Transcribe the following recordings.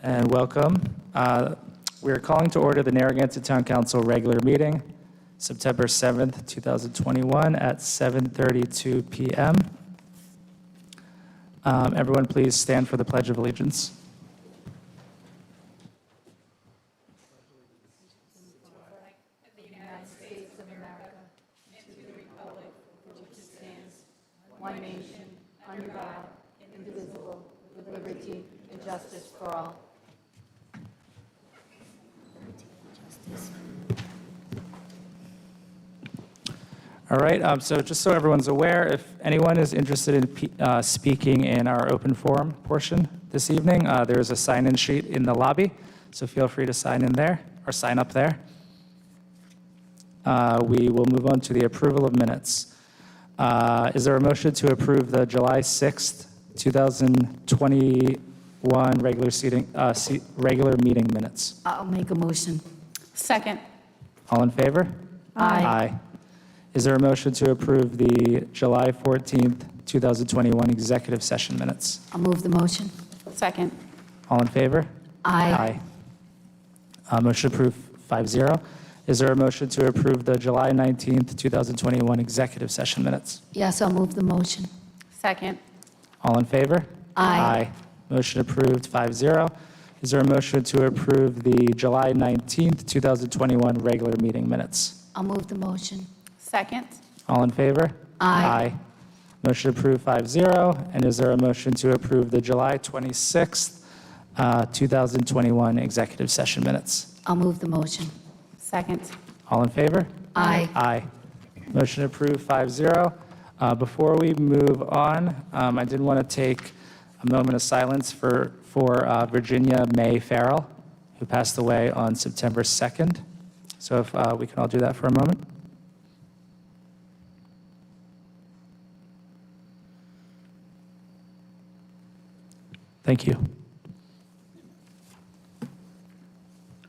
And welcome. We are calling to order the Narragansett Town Council regular meeting, September 7th, 2021 at 7:32 p.m. Everyone please stand for the Pledge of Allegiance. The United States of America, and to the republic for which it stands, one nation, under God, indivisible, with liberty and justice for all. All right, so just so everyone's aware, if anyone is interested in speaking in our open forum portion this evening, there's a sign-in sheet in the lobby, so feel free to sign in there or sign up there. We will move on to the approval of minutes. Is there a motion to approve the July 6th, 2021 regular meeting minutes? I'll make a motion. Second. All in favor? Aye. Is there a motion to approve the July 14th, 2021 executive session minutes? I'll move the motion. Second. All in favor? Aye. Motion approved 5-0. Is there a motion to approve the July 19th, 2021 executive session minutes? Yes, I'll move the motion. Second. All in favor? Aye. Motion approved 5-0. Is there a motion to approve the July 19th, 2021 regular meeting minutes? I'll move the motion. Second. All in favor? Aye. Motion approved 5-0. And is there a motion to approve the July 26th, 2021 executive session minutes? I'll move the motion. Second. All in favor? Aye. Aye. Motion approved 5-0. Before we move on, I did want to take a moment of silence for Virginia May Farrell, who passed away on September 2nd. So if we can all do that for a moment. Thank you.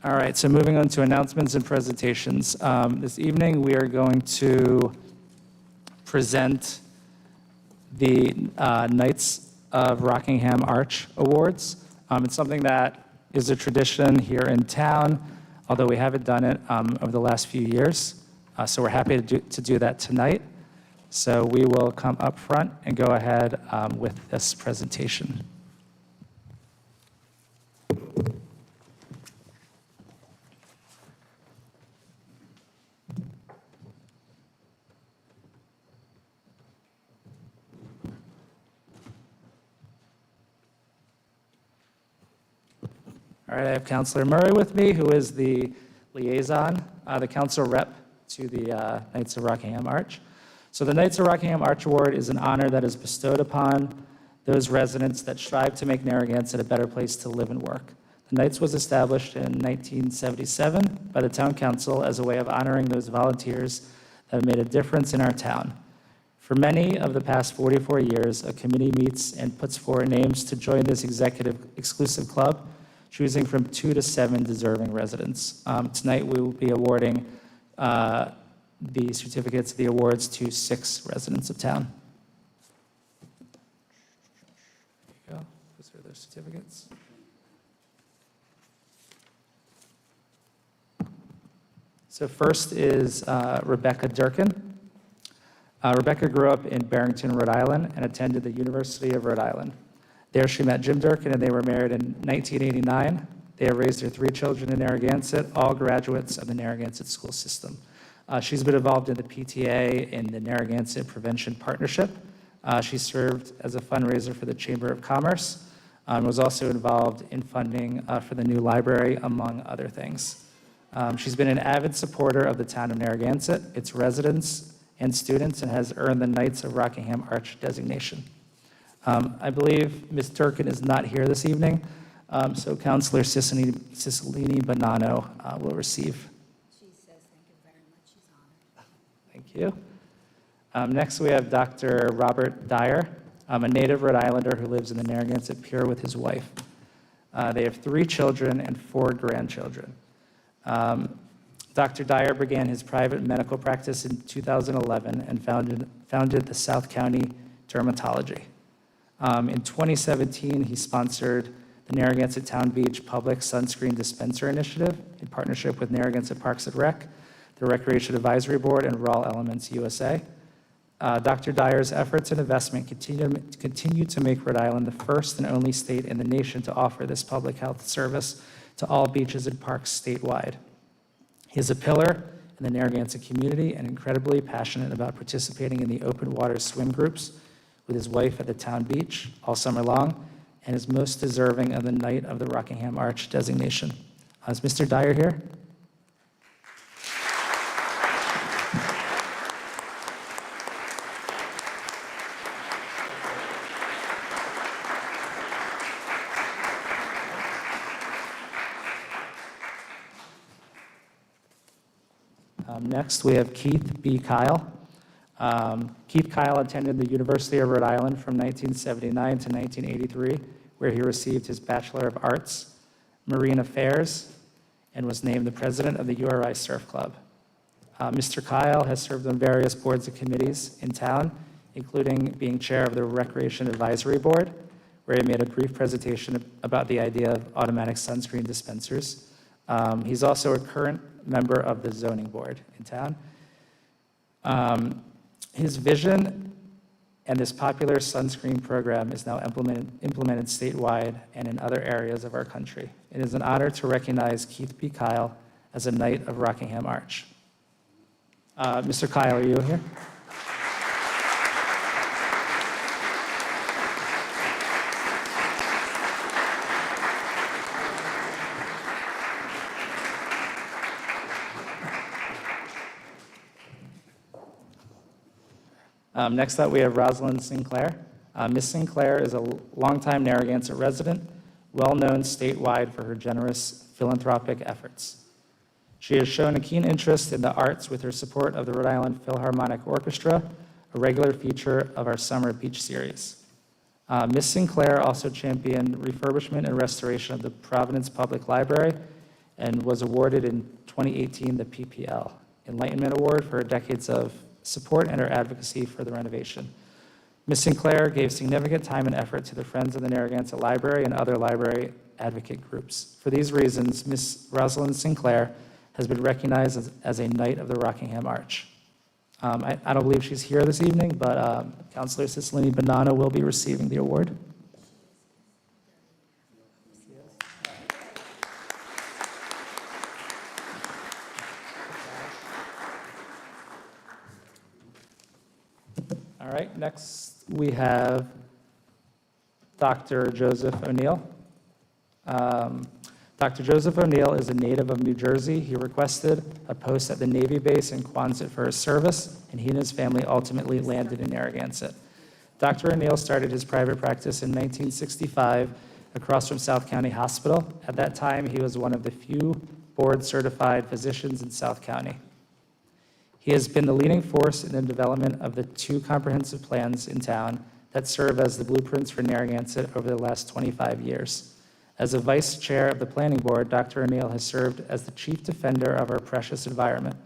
All right, so moving on to announcements and presentations. This evening, we are going to present the Knights of Rockingham Arch Awards. It's something that is a tradition here in town, although we haven't done it over the last few years. So we're happy to do that tonight. So we will come up front and go ahead with this presentation. All right, I have Councilor Murray with me, who is the liaison, the council rep to the Knights of Rockingham Arch. So the Knights of Rockingham Arch Award is an honor that is bestowed upon those residents that strive to make Narragansett a better place to live and work. The Knights was established in 1977 by the town council as a way of honoring those volunteers that have made a difference in our town. For many of the past 44 years, a committee meets and puts forward names to join this executive exclusive club, choosing from 2 to 7 deserving residents. Tonight, we will be awarding the certificates of the awards to 6 residents of town. There you go. Those are their certificates. So first is Rebecca Durkin. Rebecca grew up in Barrington, Rhode Island, and attended the University of Rhode Island. There she met Jim Durkin, and they were married in 1989. They have raised their 3 children in Narragansett, all graduates of the Narragansett school system. She's been involved in the PTA and the Narragansett Prevention Partnership. She served as a fundraiser for the Chamber of Commerce, and was also involved in funding for the new library, among other things. She's been an avid supporter of the town of Narragansett, its residents and students, and has earned the Knights of Rockingham Arch designation. I believe Ms. Durkin is not here this evening, so Councilor Cicilline-Bonanno will receive. She says thank you very much. She's honored. Thank you. Next, we have Dr. Robert Dyer, a native Rhode Islander who lives in the Narragansett Pier with his wife. They have 3 children and 4 grandchildren. Dr. Dyer began his private medical practice in 2011 and founded the South County Dermatology. In 2017, he sponsored the Narragansett Town Beach Public Sunscreen Dispenser Initiative in partnership with Narragansett Parks and Rec, the Recreation Advisory Board, and Raw Elements USA. Dr. Dyer's efforts and investment continue to make Rhode Island the first and only state in the nation to offer this public health service to all beaches and parks statewide. He is a pillar in the Narragansett community and incredibly passionate about participating in the open water swim groups with his wife at the town beach all summer long, and is most deserving of the Knight of the Rockingham Arch designation. Is Mr. Dyer here? Next, we have Keith B. Kyle. Keith Kyle attended the University of Rhode Island from 1979 to 1983, where he received his Bachelor of Arts, Marine Affairs, and was named the president of the URI Surf Club. Mr. Kyle has served on various boards and committees in town, including being chair of the Recreation Advisory Board, where he made a brief presentation about the idea of automatic sunscreen dispensers. He's also a current member of the zoning board in town. His vision and this popular sunscreen program is now implemented statewide and in other areas of our country. It is an honor to recognize Keith B. Kyle as a Knight of Rockingham Arch. Mr. Kyle, are you here? Next up, we have Rosalind Sinclair. Ms. Sinclair is a longtime Narragansett resident, well-known statewide for her generous philanthropic efforts. She has shown a keen interest in the arts with her support of the Rhode Island Philharmonic Orchestra, a regular feature of our Summer Beach series. Ms. Sinclair also championed refurbishment and restoration of the Providence Public Library and was awarded in 2018 the PPL Enlightenment Award for her decades of support and her advocacy for the renovation. Ms. Sinclair gave significant time and effort to the Friends of the Narragansett Library and other library advocate groups. For these reasons, Ms. Rosalind Sinclair has been recognized as a Knight of the Rockingham Arch. I don't believe she's here this evening, but Councilor Cicilline Bonanno will be receiving the award. All right, next we have Dr. Joseph O'Neill. Dr. Joseph O'Neill is a native of New Jersey. He requested a post at the Navy base in Quonset for his service, and he and his family ultimately landed in Narragansett. Dr. O'Neill started his private practice in 1965 across from South County Hospital. At that time, he was one of the few board-certified physicians in South County. He has been the leading force in the development of the 2 comprehensive plans in town that serve as the blueprints for Narragansett over the last 25 years. As a vice chair of the planning board, Dr. O'Neill has served as the chief defender of our precious environment.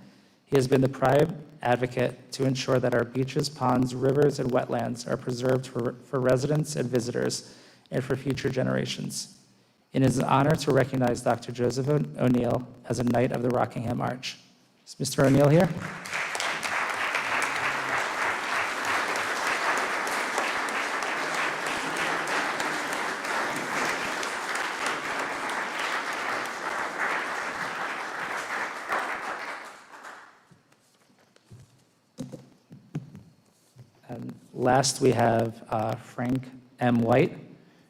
He has been the prime advocate to ensure that our beaches, ponds, rivers, and wetlands are preserved for residents and visitors and for future generations. It is an honor to recognize Dr. Joseph O'Neill as a Knight of the Rockingham Arch. Is Mr. O'Neill here? And last, we have Frank M. White.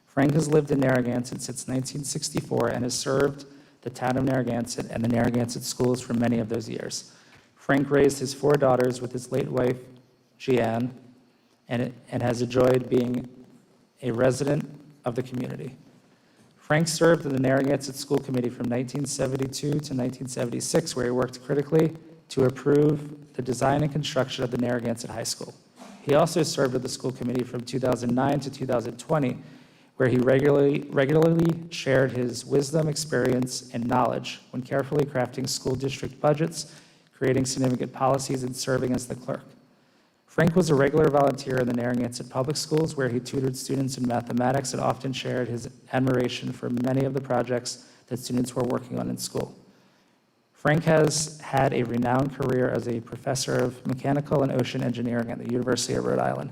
Frank has lived in Narragansett since 1964 and has served the town of Narragansett and the Narragansett schools for many of those years. Frank raised his 4 daughters with his late wife, Jeanne, and has enjoyed being a resident of the community. Frank served in the Narragansett School Committee from 1972 to 1976, where he worked critically to approve the design and construction of the Narragansett High School. He also served with the school committee from 2009 to 2020, where he regularly shared his wisdom, experience, and knowledge when carefully crafting school district budgets, creating significant policies, and serving as the clerk. Frank was a regular volunteer in the Narragansett Public Schools, where he tutored students in mathematics and often shared his admiration for many of the projects that students were working on in school. Frank has had a renowned career as a professor of mechanical and ocean engineering at the University of Rhode Island.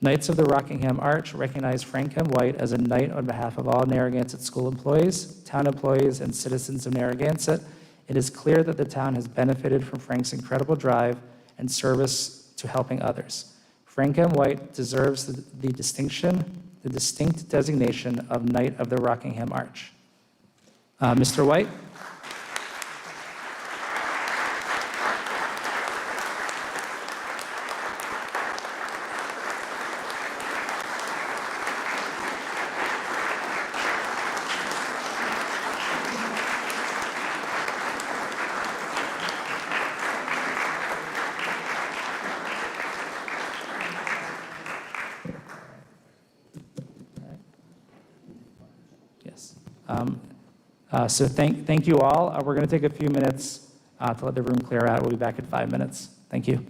Knights of the Rockingham Arch recognize Frank M. White as a knight on behalf of all Narragansett school employees, town employees, and citizens of Narragansett. It is clear that the town has benefited from Frank's incredible drive and service to helping others. Frank M. White deserves the distinct designation of Knight of the Rockingham Arch. Mr. White? Yes. So thank you all. We're going to take a few minutes to let the room clear out. We'll be back in 5 minutes. Thank you.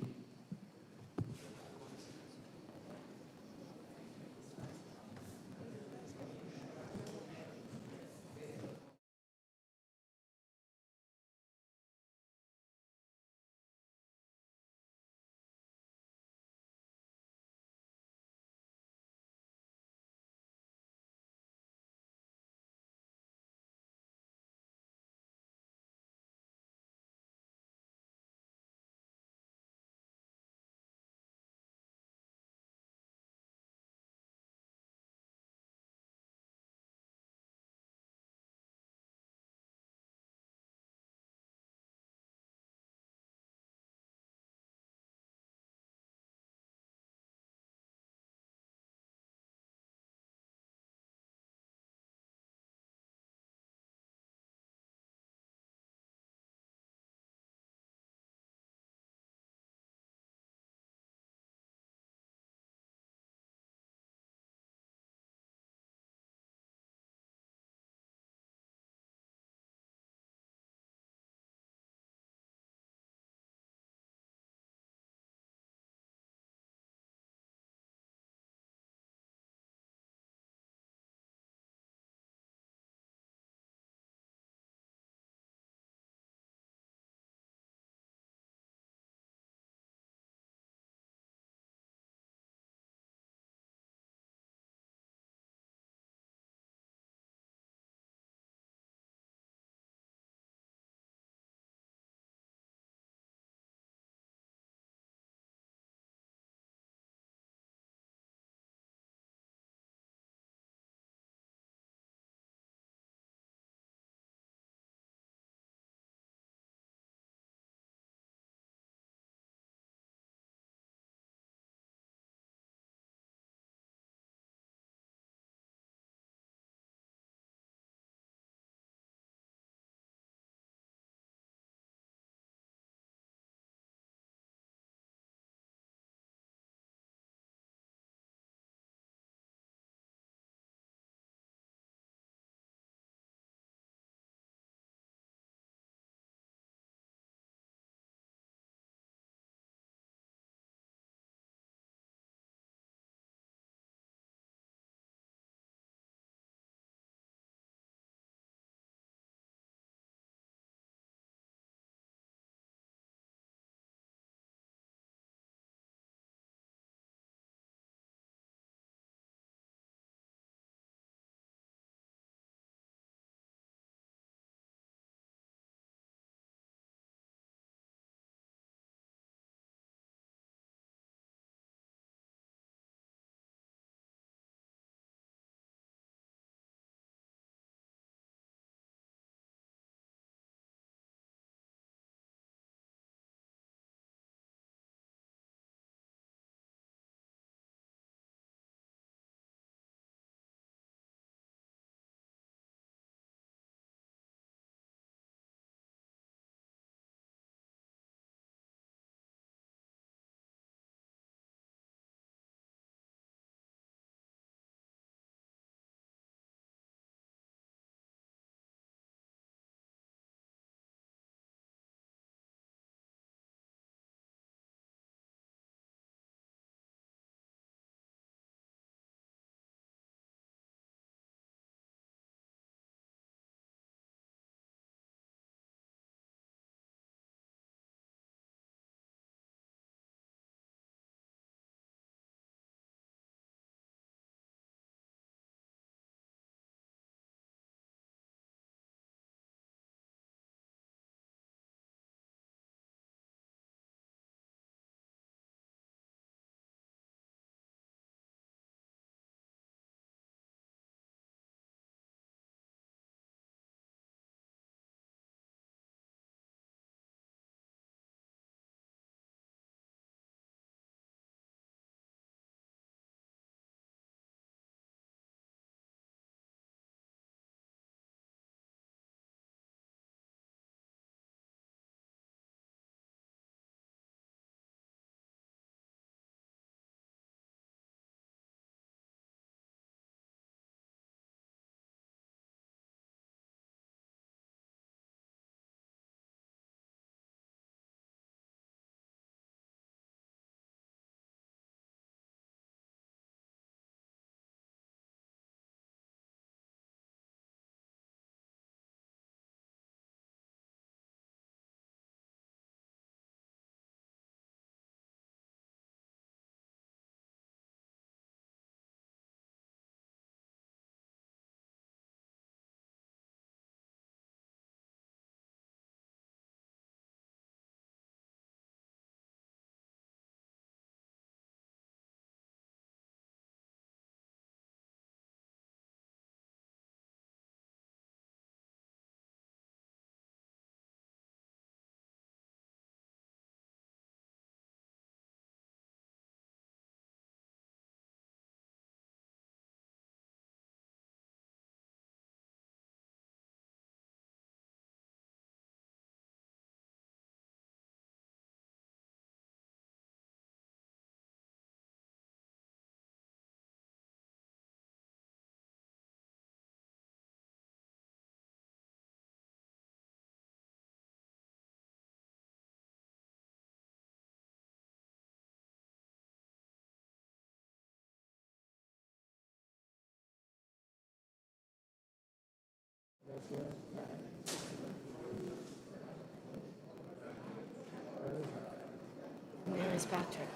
Where is Patrick?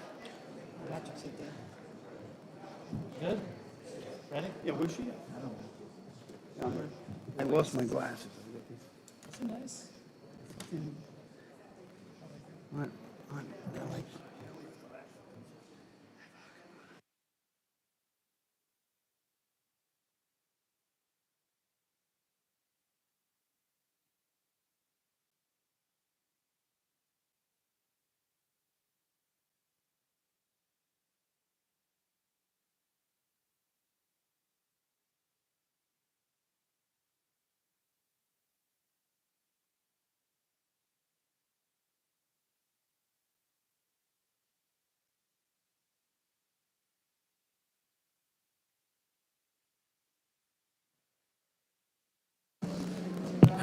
Patrick's right there. Good? Ready? Yeah, where's she at? I don't know. I lost my glasses. That's nice. What? Like,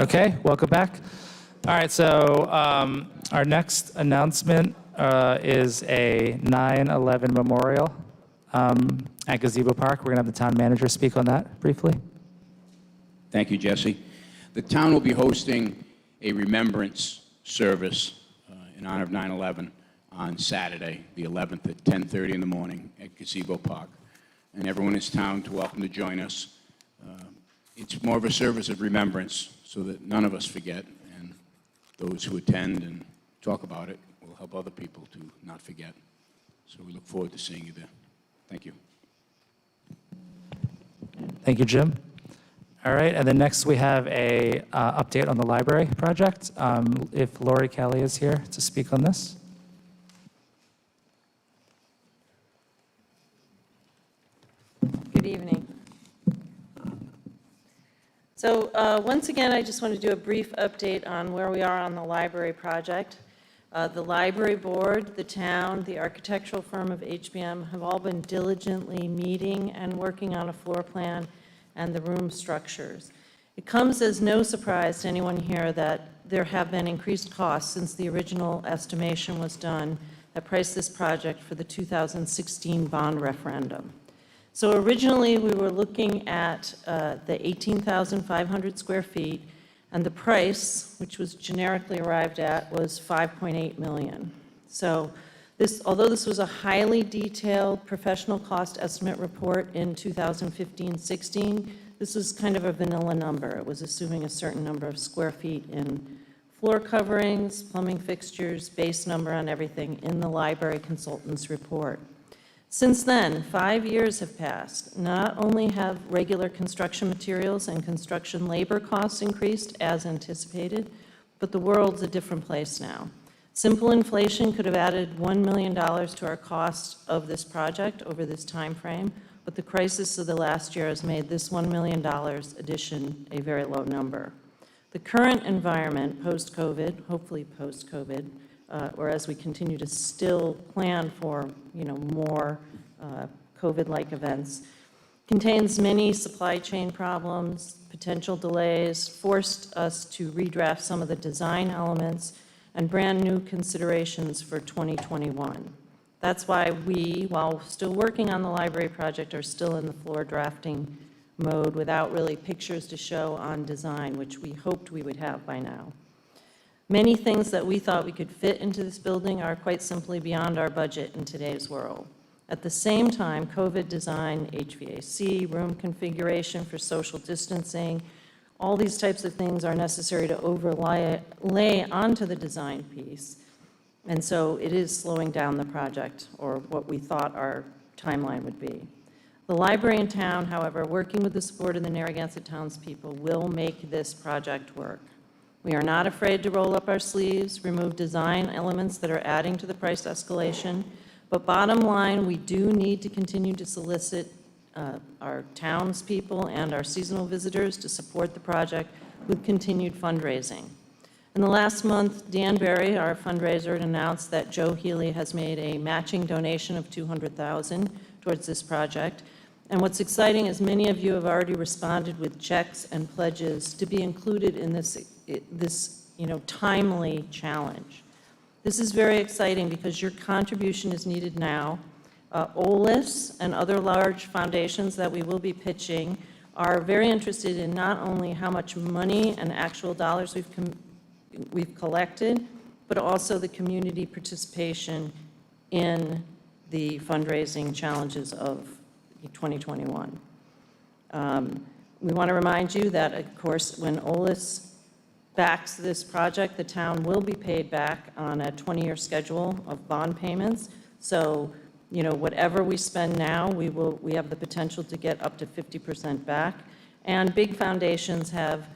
Okay, welcome back. All right, so our next announcement is a 9/11 memorial at Gazebo Park. We're going to have the town manager speak on that briefly. Thank you, Jesse. The town will be hosting a remembrance service in honor of 9/11 on Saturday, the 11th, at 10:30 in the morning at Gazebo Park. And everyone in town is welcome to join us. It's more of a service of remembrance so that none of us forget, and those who attend and talk about it will help other people to not forget. So we look forward to seeing you there. Thank you. Thank you, Jim. All right, and then next we have a update on the library project. If Lori Kelly is here to speak on this. Good evening. So once again, I just want to do a brief update on where we are on the library project. The library board, the town, the architectural firm of HBM have all been diligently meeting and working on a floor plan and the room structures. It comes as no surprise to anyone here that there have been increased costs since the original estimation was done that priced this project for the 2016 bond referendum. So originally, we were looking at the 18,500 square feet, and the price, which was generically arrived at, was $5.8 million. So although this was a highly detailed professional cost estimate report in 2015-16, this was kind of a vanilla number. It was assuming a certain number of square feet in floor coverings, plumbing fixtures, base number on everything in the library consultant's report. Since then, 5 years have passed. Not only have regular construction materials and construction labor costs increased as anticipated, but the world's a different place now. Simple inflation could have added $1 million to our cost of this project over this time frame, but the crisis of the last year has made this $1 million addition a very low number. The current environment, post-COVID, hopefully post-COVID, or as we continue to still plan for, more COVID-like events, contains many supply chain problems, potential delays, forced us to redraft some of the design elements, and brand new considerations for 2021. That's why we, while still working on the library project, are still in the floor drafting mode without really pictures to show on design, which we hoped we would have by now. Many things that we thought we could fit into this building are quite simply beyond our budget in today's world. At the same time, COVID design, HVAC, room configuration for social distancing, all these types of things are necessary to overlay onto the design piece. And so it is slowing down the project, or what we thought our timeline would be. The library in town, however, working with the support of the Narragansett townspeople, will make this project work. We are not afraid to roll up our sleeves, remove design elements that are adding to the price escalation, but bottom line, we do need to continue to solicit our townspeople and our seasonal visitors to support the project with continued fundraising. In the last month, Dan Berry, our fundraiser, announced that Joe Healy has made a matching donation of $200,000 towards this project. And what's exciting is many of you have already responded with checks and pledges to be included in this timely challenge. This is very exciting because your contribution is needed now. OLIS and other large foundations that we will be pitching are very interested in not only how much money and actual dollars we've collected, but also the community participation in the fundraising challenges of 2021. We want to remind you that, of course, when OLIS backs this project, the town will be paid back on a 20-year schedule of bond payments. So, you know, whatever we spend now, we have the potential to get up to 50% back. And big foundations have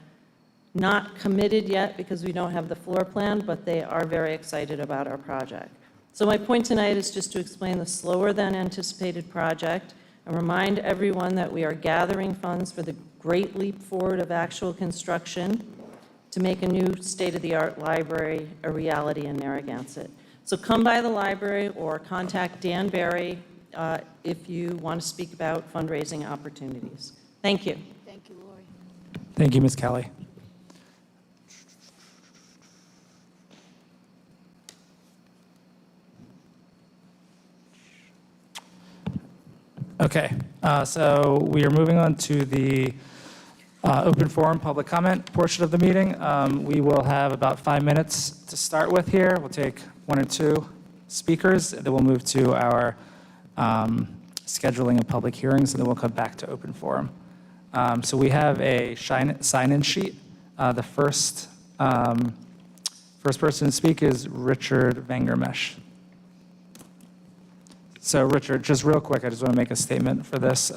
not committed yet because we don't have the floor plan, but they are very excited about our project. So my point tonight is just to explain the slower than anticipated project and remind everyone that we are gathering funds for the great leap forward of actual construction to make a new state-of-the-art library a reality in Narragansett. So come by the library or contact Dan Barry if you want to speak about fundraising opportunities. Thank you. Thank you, Lori. Thank you, Ms. Kelly. Okay, so we are moving on to the open forum public comment portion of the meeting. We will have about 5 minutes to start with here. We'll take 1 or 2 speakers, and then we'll move to our scheduling of public hearings, and then we'll come back to open forum. So we have a sign-in sheet. The first person to speak is Richard Vangermesh. So Richard, just real quick, I just want to make a statement for this.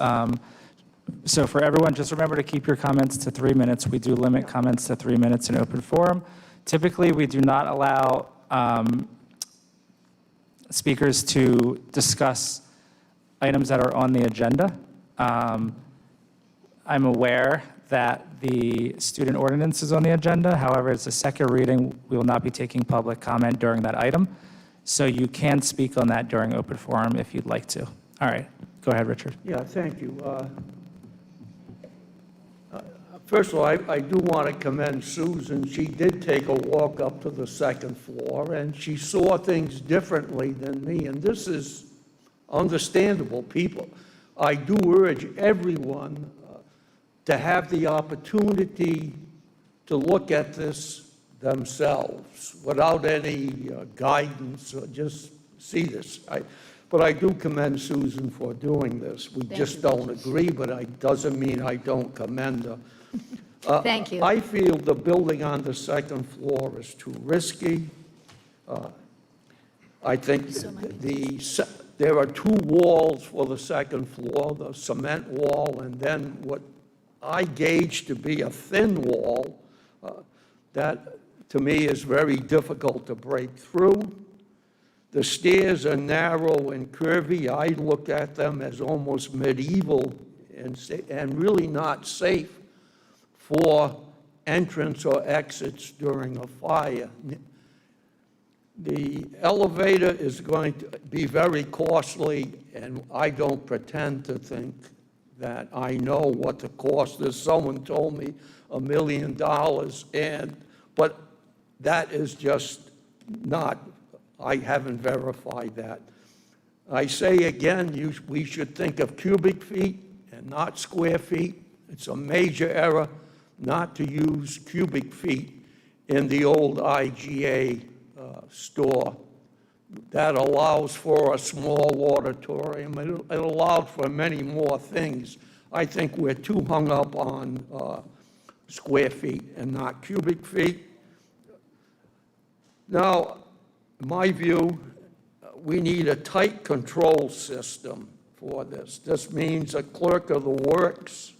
So for everyone, just remember to keep your comments to 3 minutes. We do limit comments to 3 minutes in open forum. Typically, we do not allow speakers to discuss items that are on the agenda. I'm aware that the student ordinance is on the agenda. However, it's a second reading. We will not be taking public comment during that item. So you can speak on that during open forum if you'd like to. All right, go ahead, Richard. Yeah, thank you. First of all, I do want to commend Susan. She did take a walk up to the second floor, and she saw things differently than me, and this is understandable. People, I do urge everyone to have the opportunity to look at this themselves without any guidance, or just see this. But I do commend Susan for doing this. We just don't agree, but it doesn't mean I don't commend her. Thank you. I feel the building on the second floor is too risky. I think there are 2 walls for the second floor, the cement wall, and then what I gauge to be a thin wall that to me is very difficult to break through. The stairs are narrow and curvy. I look at them as almost medieval and really not safe for entrance or exits during a fire. The elevator is going to be very costly, and I don't pretend to think that I know what the cost is. Someone told me $1 million, but that is just not, I haven't verified that. I say again, we should think of cubic feet and not square feet. It's a major error not to use cubic feet in the old IGA store. That allows for a small auditorium. It allowed for many more things. I think we're too hung up on square feet and not cubic feet. Now, in my view, we need a tight control system for this. This means a clerk of the works.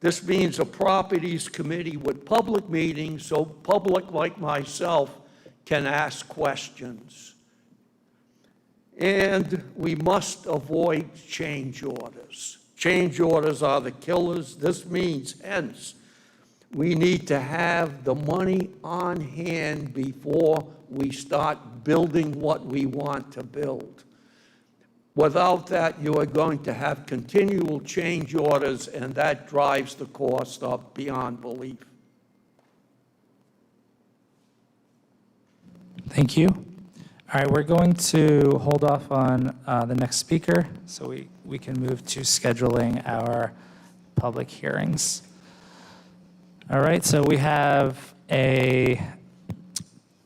This means a properties committee with public meetings so public like myself can ask questions. And we must avoid change orders. Change orders are the killers. This means, hence, we need to have the money on hand before we start building what we want to build. Without that, you are going to have continual change orders, and that drives the cost up beyond belief. Thank you. All right, we're going to hold off on the next speaker so we can move to scheduling our public hearings. All right, so we have a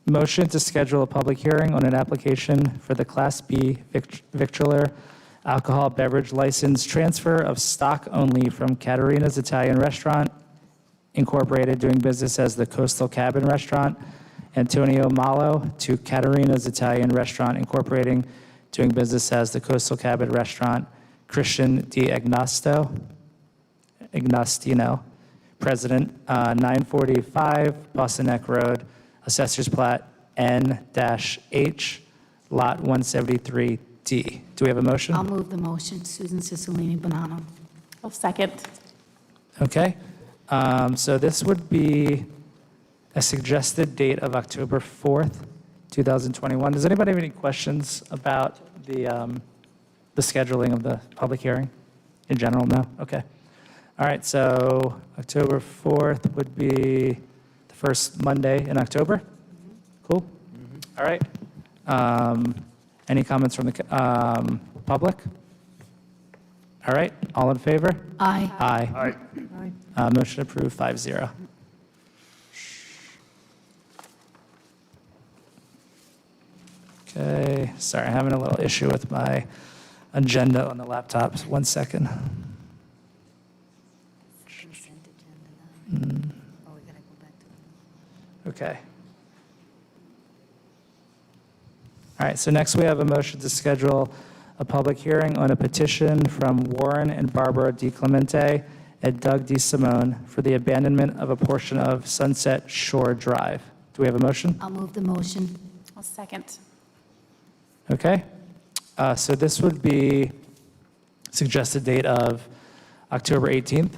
motion to schedule a public hearing on an application for the Class B victualler alcohol beverage license transfer of stock only from Caterina's Italian Restaurant Incorporated, doing business as the Coastal Cabin Restaurant, Antonio Malo, to Caterina's Italian Restaurant Incorporated, doing business as the Coastal Cabin Restaurant, Christian D. Agnostino, President, 945 Boston Neck Road, Assessor's Plat N-H, Lot 173D. Do we have a motion? I'll move the motion. Susan Cicilline Bonanno. I'll second. Okay, so this would be a suggested date of October 4th, 2021. Does anybody have any questions about the scheduling of the public hearing in general? No? Okay. All right, so October 4th would be the first Monday in October? Cool? All right. Any comments from the public? All right, all in favor? Aye. Aye. Aye. Motion approved, 5-0. Okay, sorry, I'm having a little issue with my agenda on the laptop. Just 1 second. Okay. All right, so next we have a motion to schedule a public hearing on a petition from Warren and Barbara Clemente and Doug Desimone for the abandonment of a portion of Sunset Shore Drive. Do we have a motion? I'll move the motion. I'll second. Okay. So this would be suggested date of October 18th.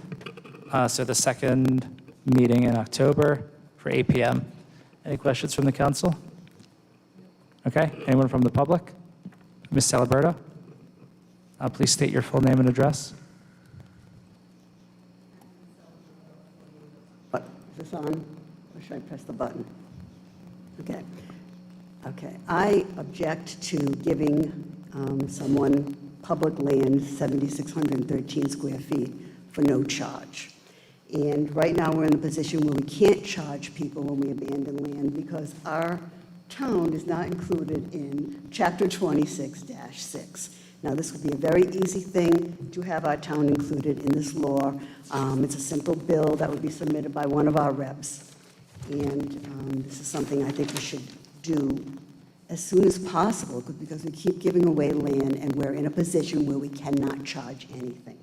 So the second meeting in October for 8 p.m. Any questions from the council? Okay, anyone from the public? Ms. Saliberto? Please state your full name and address. What, is this on, or should I press the button? Okay. Okay, I object to giving someone public land, 7,613 square feet, for no charge. And right now, we're in a position where we can't charge people when we abandon land because our town is not included in Chapter 26-6. Now, this would be a very easy thing to have our town included in this law. It's a simple bill that would be submitted by one of our reps. And this is something I think we should do as soon as possible because we keep giving away land and we're in a position where we cannot charge anything.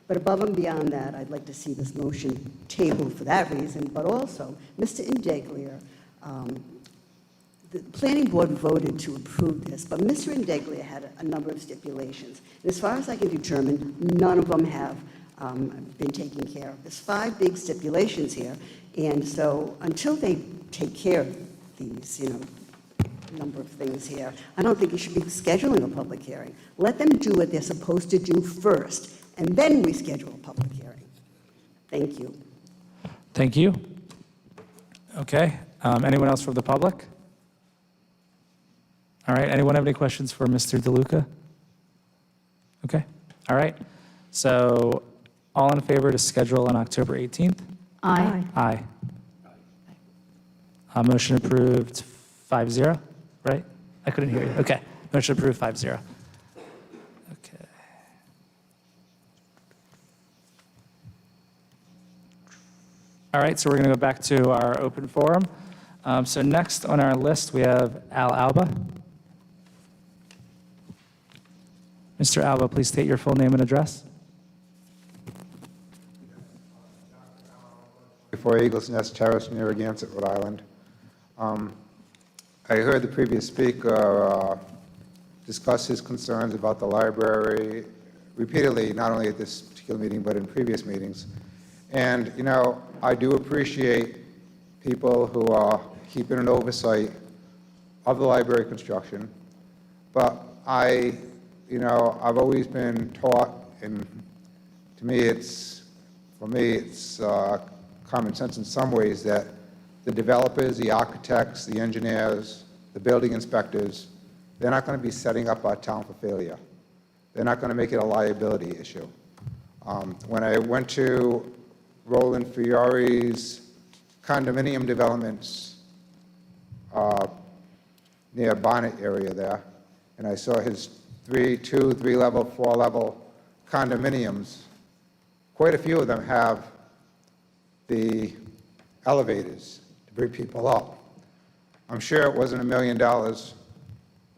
But above and beyond that, I'd like to see this motion tabled for that reason, but also, Mr. Indeglia, the planning board voted to approve this, but Mr. Indeglia had a number of stipulations. And as far as I can determine, none of them have been taken care of. There's 5 big stipulations here, and so until they take care of these, number of things here, I don't think you should be scheduling a public hearing. Let them do what they're supposed to do first, and then we schedule a public hearing. Thank you. Thank you. Okay, anyone else from the public? All right, anyone have any questions for Mr. DeLuca? Okay, all right. So all in favor to schedule on October 18th? Aye. Aye. Motion approved 5-0, right? I couldn't hear you. Okay, motion approved 5-0. Okay. All right, so we're going to go back to our open forum. So next on our list, we have Al Alba. Mr. Alba, please state your full name and address. Before Eagles Nest Terrace, Narragansett, Rhode Island. I heard the previous speaker discuss his concerns about the library repeatedly, not only at this particular meeting, but in previous meetings. And, I do appreciate people who are keeping an oversight of the library construction, but I've always been taught, and to me, it's common sense in some ways that the developers, the architects, the engineers, the building inspectors, they're not going to be setting up our town for failure. They're not going to make it a liability issue. When I went to Roland Fiore's condominium developments near Bonnet area there, and I saw his 3-level, 4-level condominiums, quite a few of them have the elevators to bring people up. I'm sure it wasn't $1 million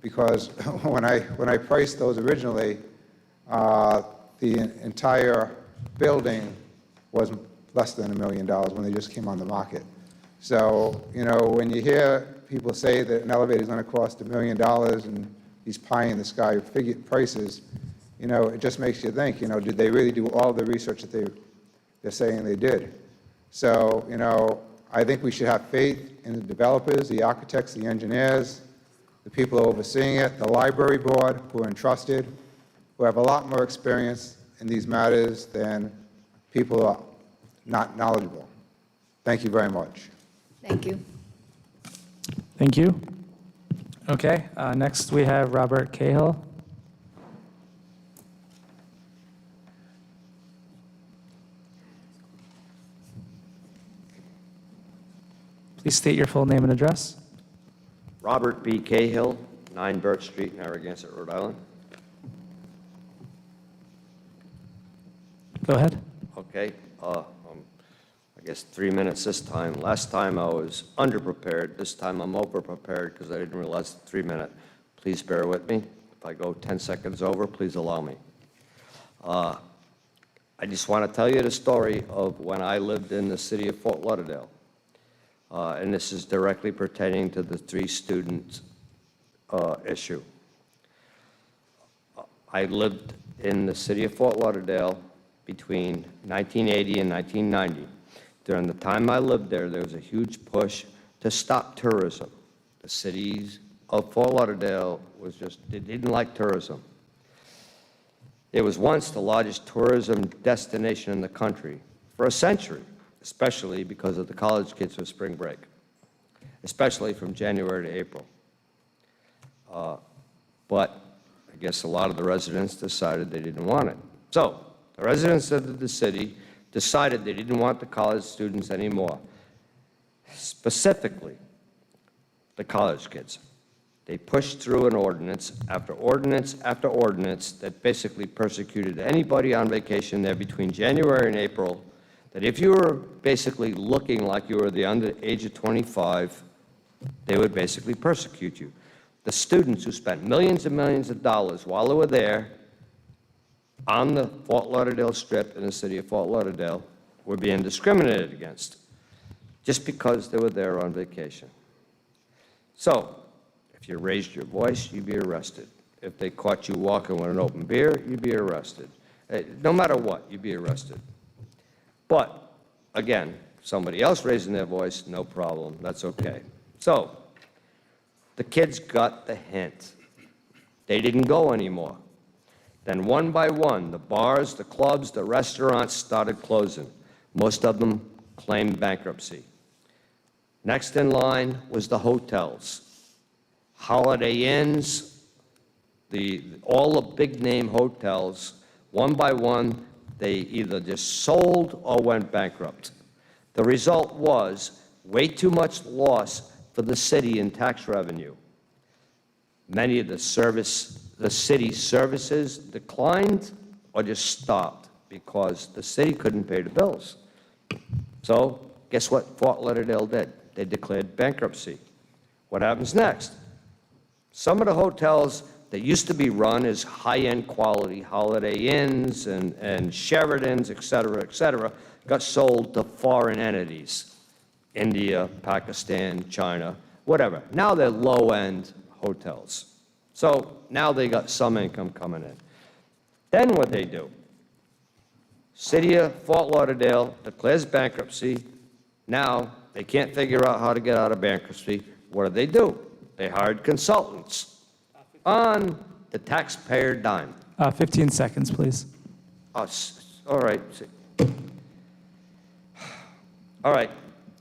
because when I priced those originally, the entire building was less than $1 million when they just came on the market. So, when you hear people say that an elevator is going to cost $1 million and these pie-in-the-sky prices, it just makes you think, did they really do all the research that they're saying they did? So, I think we should have faith in the developers, the architects, the engineers, the people overseeing it, the library board, who are entrusted, who have a lot more experience in these matters than people who are not knowledgeable. Thank you very much. Thank you. Thank you. Okay, next we have Robert Cahill. Please state your full name and address. Robert B. Cahill, 9 Birch Street, Narragansett, Rhode Island. Go ahead. Okay, I guess 3 minutes this time. Last time I was underprepared. This time I'm overprepared because I didn't realize the 3-minute. Please bear with me. If I go 10 seconds over, please allow me. I just want to tell you the story of when I lived in the city of Fort Lauderdale. And this is directly pertaining to the 3 students issue. I lived in the city of Fort Lauderdale between 1980 and 1990. During the time I lived there, there was a huge push to stop tourism. The cities of Fort Lauderdale they didn't like tourism. It was once the largest tourism destination in the country for a century, especially because of the college kids for spring break, especially from January to April. But I guess a lot of the residents decided they didn't want it. So the residents of the city decided they didn't want the college students anymore, specifically the college kids. They pushed through an ordinance after ordinance after ordinance that basically persecuted anybody on vacation there between January and April, that if you were basically looking like you were the under age of 25, they would basically persecute you. The students who spent millions and millions of dollars while they were there on the Fort Lauderdale Strip in the city of Fort Lauderdale were being discriminated against just because they were there on vacation. So, if you raised your voice, you'd be arrested. If they caught you walking with an open beer, you'd be arrested. No matter what, you'd be arrested. But, again, somebody else raising their voice, no problem, that's okay. So, the kids got the hint. They didn't go anymore. Then one by one, the bars, the clubs, the restaurants started closing. Most of them claimed bankruptcy. Next in line was the hotels. Holiday Inns, all the big-name hotels, one by one, they either just sold or went bankrupt. The result was way too much loss for the city in tax revenue. Many of the city services declined or just stopped because the city couldn't pay the bills. So guess what Fort Lauderdale did? They declared bankruptcy. What happens next? Some of the hotels that used to be run as high-end quality Holiday Inns and Sheratons, et cetera, got sold to foreign entities. India, Pakistan, China, whatever. Now they're low-end hotels. So now they got some income coming in. Then what they do? City of Fort Lauderdale declares bankruptcy. Now they can't figure out how to get out of bankruptcy. What do? They hired consultants on the taxpayer dime. 15 seconds, please. All right. All right.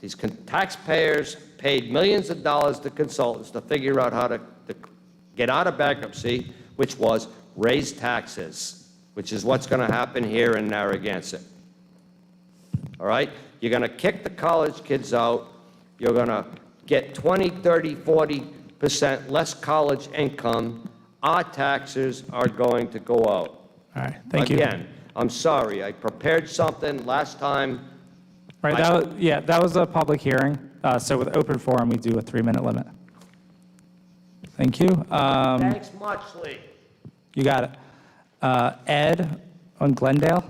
These taxpayers paid millions of dollars to consultants to figure out how to get out of bankruptcy, which was raise taxes. which is what's going to happen here in Narragansett. All right? You're going to kick the college kids out. You're going to get 20, 30, 40% less college income. Our taxes are going to go out. All right, thank you. Again, I'm sorry, I prepared something last time. Right, that was a public hearing, so with open forum, we do a 3-minute limit. Thank you. Thanks much, Lee. You got it. Ed on Glendale.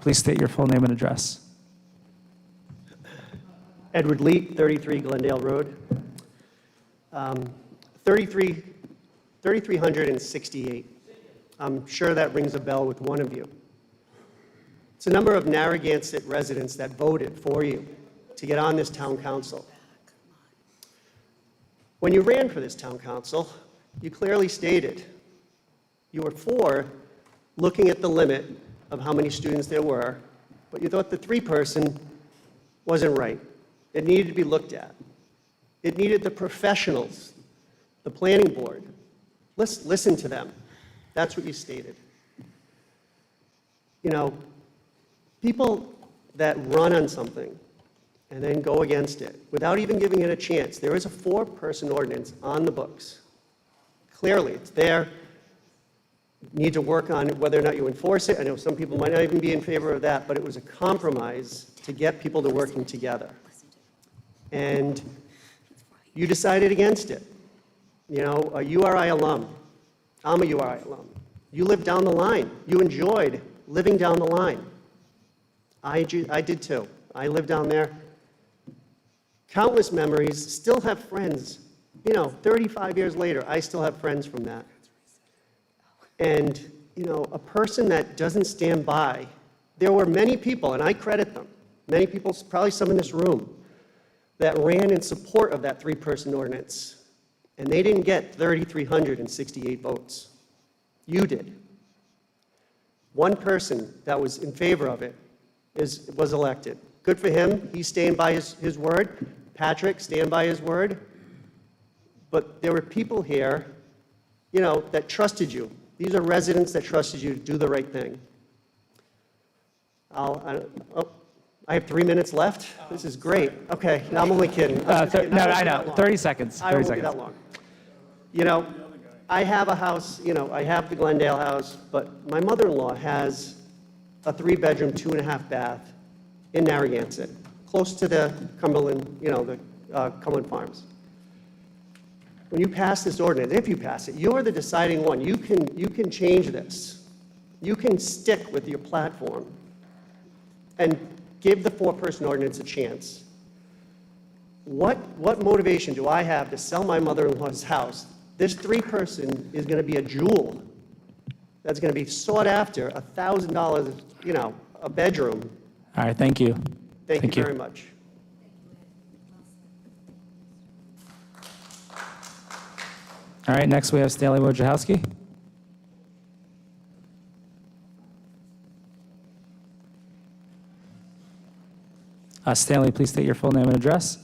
Please state your full name and address. Edward Leet, 33 Glendale Road. 3,368. I'm sure that rings a bell with one of you. It's a number of Narragansett residents that voted for you to get on this town council. When you ran for this town council, you clearly stated you were for looking at the limit of how many students there were, but you thought the 3-person wasn't right. It needed to be looked at. It needed the professionals, the planning board. Listen to them. That's what you stated. You know, people that run on something and then go against it without even giving it a chance. There is a 4-person ordinance on the books. Clearly, it's there. You need to work on whether or not you enforce it. I know some people might not even be in favor of that, but it was a compromise to get people to working together. And you decided against it. You know, a URI alum. I'm a URI alum. You lived down the line. You enjoyed living down the line. I did too. I lived down there. Countless memories, still have friends. You know, 35 years later, I still have friends from that. And, you know, a person that doesn't stand by, there were many people, and I credit them, many people, probably some in this room, that ran in support of that 3-person ordinance. And they didn't get 3,368 votes. You did. One person that was in favor of it was elected. Good for him. He's staying by his word. Patrick, stand by his word. But there were people here, you know, that trusted you. These are residents that trusted you to do the right thing. I have 3 minutes left? This is great. Okay, no, I'm only kidding. No, I know, 30 seconds. I won't be that long. You know, I have a house, you know, I have the Glendale house, but my mother-in-law has a 3-bedroom, 2.5-bath in Narragansett, close to the Cumberland, you know, the Cumberland Farms. When you pass this ordinance, if you pass it, you're the deciding one. You can change this. You can stick with your platform and give the 4-person ordinance a chance. What motivation do I have to sell my mother-in-law's house? This 3-person is going to be a jewel that's going to be sought after, $1,000, you know, a bedroom. All right, thank you. Thank you very much. All right, next we have Stanley Wojciechowski. Stanley, please state your full name and address.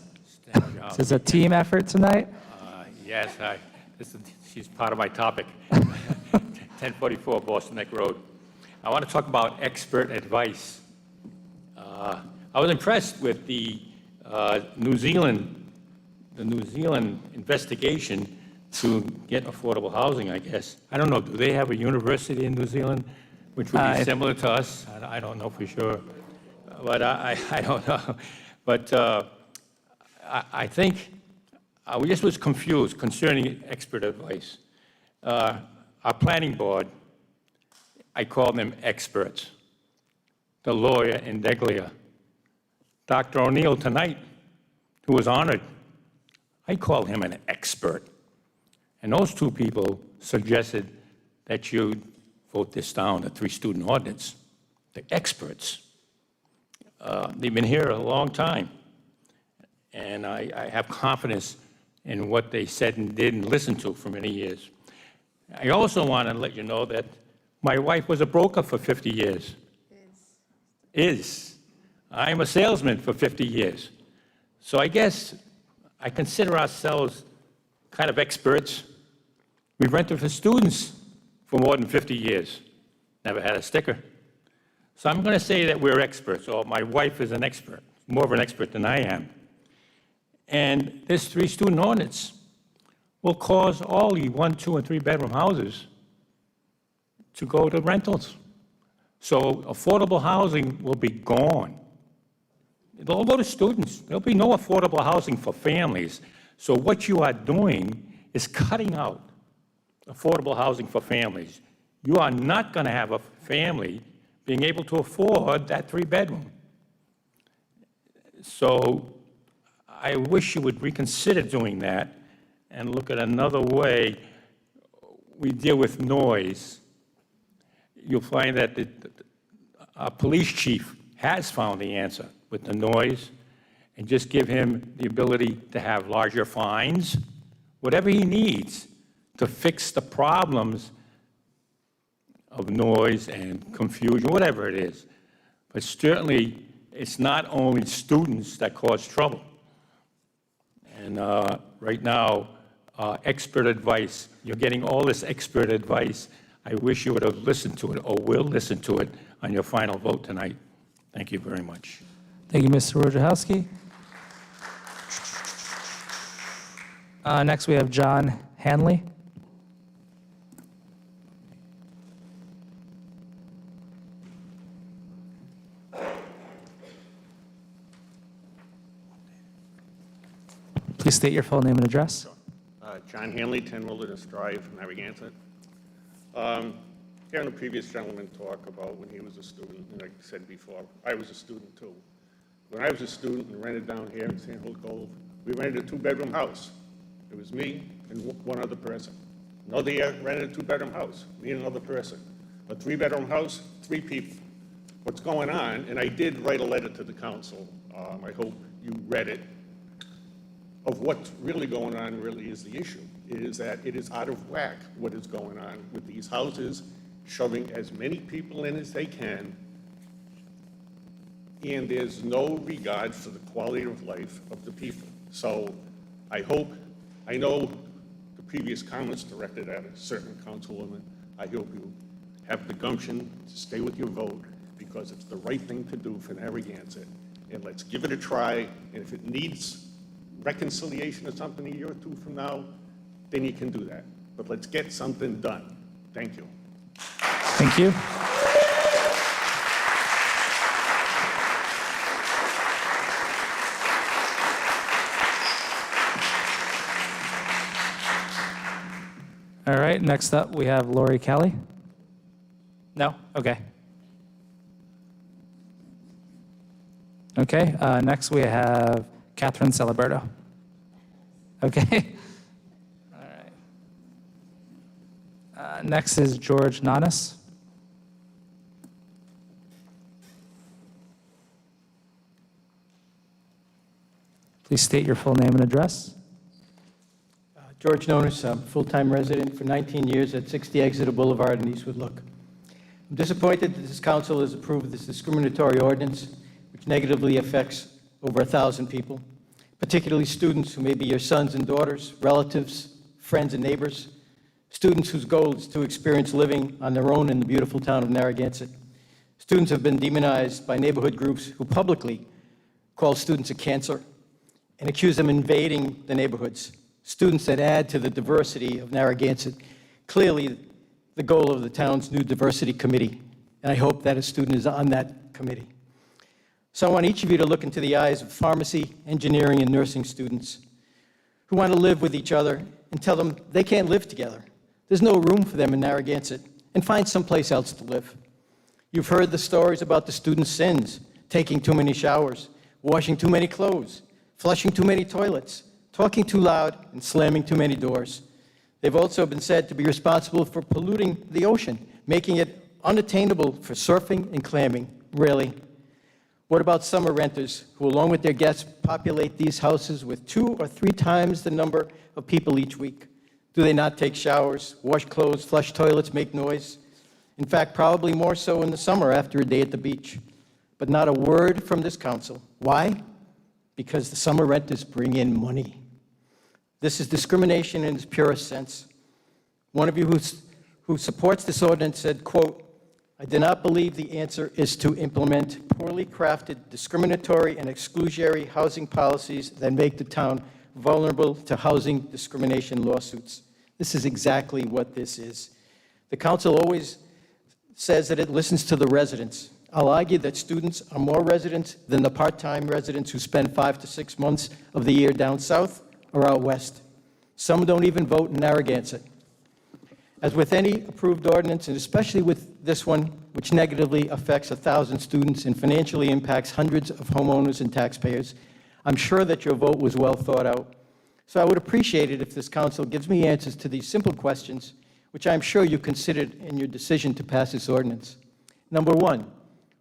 This is a team effort tonight. Yes, she's part of my topic. 1044 Boston Neck Road. I want to talk about expert advice. I was impressed with the New Zealand investigation to get affordable housing, I guess. I don't know, do they have a university in New Zealand which would be similar to us? I don't know for sure, but I don't know. But I think we just was confused concerning expert advice. Our planning board, I call them experts. The lawyer in Deglia. Dr. O'Neill tonight, who was honored, I call him an expert. And those 2 people suggested that you vote this down, the 3-student ordinance. The experts. They've been here a long time. And I have confidence in what they said and did and listened to for many years. I also want to let you know that my wife was a broker for 50 years. Is. I'm a salesman for 50 years. So I guess I consider ourselves kind of experts. We've rented for students for more than 50 years. Never had a sticker. So I'm going to say that we're experts, or my wife is an expert, more of an expert than I am. And this 3-student ordinance will cause all the 1, 2, and 3-bedroom houses to go to rentals. So affordable housing will be gone. It'll all go to students. There'll be no affordable housing for families. So what you are doing is cutting out affordable housing for families. You are not going to have a family being able to afford that 3-bedroom. So I wish you would reconsider doing that and look at another way we deal with noise. You'll find that our police chief has found the answer with the noise, and just give him the ability to have larger fines, whatever he needs to fix the problems of noise and confusion, whatever it is. But certainly, it's not only students that cause trouble. And right now, expert advice, you're getting all this expert advice. I wish you would have listened to it, or will listen to it, on your final vote tonight. Thank you very much. Thank you, Mr. Wojciechowski. Next, we have John Hanley. Please state your full name and address. John Hanley, 10 Wilderness Drive, Narragansett. Hearing the previous gentleman talk about when he was a student, and like I said before, I was a student too. When I was a student and rented down here in San Jose Cove, we rented a 2-bedroom house. It was me and one other person. Another year, rented a 2-bedroom house, me and another person. A 3-bedroom house, 3 people. What's going on, and I did write a letter to the council, I hope you read it, of what's really going on really is the issue, is that it is out of whack what is going on with these houses, shoving as many people in as they can, and there's no regard for the quality of life of the people. So I know the previous comments directed at a certain councilwoman, I hope you have the gumption to stay with your vote, because it's the right thing to do for Narragansett. And let's give it a try, and if it needs reconciliation or something a year or 2 from now, then you can do that. But let's get something done. Thank you. Thank you. All right, next up, we have Lori Kelly. No? Okay. Okay, next we have Catherine Celeberto. Okay. All right. Next is George Nanas. Please state your full name and address. George Nonis, I'm a full-time resident for 19 years at 60 Exeter Boulevard in Eastwood Look. I'm disappointed that this council has approved this discriminatory ordinance, which negatively affects over 1,000 people, particularly students who may be your sons and daughters, relatives, friends and neighbors, students whose goal is to experience living on their own in the beautiful town of Narragansett. Students have been demonized by neighborhood groups who publicly call students a cancer and accuse them of invading the neighborhoods. Students that add to the diversity of Narragansett, clearly the goal of the town's new diversity committee, and I hope that a student is on that committee. So I want each of you to look into the eyes of pharmacy, engineering, and nursing students who want to live with each other and tell them they can't live together. There's no room for them in Narragansett, and find someplace else to live. You've heard the stories about the students' sins, taking too many showers, washing too many clothes, flushing too many toilets, talking too loud, and slamming too many doors. They've also been said to be responsible for polluting the ocean, making it unattainable for surfing and clamming. Really? What about summer renters who, along with their guests, populate these houses with 2 or 3 times the number of people each week? Do they not take showers, wash clothes, flush toilets, make noise? In fact, probably more so in the summer after a day at the beach. But not a word from this council. Why? Because the summer renters bring in money. This is discrimination in its purest sense. One of you who supports this ordinance said, quote, "I do not believe the answer is to implement poorly crafted, discriminatory, and exclusionary housing policies that make the town vulnerable to housing discrimination lawsuits." This is exactly what this is. The council always says that it listens to the residents. I'll argue that students are more residents than the part-time residents who spend 5 to 6 months of the year down south or out west. Some don't even vote in Narragansett. As with any approved ordinance, and especially with this one, which negatively affects 1,000 students and financially impacts hundreds of homeowners and taxpayers, I'm sure that your vote was well thought out. So I would appreciate it if this council gives me answers to these simple questions, which I'm sure you considered in your decision to pass this ordinance. Number one,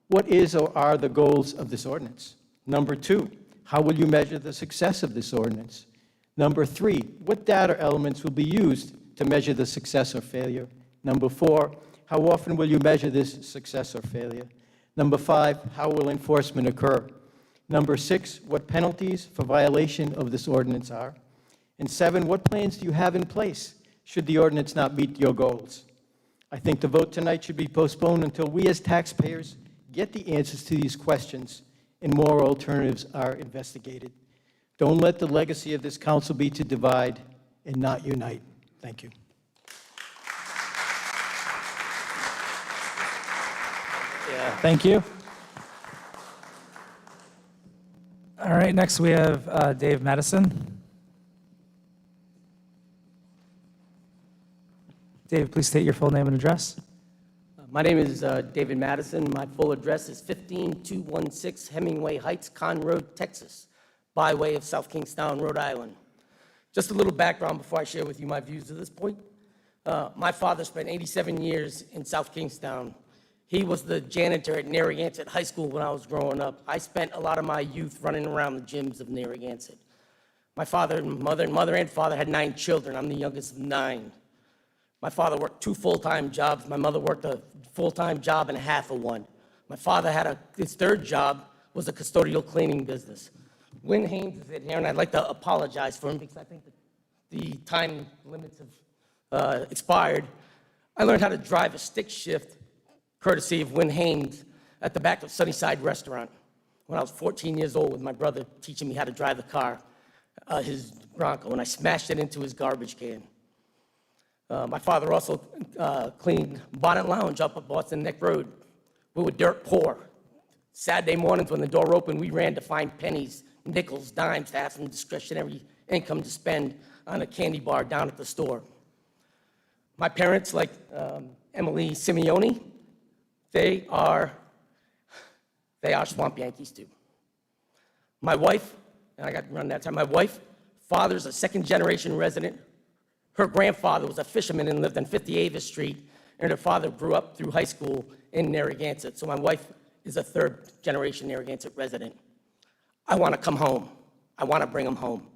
what is or are the goals of this ordinance? Number two, how will you measure the success of this ordinance? Number three, what data elements will be used to measure the success or failure? Number four, how often will you measure this success or failure? Number five, how will enforcement occur? Number six, what penalties for violation of this ordinance are? And seven, what plans do you have in place should the ordinance not meet your goals? I think the vote tonight should be postponed until we as taxpayers get the answers to these questions and more alternatives are investigated. Don't let the legacy of this council be to divide and not unite. Thank you. Thank you. All right, next we have Dave Madison. Dave, please state your full name and address. My name is David Madison. My full address is 15216 Hemingway Heights, Conroe, Texas, by way of South Kingstown, Rhode Island. Just a little background before I share with you my views at this point. My father spent 87 years in South Kingstown. He was the janitor at Narragansett High School when I was growing up. I spent a lot of my youth running around the gyms of Narragansett. My father and mother and father had 9 children. I'm the youngest of 9. My father worked 2 full-time jobs. My mother worked a full-time job and a half of one. My father had his third job was a custodial cleaning business. Win Haynes is in here, and I'd like to apologize for him because I think that the time limits have expired. I learned how to drive a stick shift courtesy of Win Haynes at the back of Sunnyside Restaurant when I was 14 years old with my brother teaching me how to drive the car, his Bronco, and I smashed it into his garbage can. My father also cleaned Bonnet Lounge up at Boston Neck Road. We were dirt poor. Saturday mornings when the door opened, we ran to find pennies, nickels, dimes to have some discretionary income to spend on a candy bar down at the store. My parents, like Emily Simeone, they are Swamp Yankees too. My wife, and I got to run that time, my wife, father's a second-generation resident. Her grandfather was a fisherman and lived on 50 Avis Street, and her father grew up through high school in Narragansett. So my wife is a third-generation Narragansett resident. I want to come home. I want to bring them home.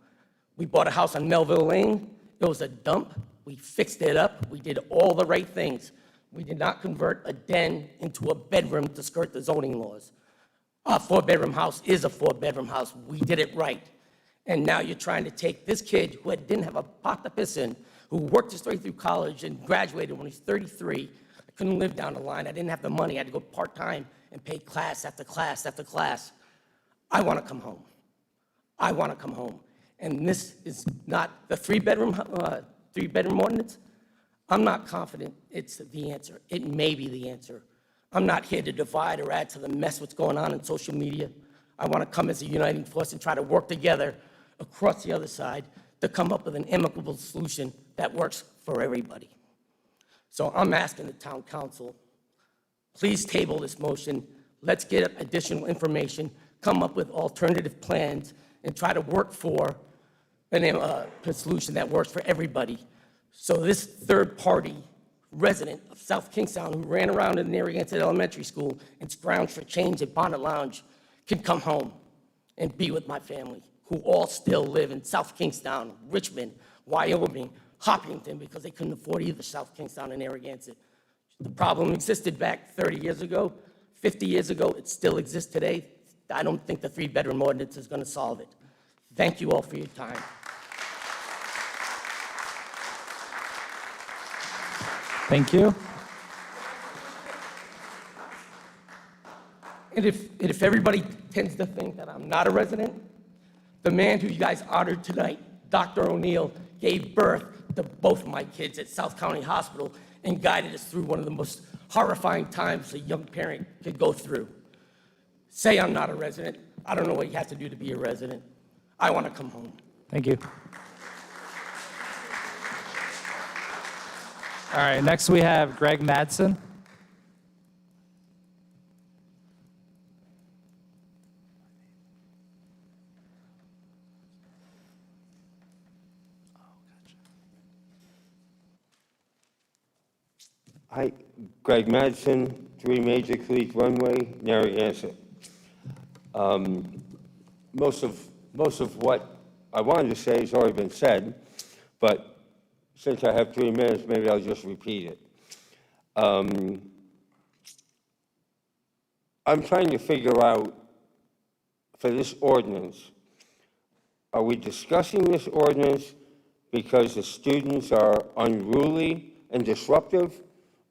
We bought a house on Melville Lane. It was a dump. We fixed it up. We did all the right things. We did not convert a den into a bedroom to skirt the zoning laws. A 4-bedroom house is a 4-bedroom house. We did it right. And now you're trying to take this kid who didn't have a pot to piss in, who worked his way through college and graduated when he was 33. I couldn't live down the line. I didn't have the money. I had to go part-time and pay class after class after class. I want to come home. I want to come home. And this is not the 3-bedroom ordinance. I'm not confident it's the answer. It may be the answer. I'm not here to divide or add to the mess what's going on in social media. I want to come as a uniting force and try to work together across the other side to come up with an amicable solution that works for everybody. So I'm asking the town council, please table this motion. Let's get additional information, come up with alternative plans, and try to work for a solution that works for everybody. So this third-party resident of South Kingstown who ran around in Narragansett Elementary School and scrounged for change at Bonnet Lounge can come home and be with my family, who all still live in South Kingstown, Richmond, Wyoming, Hopkinton, because they couldn't afford either South Kingstown and Narragansett. The problem existed back 30 years ago, 50 years ago. It still exists today. I don't think the 3-bedroom ordinance is going to solve it. Thank you all for your time. Thank you. And if everybody tends to think that I'm not a resident, the man who you guys honored tonight, Dr. O'Neill, gave birth to both my kids at South County Hospital and guided us through one of the most horrifying times a young parent could go through. Say I'm not a resident. I don't know what you have to do to be a resident. I want to come home. Thank you. All right, next we have Greg Madsen. Hi, Greg Madison, 3 Major Creek Runway, Narragansett. Most of what I wanted to say has already been said, but since I have 3 minutes, maybe I'll just repeat it. I'm trying to figure out, for this ordinance, are we discussing this ordinance because the students are unruly and disruptive?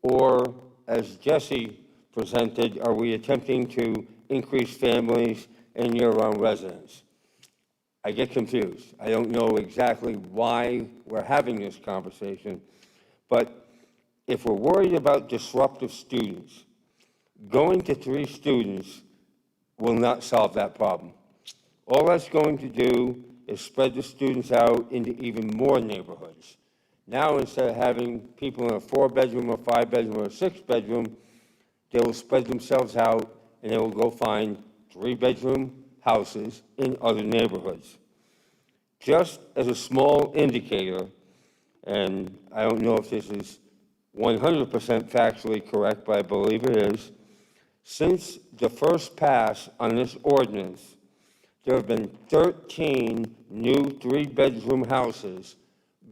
Or, as Jesse presented, are we attempting to increase families and year-round residents? I get confused. I don't know exactly why we're having this conversation, but if we're worried about disruptive students, going to 3 students will not solve that problem. All that's going to do is spread the students out into even more neighborhoods. Now, instead of having people in a 4-bedroom or 5-bedroom or a 6-bedroom, they will spread themselves out and they will go find 3-bedroom houses in other neighborhoods. Just as a small indicator, and I don't know if this is 100% factually correct, but I believe it is, since the first pass on this ordinance, there have been 13 new 3-bedroom houses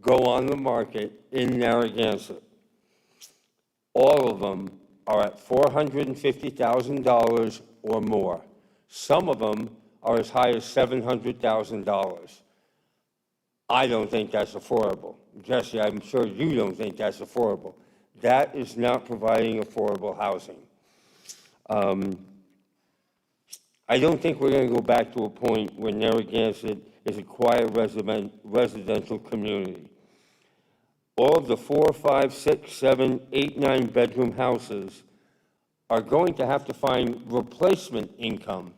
go on the market in Narragansett. All of them are at $450,000 or more. Some of them are as high as $700,000. I don't think that's affordable. Jesse, I'm sure you don't think that's affordable. That is not providing affordable housing. I don't think we're going to go back to a point where Narragansett is a quiet residential community. All of the 4, 5, 6, 7, 8, 9-bedroom houses are going to have to find replacement income.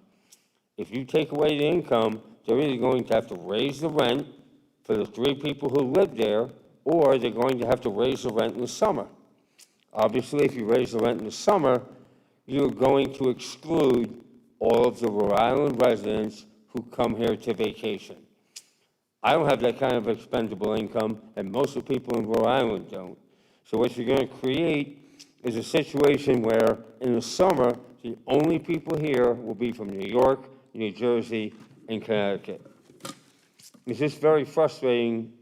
If you take away the income, they're either going to have to raise the rent for the 3 people who live there, or they're going to have to raise the rent in the summer. Obviously, if you raise the rent in the summer, you're going to exclude all of the Rhode Island residents who come here to vacation. I don't have that kind of expendable income, and most of the people in Rhode Island don't. So what you're going to create is a situation where in the summer, the only people here will be from New York, New Jersey, and Connecticut. It's just very frustrating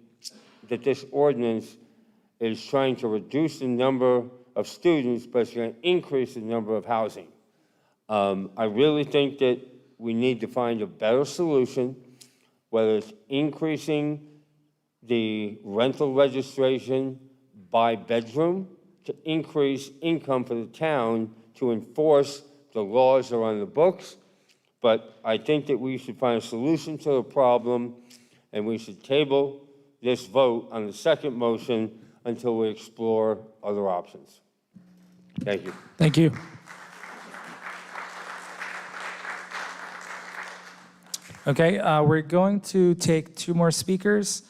that this ordinance is trying to reduce the number of students, but it's going to increase the number of housing. I really think that we need to find a better solution, whether it's increasing the rental registration by bedroom to increase income for the town to enforce the laws that are on the books. But I think that we should find a solution to the problem, and we should table this vote on the second motion until we explore other options. Thank you. Thank you. Okay, we're going to take 2 more speakers,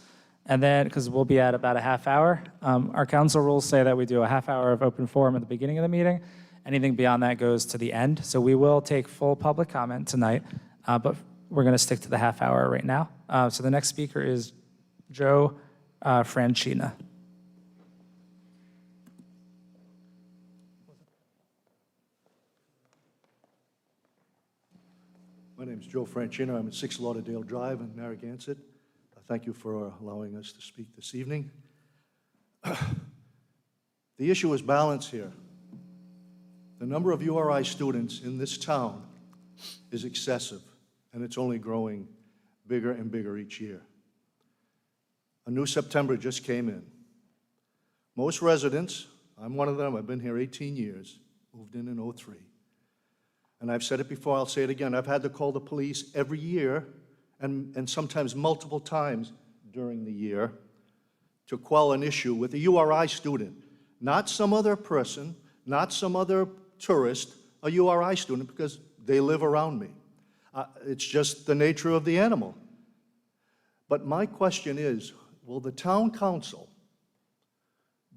and then, because we'll be at about a half hour. Our council rules say that we do a half hour of open forum at the beginning of the meeting. Anything beyond that goes to the end. So we will take full public comment tonight, but we're going to stick to the half hour right now. So the next speaker is Joe Francina. My name is Joe Francino. I'm at 6 Lauderdale Drive in Narragansett. Thank you for allowing us to speak this evening. The issue is balance here. The number of URI students in this town is excessive, and it's only growing bigger and bigger each year. A new September just came in. Most residents, I'm one of them. I've been here 18 years, moved in '03. And I've said it before, I'll say it again. I've had to call the police every year and sometimes multiple times during the year to quell an issue with a URI student, not some other person, not some other tourist, a URI student, because they live around me. It's just the nature of the animal. But my question is, will the town council,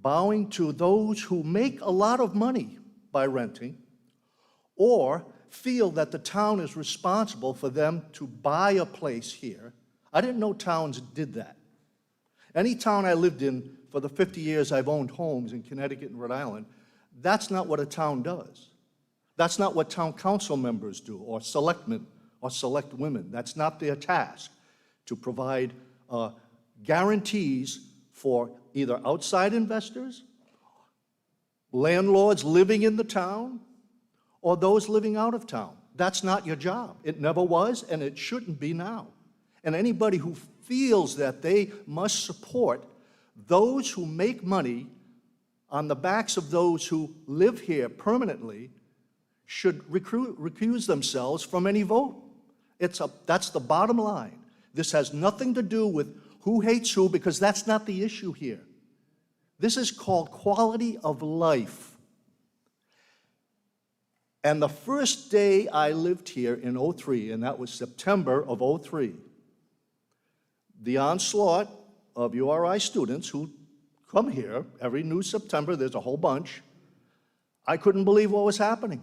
bowing to those who make a lot of money by renting, or feel that the town is responsible for them to buy a place here? I didn't know towns did that. Any town I lived in for the 50 years I've owned homes in Connecticut and Rhode Island, that's not what a town does. That's not what town council members do, or selectmen, or select women. That's not their task, to provide guarantees for either outside investors, landlords living in the town, or those living out of town. That's not your job. It never was, and it shouldn't be now. And anybody who feels that they must support those who make money on the backs of those who live here permanently should recuse themselves from any vote. That's the bottom line. This has nothing to do with who hates who, because that's not the issue here. This is called quality of life. And the first day I lived here in '03, and that was September of '03, the onslaught of URI students who come here every new September, there's a whole bunch, I couldn't believe what was happening.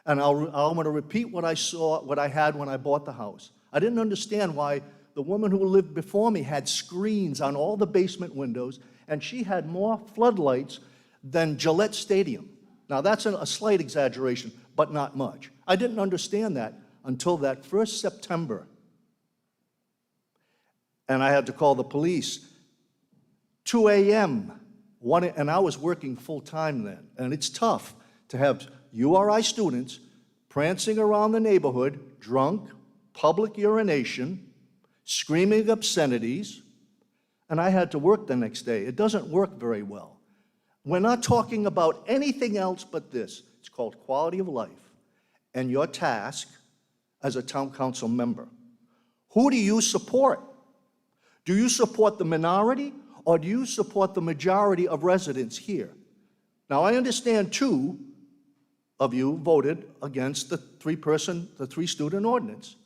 And I'm going to repeat what I saw, what I had when I bought the house. I didn't understand why the woman who lived before me had screens on all the basement windows, and she had more floodlights than Gillette Stadium. Now, that's a slight exaggeration, but not much. I didn't understand that until that first September. And I had to call the police. 2 a.m., and I was working full-time then. And it's tough to have URI students prancing around the neighborhood, drunk, public urination, screaming obscenities, and I had to work the next day. It doesn't work very well. We're not talking about anything else but this. It's called quality of life and your task as a town council member. Who do you support? Do you support the minority, or do you support the majority of residents here? Now, I understand 2 of you voted against the three-student ordinance.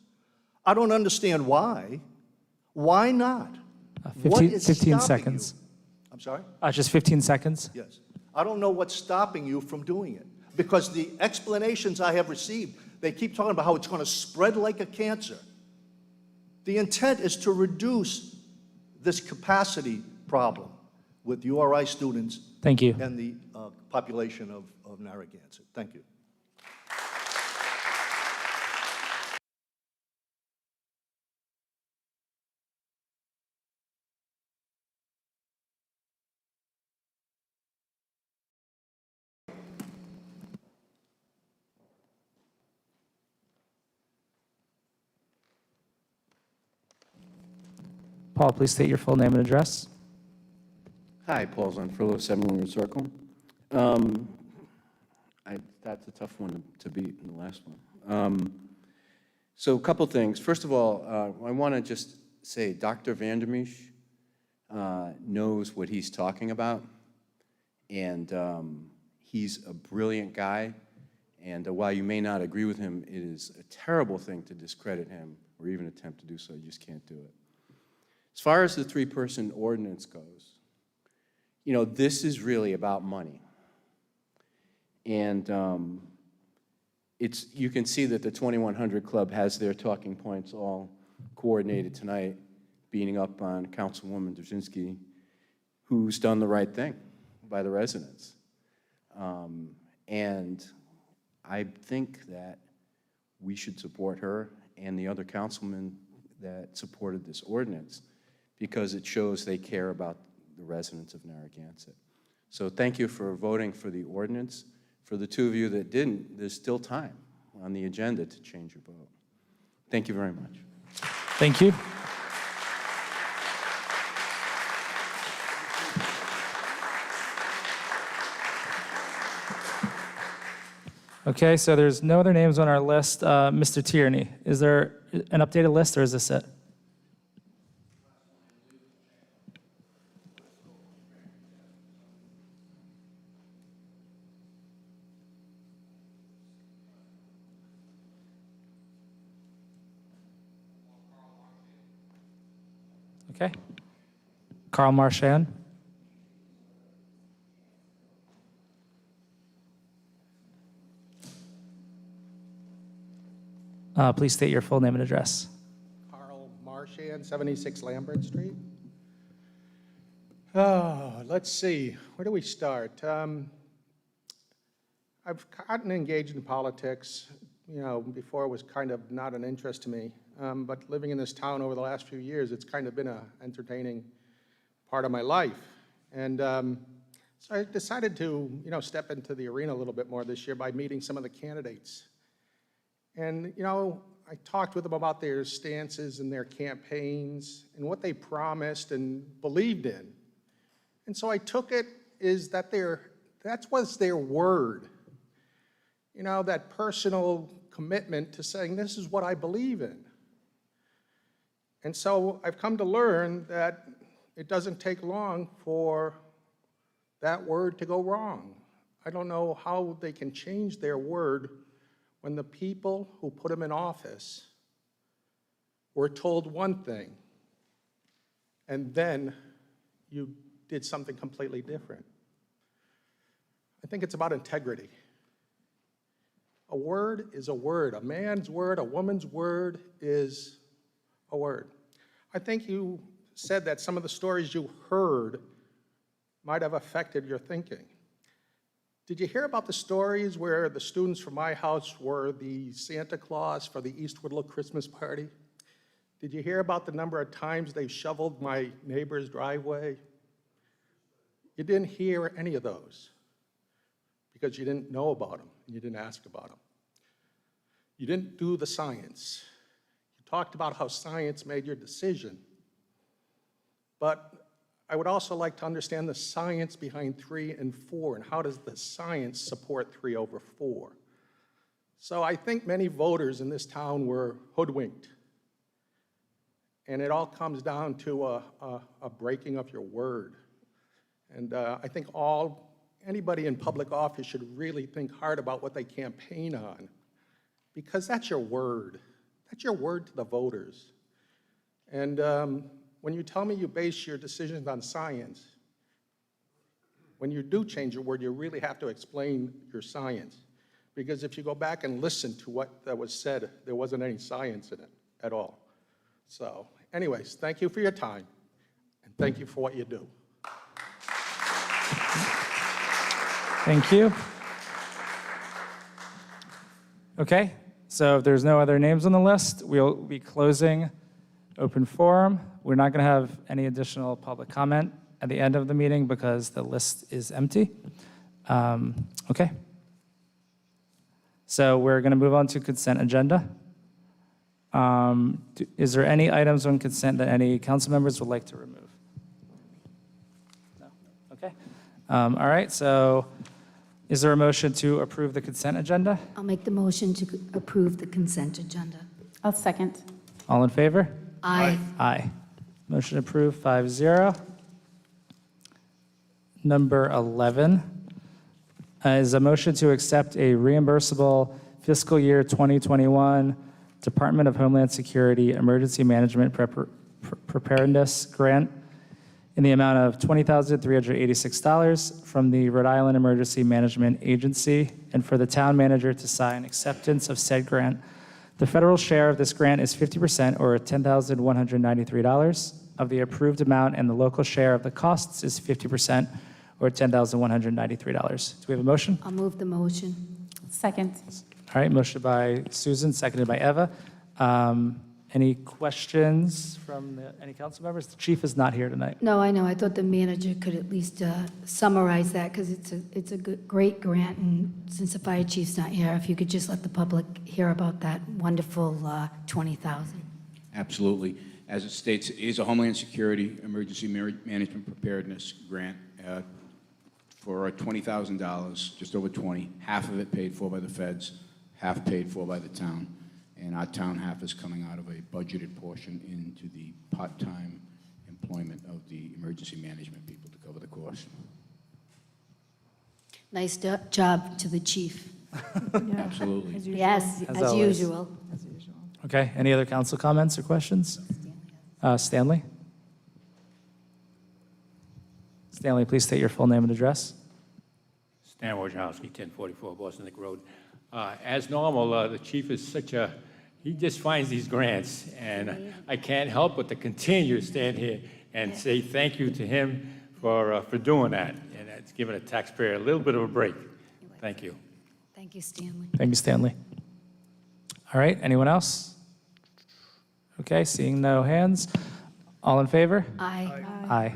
I don't understand why. Why not? 15 seconds. I'm sorry? Just 15 seconds. Yes. I don't know what's stopping you from doing it, because the explanations I have received, they keep talking about how it's going to spread like a cancer. The intent is to reduce this capacity problem with URI students. Thank you. And the population of Narragansett. Thank you. Paul, please state your full name and address. Hi, Paul Zonfrillo, 7 Longwood Circle. That's a tough one to beat in the last one. So a couple things. First of all, I want to just say Dr. Vandermeesh knows what he's talking about, and he's a brilliant guy, and while you may not agree with him, it is a terrible thing to discredit him or even attempt to do so. You just can't do it. As far as the 3-person ordinance goes, you know, this is really about money. And you can see that the 2100 Club has their talking points all coordinated tonight, beating up on Councilwoman Dzerzhinsky, who's done the right thing by the residents. And I think that we should support her and the other councilmen that supported this ordinance, because it shows they care about the residents of Narragansett. So thank you for voting for the ordinance. For the 2 of you that didn't, there's still time on the agenda to change your vote. Thank you very much. Thank you. Okay, so there's no other names on our list. Mr. Tierney, is there an updated list, or is this it? Okay. Carl Marchand. Please state your full name and address. Carl Marchand, 76 Lambert Street. Oh, let's see, where do we start? I've gotten engaged in politics, before it was kind of not an interest to me, but living in this town over the last few years, it's kind of been an entertaining part of my life. And so I decided to, step into the arena a little bit more this year by meeting some of the candidates. And, I talked with them about their stances and their campaigns and what they promised and believed in. And so I took it is that that was their word. That personal commitment to saying, this is what I believe in. And so I've come to learn that it doesn't take long for that word to go wrong. I don't know how they can change their word when the people who put them in office were told one thing, and then you did something completely different. I think it's about integrity. A word is a word. A man's word, a woman's word is a word. I think you said that some of the stories you heard might have affected your thinking. Did you hear about the stories where the students from my house were the Santa Claus for the Eastwood Look Christmas party? Did you hear about the number of times they shoveled my neighbor's driveway? You didn't hear any of those because you didn't know about them and you didn't ask about them. You didn't do the science. You talked about how science made your decision, but I would also like to understand the science behind 3 and 4, and how does the science support 3 over 4? So I think many voters in this town were hoodwinked. And it all comes down to a breaking of your word. And I think anybody in public office should really think hard about what they campaign on, because that's your word. That's your word to the voters. And when you tell me you base your decisions on science, when you do change your word, you really have to explain your science. Because if you go back and listen to what that was said, there wasn't any science in it at all. So anyways, thank you for your time, and thank you for what you do. Thank you. Okay, so if there's no other names on the list, we'll be closing open forum. We're not going to have any additional public comment at the end of the meeting because the list is empty. Okay. So we're going to move on to consent agenda. Is there any items on consent that any council members would like to remove? No? Okay. All right, so is there a motion to approve the consent agenda? I'll make the motion to approve the consent agenda. I'll second. All in favor? Aye. Aye. Motion approved, 5-0. Number 11 is a motion to accept a reimbursable fiscal year 2021 Department of Homeland Security Emergency Management Preparedness Grant in the amount of $20,386 from the Rhode Island Emergency Management Agency, and for the town manager to sign acceptance of said grant. The federal share of this grant is 50%, or $10,193 of the approved amount, and the local share of the costs is 50%, or $10,193. Do we have a motion? I'll move the motion. Second. All right, motion by Susan, seconded by Eva. Any questions from any council members? The chief is not here tonight. No, I know. I thought the manager could at least summarize that, because it's a great grant, and since the fire chief's not here, if you could just let the public hear about that wonderful $20,000. Absolutely. As it states, it is a Homeland Security Emergency Management Preparedness Grant. for $20,000, just over 20, half of it paid for by the feds, half paid for by the town, and our town half is coming out of a budgeted portion into the part-time employment of the emergency management people to cover the cost. Nice job to the chief. Absolutely. Yes, As as always. usual. Okay, any other council comments or questions? Stanley? Stanley, please state your full name and address. Stanley Wojciechowski, 1044 Boston Neck Road. As normal, the chief is he just finds these grants, and I can't help but to continue to stand here and say thank you to him for doing that, and it's given a taxpayer a little bit of a break. Thank you. Thank you, Stanley. Thank you, Stanley. All right, anyone else? Okay, seeing no hands. All in favor? Aye. Aye.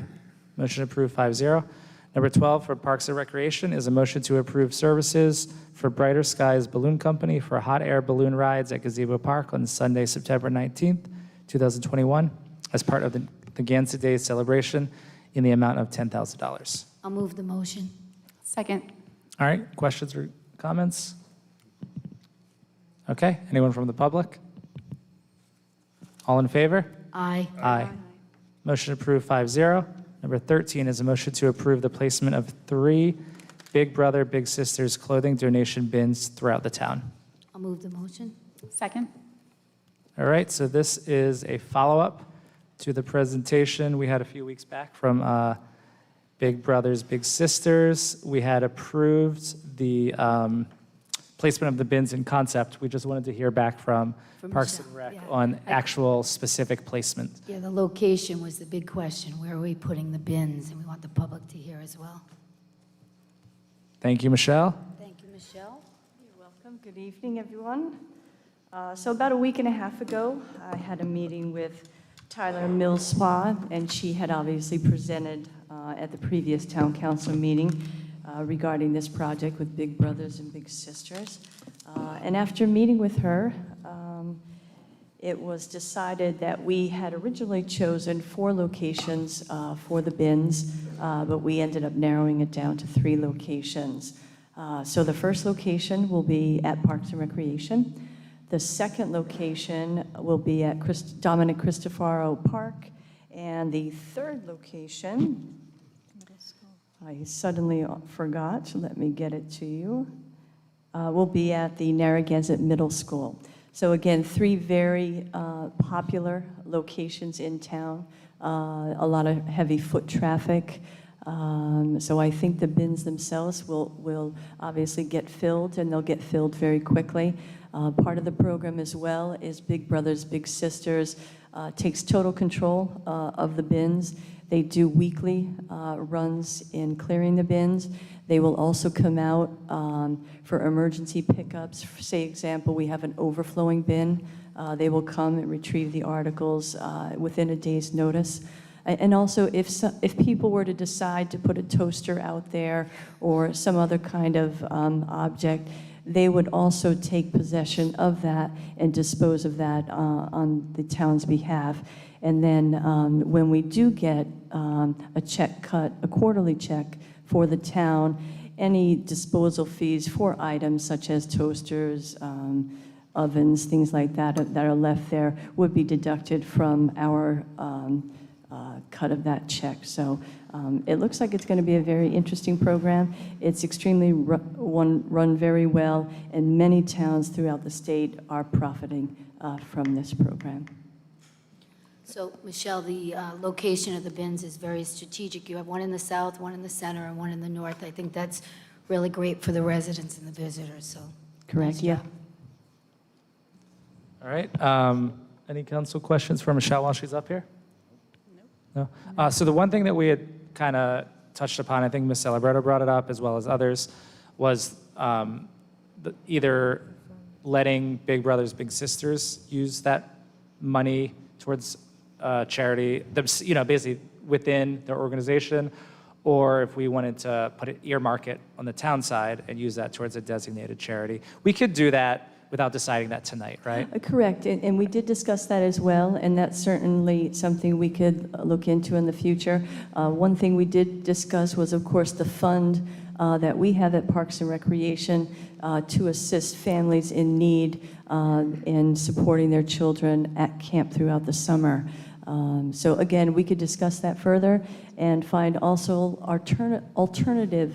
Motion approved 5-0. Number 12 for Parks and Recreation is a motion to approve services for Brighter Skies Balloon Company for hot air balloon rides at Gazebo Park on Sunday, September 19th, 2021, as part of the Gansett Day celebration in the amount of $10,000. I'll move the motion. Second. All right, questions or comments? Okay, anyone from the public? All in favor? Aye. Aye. Motion approved 5-0. Number 13 is a motion to approve the placement of 3 Big Brother, Big Sisters clothing donation bins throughout the town. I'll move the motion. Second. All right, so this is a follow-up to the presentation we had a few weeks back from Big Brothers, Big Sisters. We had approved the placement of the bins in concept. We just wanted to hear back from Parks and Rec on actual specific placement. Yeah, the location was the big question. Where are we putting the bins? And we want the public to hear as well. Thank you, Michelle. Thank you, Michelle. You're welcome. Good evening, everyone. So about a week and a half ago, I had a meeting with Tyler Millspa, and she had obviously presented at the previous town council meeting regarding this project with Big Brothers and Big Sisters. And after meeting with her, it was decided that we had originally chosen 4 locations for the bins, but we ended up narrowing it down to 3 locations. So the first location will be at Parks and Recreation. The second location will be at Dominic Cristofaro Park. And the third location, I suddenly forgot, so let me get it to you, will be at the Narragansett Middle School. So again, 3 very popular locations in town, a lot of heavy foot traffic. So I think the bins themselves will obviously get filled, and they'll get filled very quickly. Part of the program as well is Big Brothers Big Sisters takes total control of the bins. They do weekly runs in clearing the bins. They will also come out for emergency pickups. Say, example, we have an overflowing bin. They will come and retrieve the articles within a day's notice. And also, if people were to decide to put a toaster out there or some other kind of object, they would also take possession of that and dispose of that on the town's behalf. And then when we do get a check cut, a quarterly check for the town, any disposal fees for items such as toasters, ovens, things like that are left there would be deducted from our cut of that check. So it looks like it's going to be a very interesting program. It's extremely run very well, and many towns throughout the state are profiting from this program. So, Michelle, the location of the bins is very strategic. You have one in the south, one in the center, and one in the north. I think that's really great for the residents and the visitors, so. Correct, nice yeah. job. All right. Any council questions for Michelle while she's up here? No. So the one thing that we had kind of touched upon, I think Ms. Celebretta brought it up as well as others, was either letting Big Brothers Big Sisters use that money towards charity, basically within their organization, or if we wanted to earmark it on the town side and use that towards a designated charity. We could do that without deciding that tonight, right? Correct, and we did discuss that as well, and that's certainly something we could look into in the future. One thing we did discuss was, of course, the fund that we have at Parks and Recreation to assist families in need in supporting their children at camp throughout the summer. So again, we could discuss that further and find also alternative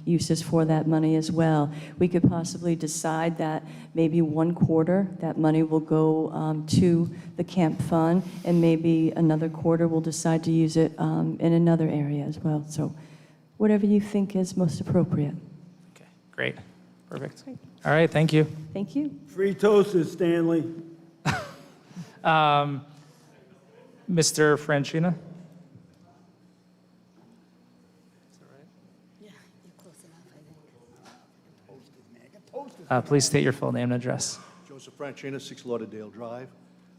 uses for that money as well. We could possibly decide that maybe 1/4 that money will go to the camp fund, and maybe another quarter we'll decide to use it in another area as well. So whatever you think is most appropriate. Okay, great, perfect. All right, thank you. Thank you. Free toasters, Stanley. Mr. Franchina? Please state your full name and address. Joseph Franchina, 6 Lauderdale Drive.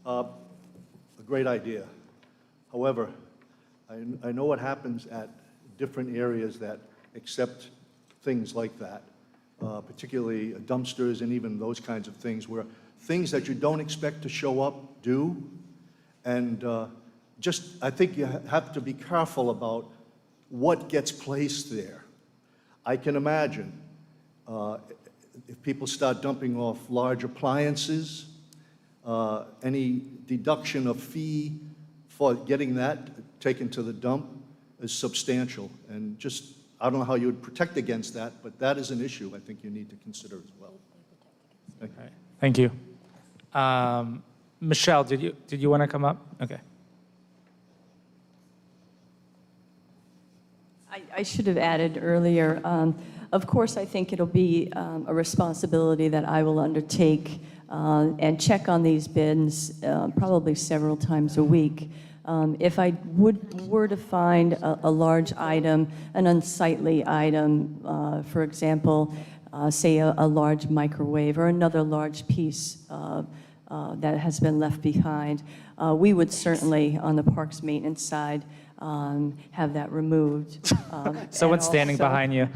A great idea. However, I know what happens at different areas that accept things like that, particularly dumpsters and even those kinds of things, where things that you don't expect to show up do. And I think you have to be careful about what gets placed there. I can imagine if people start dumping off large appliances, any deduction of fee for getting that taken to the dump is substantial. And I don't know how you would protect against that, but that is an issue I think you need to consider as well. Thank you. Michelle, did you want to come up? Okay. I should have added earlier, of course, I think it'll be a responsibility that I will undertake and check on these bins probably several times a week. If I were to find a large item, an unsightly item, for example, say a large microwave or another large piece that has been left behind, we would certainly, on the parks maintenance side, have that removed. Someone's standing behind you.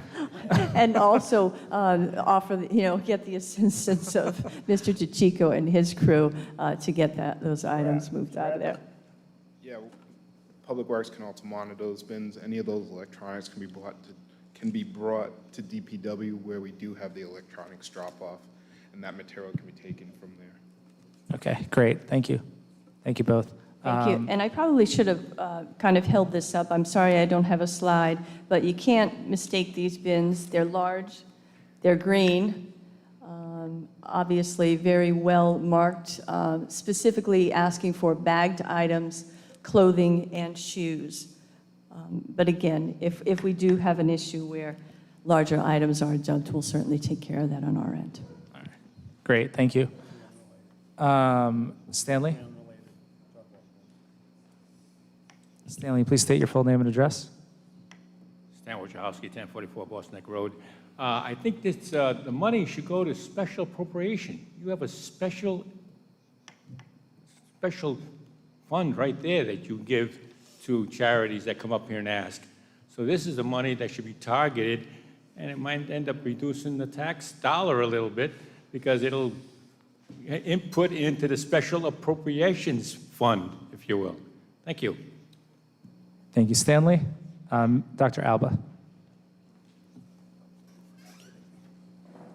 And also offer, get the assistance of Mr. DeChico and his crew to get those items moved out of there. Yeah, Public Works can also monitor those bins. Any of those electronics can be brought to DPW, where we do have the electronics drop-off, and that material can be taken from there. Okay, great. Thank you. Thank you both. Thank you. And I probably should have kind of held this up. I'm sorry I don't have a slide, but you can't mistake these bins. They're large, they're green, obviously very well marked, specifically asking for bagged items, clothing, and shoes. But again, if we do have an issue where larger items are dumped, we'll certainly take care of that on our end. All right. Great, thank you. Stanley? Stanley, please state your full name and address. Stanley Wojciechowski, 1044 Boston Neck Road. I think this, the money should go to special appropriation. You have a special fund right there that you give to charities that come up here and ask. So this is the money that should be targeted, and it might end up reducing the tax dollar a little bit because it'll input into the special appropriations fund, if you will. Thank you. Thank you, Stanley. Dr. Alba.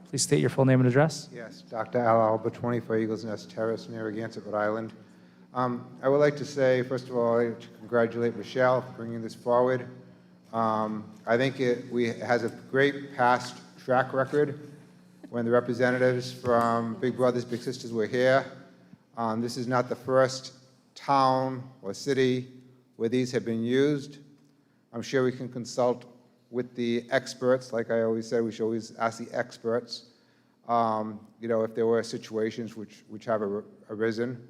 Please state your full name and address. Yes, Dr. Al Alba, 24 Eagles Nest Terrace, Narragansett, Rhode Island. I would like to say, first of all, to congratulate Michelle for bringing this forward. I think it has a great past track record when the representatives from Big Brothers Big Sisters were here. This is not the first town or city where these have been used. I'm sure we can consult with the experts. Like I always said, we should always ask the experts, if there were situations which have arisen.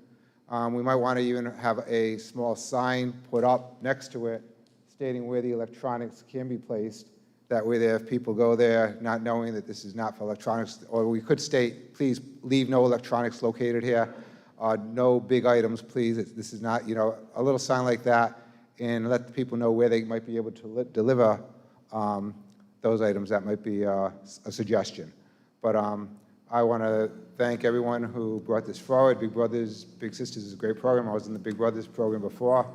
We might want to even have a small sign put up next to it stating where the electronics can be placed. That way there, if people go there not knowing that this is not for electronics, or we could state, please leave no electronics located here, no big items, please. This is not, a little sign like that, and let the people know where they might be able to deliver those items. That might be a suggestion. But I want to thank everyone who brought this forward. Big Brothers Big Sisters is a great program. I was in the Big Brothers program before.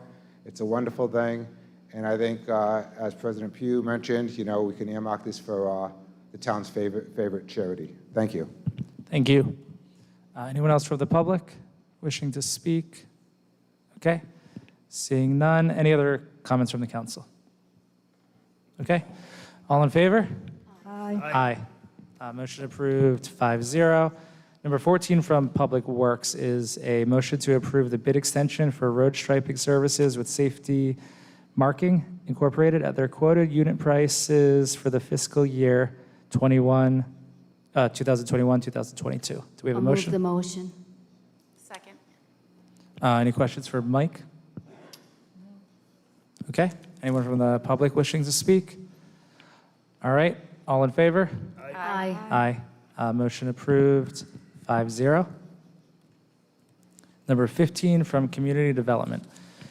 It's a wonderful thing. And I think, as President Pugh mentioned, we can earmark this for the town's favorite charity. Thank you. Thank you. Anyone else from the public wishing to speak? Okay. Seeing none. Any other comments from the council? Okay. All in favor? Aye. Aye. Motion approved, 5-0. Number 14 from Public Works is a motion to approve the bid extension for road striping services with Safety Marking Incorporated at their quoted unit prices for the fiscal year 2021-2022. Do we have a I'll motion? move the motion. Second. Any questions for Mike? Okay. Anyone from the public wishing to speak? All right. All in favor? Aye. Aye. Motion approved, 5-0. Number 15 from Community Development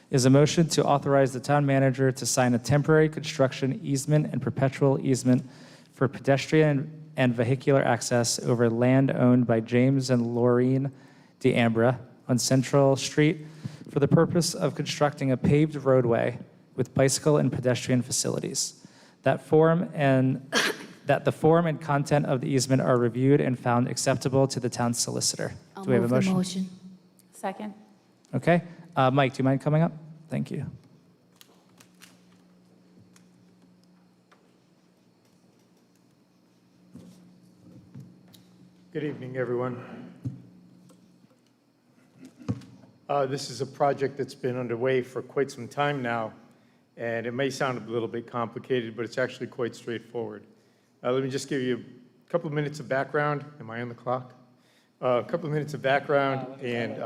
is a motion to authorize the town manager to sign a temporary construction easement and perpetual easement for pedestrian and vehicular access over land owned by James and Laureen DeAmbra on Central Street for the purpose of constructing a paved roadway with bicycle and pedestrian facilities. That the form and content of the easement are reviewed and found acceptable to the town solicitor. I'll Do we have a move the motion? motion. Second. Okay. Mike, do you mind coming up? Thank you. Good evening, everyone. This is a project that's been underway for quite some time now, and it may sound a little bit complicated, but it's actually quite straightforward. Let me just give you a couple of minutes of background. Am I on the clock? A couple of minutes of background, and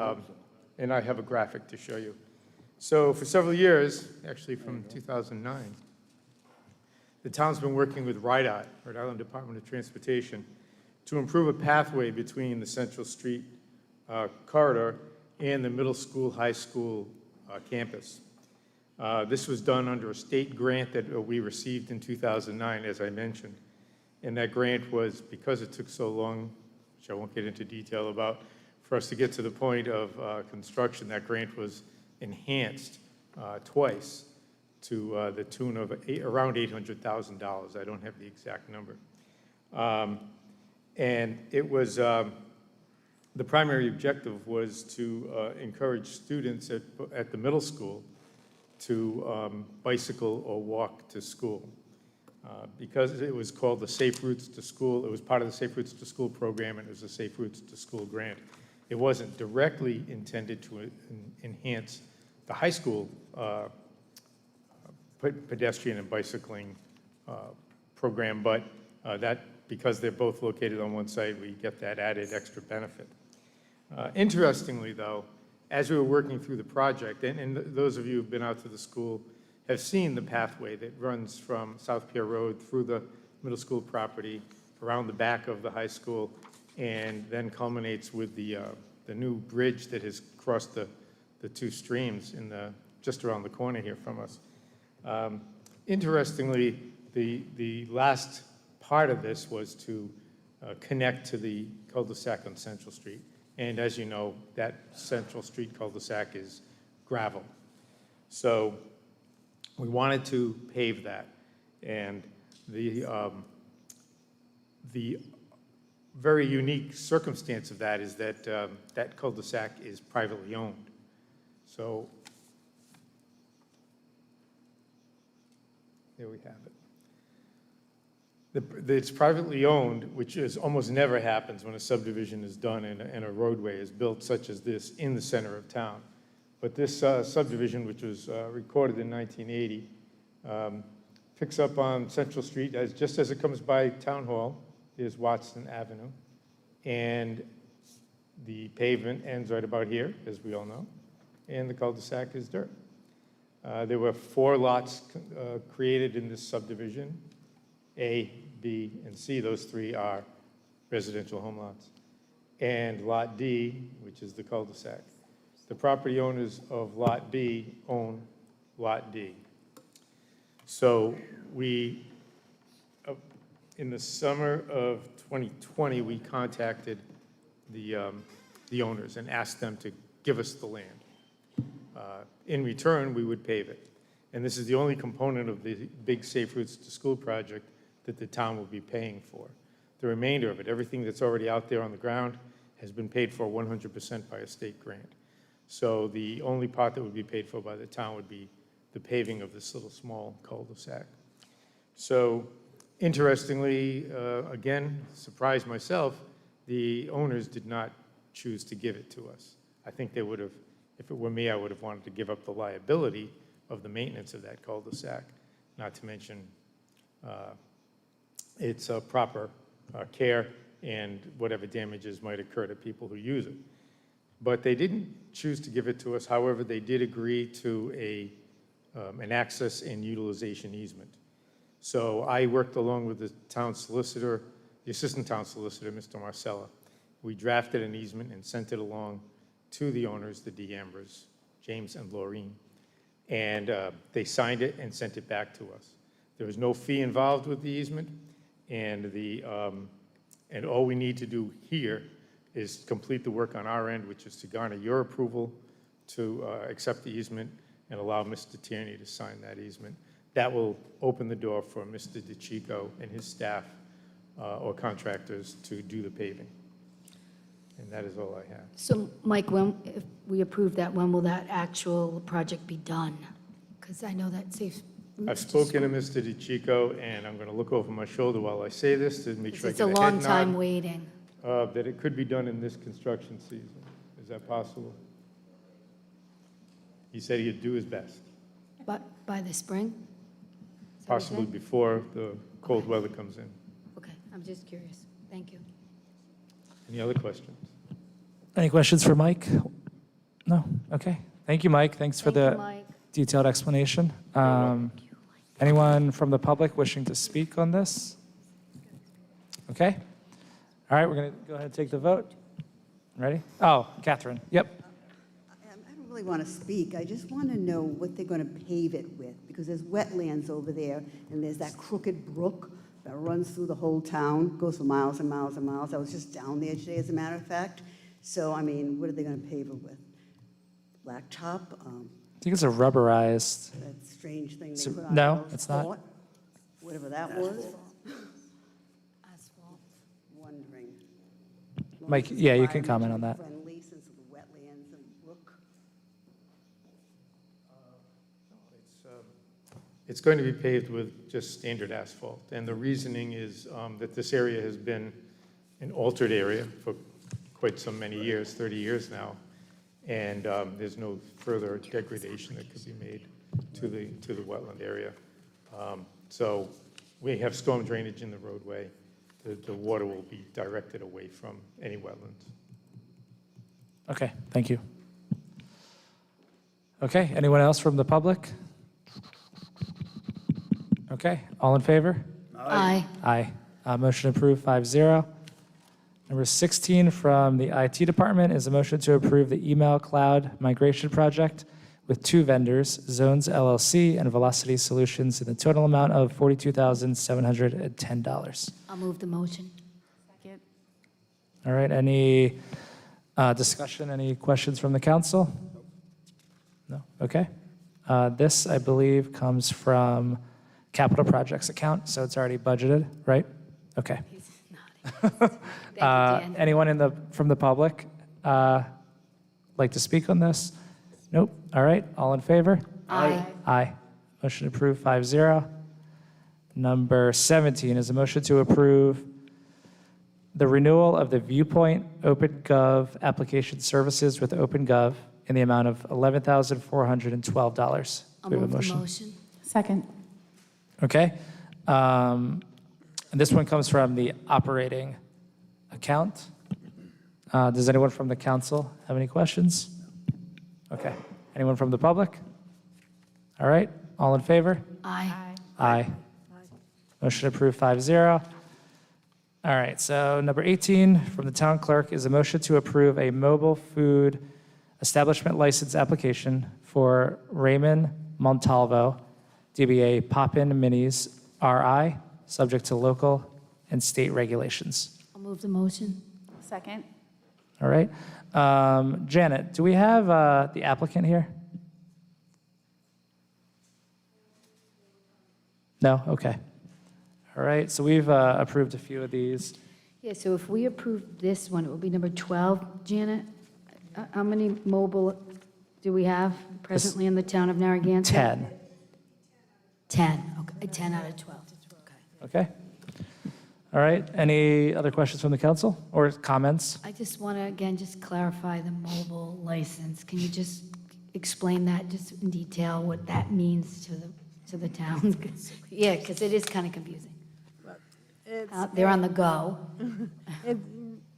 I have a graphic to show you. So for several years, actually from 2009, the town's been working with RIDOT, Rhode Island Department of Transportation, to improve a pathway between the Central Street corridor and the middle school, high school campus. This was done under a state grant that we received in 2009, as I mentioned. And that grant was, because it took so long, which I won't get into detail about, for us to get to the point of construction, that grant was enhanced twice to the tune of around $800,000. I don't have the exact number. And it was, the primary objective was to encourage students at the middle school to bicycle or walk to school. Because it was called the Safe Routes to School, it was part of the Safe Routes to School program, and it was a Safe Routes to School grant. It wasn't directly intended to enhance the high school pedestrian and bicycling program, but because they're both located on one site, we get that added extra benefit. Interestingly, though, as we were working through the project, and those of you who've been out to the school have seen the pathway that runs from South Pier Road through the middle school property, around the back of the high school, and then culminates with the new bridge that has crossed the two streams just around the corner here from us. Interestingly, the last part of this was to connect to the cul-de-sac on Central Street. And as you know, that Central Street cul-de-sac is gravel. So we wanted to pave that. And the very unique circumstance of that is that that cul-de-sac is privately owned. So there we have it. It's privately owned, which is almost never happens when a subdivision is done and a roadway is built such as this in the center of town. But this subdivision, which was recorded in 1980, picks up on Central Street just as it comes by Town Hall. There's Watson Avenue, and the pavement ends right about here, as we all know, and the cul-de-sac is dirt. There were 4 lots created in this subdivision, A, B, and C. Those 3 are residential home lots. And Lot D, which is the cul-de-sac. The property owners of Lot B own Lot D. So we In the summer of 2020, we contacted the owners and asked them to give us the land. In return, we would pave it. And this is the only component of the big Safe Routes to School project that the town will be paying for. The remainder of it, everything that's already out there on the ground, has been paid for 100% by a state grant. So the only part that would be paid for by the town would be the paving of this little small cul-de-sac. So interestingly, again, surprised myself, the owners did not choose to give it to us. I think they would have, if it were me, I would have wanted to give up the liability of the maintenance of that cul-de-sac, not to mention its proper care and whatever damages might occur to people who use it. But they didn't choose to give it to us. However, they did agree to an access and utilization easement. So I worked along with the town solicitor, the assistant town solicitor, Mr. Marcella. We drafted an easement and sent it along to the owners, the D'Ambers, James and Laureen. And they signed it and sent it back to us. There was no fee involved with the easement, and all we need to do here is complete the work on our end, which is to garner your approval to accept the easement and allow Mr. Tierney to sign that easement. That will open the door for Mr. DeCicco and his staff or contractors to do the paving. And that is all I have. So, Mike, if we approve that, when will that actual project be done? Because I know that Safe Routes I've to spoken to School- Mr. DeCicco, and I'm going to look over my shoulder while I say this to make sure I It's get a a head long nod, time waiting. that it could be done in this construction season. Is that possible? He said he'd do his best, But by the spring? Is that what you possibly said? before the cold weather comes in. Okay, I'm just curious. Thank you. Any other questions? Any questions for Mike? No? Okay. Thank you, Mike. Thanks for Thank you, the Mike. detailed explanation. Anyone from the public wishing to speak on this? Okay. All right, we're going to go ahead and take the vote. Ready? Oh, Catherine. Yep. I don't really want to speak. I just want to know what they're going to pave it with, because there's wetlands over there, and there's that crooked brook that runs through the whole town, goes for miles and miles and miles. I was just down there today, as a matter of fact. So, I mean, what are they going to pave it with? Blacktop? I think it's a rubberized. That strange thing So- they put on no, Wells it's not. Court? Whatever that was. Asphalt. Wondering. Mike, yeah, you can comment on that. Friendly since of the wetlands and brook. It's going to be paved with just standard asphalt. And the reasoning is that this area has been an altered area for quite so many years, 30 years now. And there's no further degradation that could be made to the wetland area. So we have storm drainage in the roadway. The water will be directed away from any wetlands. Okay, thank you. Okay, anyone else from the public? Okay, all in favor? Aye. Aye. Motion approved, 5-0. Number 16 from the IT department is a motion to approve the email cloud migration project with two vendors, Zones LLC and Velocity Solutions, in the total amount of $42,710. I'll move the motion. Second. All right, any discussion, any questions from the council? No, okay. This, I believe, comes from capital projects account, so it's already budgeted, right? Okay. He's nodding. Thank you, Dan. Anyone from the public like to speak on this? Nope. All right, all in favor? Aye. Aye. Motion approved, 5-0. Number 17 is a motion to approve the renewal of the Viewpoint OpenGov application services with OpenGov in the amount of $11,412. I'll Do we have a move the motion. Second. Okay. And this one comes from the operating account. Does anyone from the council have any questions? Okay. Anyone from the public? All right. All in favor? Aye. Aye. Motion approved, 5-0. All right. So number 18 from the town clerk is a motion to approve a mobile food establishment license application for Raymond Montalvo, DBA Poppin' Minis RI, subject to local and state regulations. I'll move the motion. Second. All right. Janet, do we have the applicant here? No? Okay. All right, so we've approved a few of these. Yeah, so if we approve this one, it will be number 12. Janet, how many mobile do we have presently in the town of Narragansett? 10. 10, okay, 10 out of 12. Okay. All right, any other questions from the council or comments? I just want to, again, just clarify the mobile license. Can you just explain that just in detail, what that means to the town? Yeah, because it is kind of confusing. They're on the go.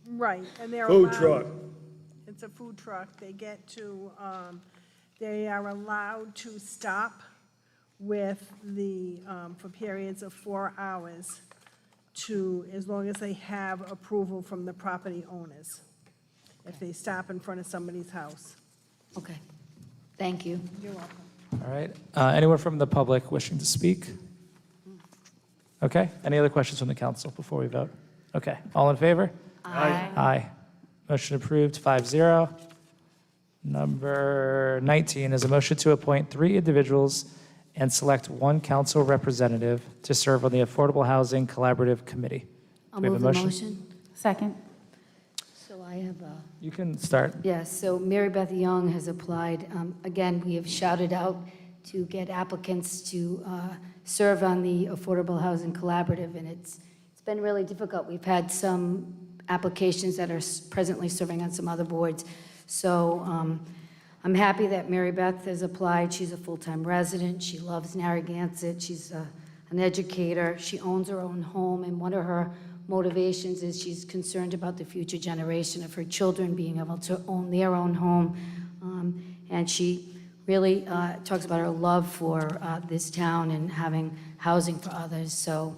Right, and they're Food allowed- truck. It's a food truck. They get to, they are allowed to stop with for periods of 4 hours as long as they have approval from the property owners, if they stop in front of somebody's house. Okay, thank you. You're welcome. All right, anyone from the public wishing to speak? Okay, any other questions from the council before we vote? Okay, all in favor? Aye. Aye. Motion approved, 5-0. Number 19 is a motion to appoint 3 individuals and select 1 council representative to serve on the Affordable Housing Collaborative Committee. I'll Do we have move a the motion? motion. Second. So I have a... You can start. Yes, so Mary Beth Young has applied. Again, we have shouted out to get applicants to serve on the Affordable Housing Collaborative, and it's been really difficult. We've had some applications that are presently serving on some other boards. So I'm happy that Mary Beth has applied. She's a full-time resident. She loves Narragansett. She's an educator. She owns her own home, and one of her motivations is she's concerned about the future generation of her children being able to own their own home. And she really talks about her love for this town and having housing for others. So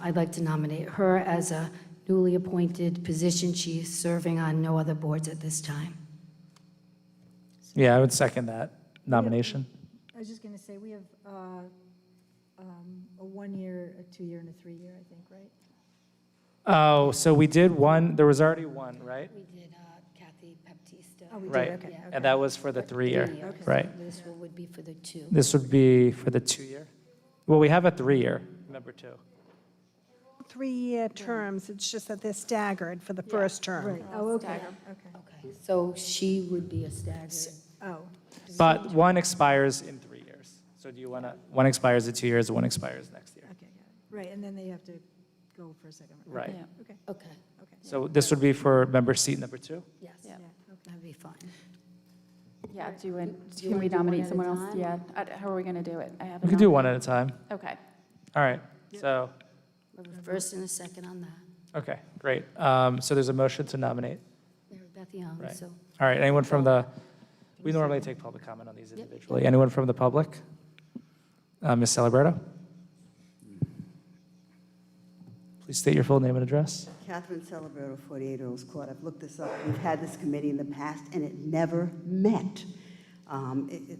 I'd like to nominate her as a newly appointed position. She's serving on no other boards at this time. Yeah, I would second that nomination. I was just going to say, we have a 1 year, a 2 year, and a 3 year, I think, right? Oh, so we did one, there was already one, right? We did Kathy Baptista. Oh, we did, Right, okay. and that was for the 3-year, Okay. right? This one would be for the 2. This would be for the 2-year? Well, we have a 3-year, number 2. 3-year terms, it's just that they're staggered for the first term. Right, oh, okay, okay. Okay, so she would be a staggered. Oh, But one expires in 3 years. So do you want to, one expires in 2 years, and one expires next year? Okay, got it. Right, and then they have to go for a second. Right. Yeah, okay. Okay, So this would be for member seat number 2? yes, that'd be fine. Yeah, Do you can wanna we do one nominate at a someone else? time? Yeah, how are we going to do it? I have We could do one at a time. Okay. All right, so, First and a second on that. okay, great. So there's a motion to nominate. Mary Beth Young, Right. so. All right, anyone from the, we normally take public comment on these individually. Anyone from the public? Ms. Celebrato? Please state your full name and address. Catherine Celebrato, 48 Earls Court. I've looked this up. We've had this committee in the past, and it never met. It's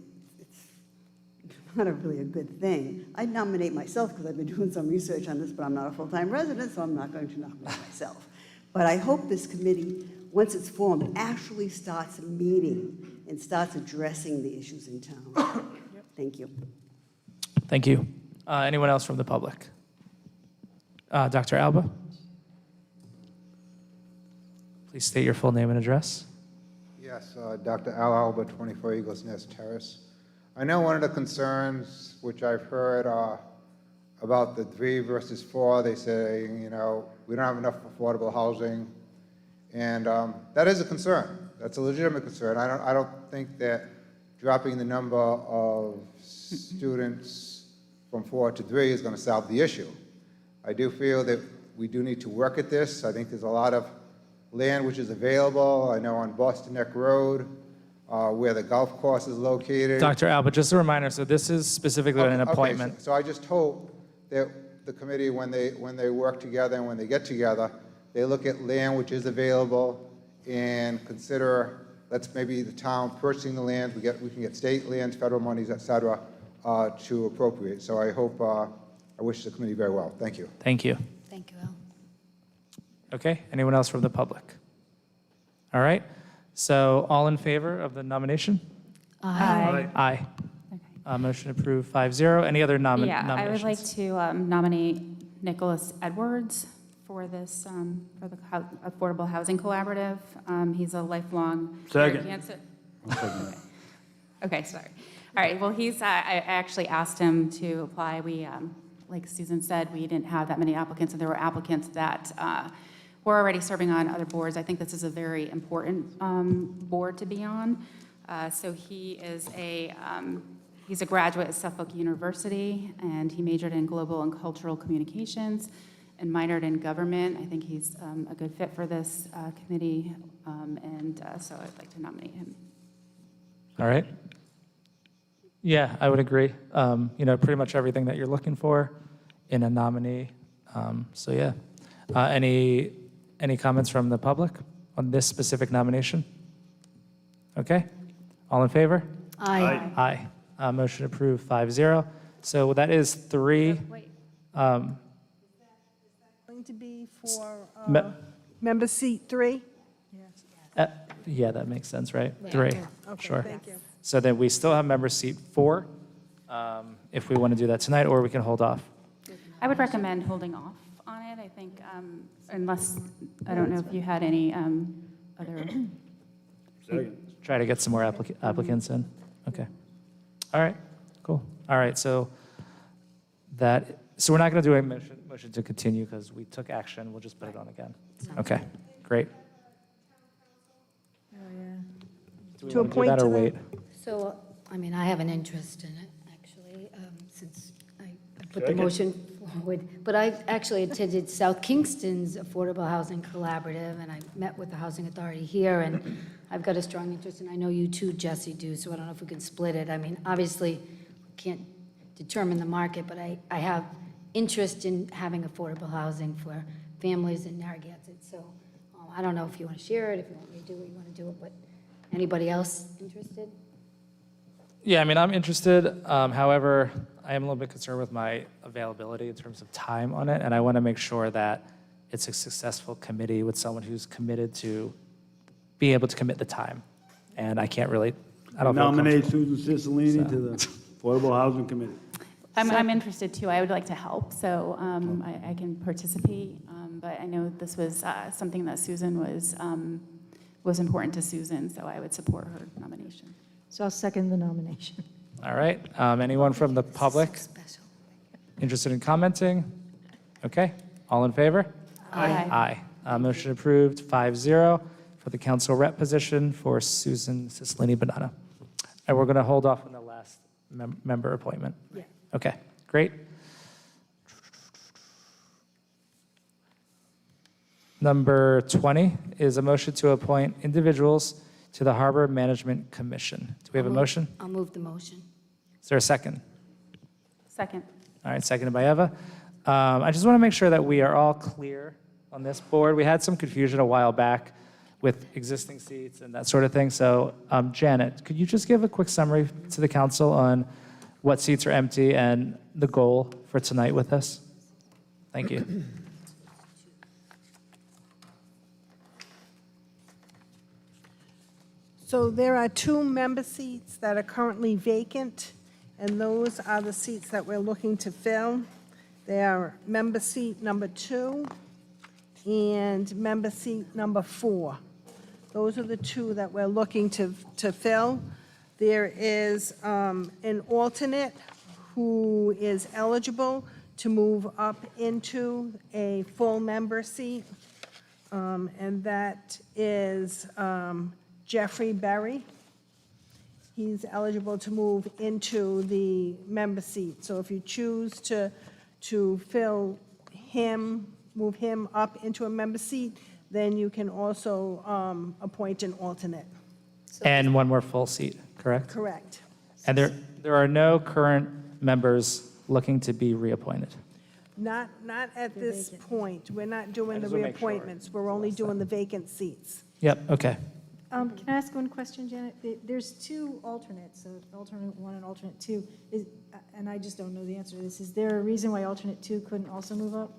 not really a good thing. I nominate myself because I've been doing some research on this, but I'm not a full-time resident, so I'm not going to nominate myself. But I hope this committee, once it's formed, actually starts a meeting and starts addressing the issues in town. Thank you. Thank you. Anyone else from the public? Dr. Alba? Please state your full name and address. Yes, Dr. Al Alba, 24 Eagles Nest Terrace. I know one of the concerns which I've heard about the 3 versus 4, they say, you know, we don't have enough affordable housing. And that is a concern. That's a legitimate concern. I don't think that dropping the number of students from 4 to 3 is going to solve the issue. I do feel that we do need to work at this. I think there's a lot of land which is available. I know on Boston Neck Road, where the golf course is located. Dr. Alba, just a reminder, so this is specifically an appointment. Okay, so I just hope that the committee, when they work together and when they get together, they look at land which is available and consider, let's maybe the town purchasing the land, we can get state lands, federal monies, et cetera, to appropriate. So I hope, I wish the committee very well. Thank you. Thank you. Thank you, Al. Okay, anyone else from the public? All right, so all in favor of the nomination? Aye. Aye. Motion approved 5-0. Any other Yeah, nominations? I would like to nominate Nicholas Edwards for this, for the Affordable Housing Collaborative. He's a lifelong Second. Narragansett. Okay, sorry. All right, well, I actually asked him to apply. We, like Susan said, we didn't have that many applicants, and there were applicants that were already serving on other boards. I think this is a very important board to be on. So he is he's a graduate at Suffolk University, and he majored in global and cultural communications and minored in government. I think he's a good fit for this committee, and so I'd like to nominate him. All right. Yeah, I would agree. Pretty much everything that you're looking for in a nominee. So yeah. Any comments from the public on this specific nomination? Okay. All in favor? Aye. Aye. Motion approved 5-0. So that is 3. Going to be for Me- member seat 3? Yeah, that makes sense, right? Yeah. 3, Okay, sure. thank you. So then we still have member seat 4, if we want to do that tonight, or we can hold off. I would recommend holding off on it, I think, unless, I don't know if you had any other. Try to get some more applicants in. Okay. All right, cool. All right, so we're not going to do a motion to continue because we took action. We'll just put it on again. Okay, great. Oh, yeah. Do we To want to do appoint that or to the- wait? So, I have an interest in it, actually, since I put the motion forward. But I actually attended South Kingston's Affordable Housing Collaborative, and I met with the Housing Authority here, and I've got a strong interest, and I know you too, Jesse, do, so I don't know if we can split it. Obviously, we can't determine the market, but I have interest in having affordable housing for families in Narragansett. So I don't know if you want to share it, if you want me to do what you want to do it, but anybody else interested? Yeah, I'm interested. However, I am a little bit concerned with my availability in terms of time on it, and I want to make sure that it's a successful committee with someone who's committed to being able to commit the time. And I don't feel Nominate comfortable. Susan Cicilline to the Affordable Housing Committee. I'm interested too. I would like to help, so I can participate. But I know this was something that Susan was important to Susan, so I would support her nomination. So I'll second the nomination. All right, anyone from the public interested in commenting? Okay, all in favor? Aye. Aye. Motion approved 5-0 for the council rep position for Susan Cicilline-Banana. And we're going to hold off on the last member appointment. Yeah. Okay, great. Number 20 is a motion to appoint individuals to the Harbor Management Commission. Do we have a motion? I'll move the motion. Is there a second? Second. All right, seconded by Eva. I just want to make sure that we are all clear on this board. We had some confusion a while back with existing seats and that sort of thing. So Janet, could you just give a quick summary to the council on what seats are empty and the goal for tonight with us? Thank you. So there are 2 member seats that are currently vacant, and those are the seats that we're looking to fill. They are member seat number 2 and member seat number 4. Those are the 2 that we're looking to fill. There is an alternate who is eligible to move up into a full member seat, and that is Jeffrey Berry. He's eligible to move into the member seat. So if you choose to fill him, move him up into a member seat, then you can also appoint an alternate. And one more full seat, correct? Correct. And there are no current members looking to be reappointed. Not at this point. We're not doing the just wanna make sure. reappointments. We're only doing the vacant seats. Yep, okay. Can I ask one question, Janet? There's 2 alternates, so alternate 1 and alternate 2. And I just don't know the answer to this. Is there a reason why alternate 2 couldn't also move up?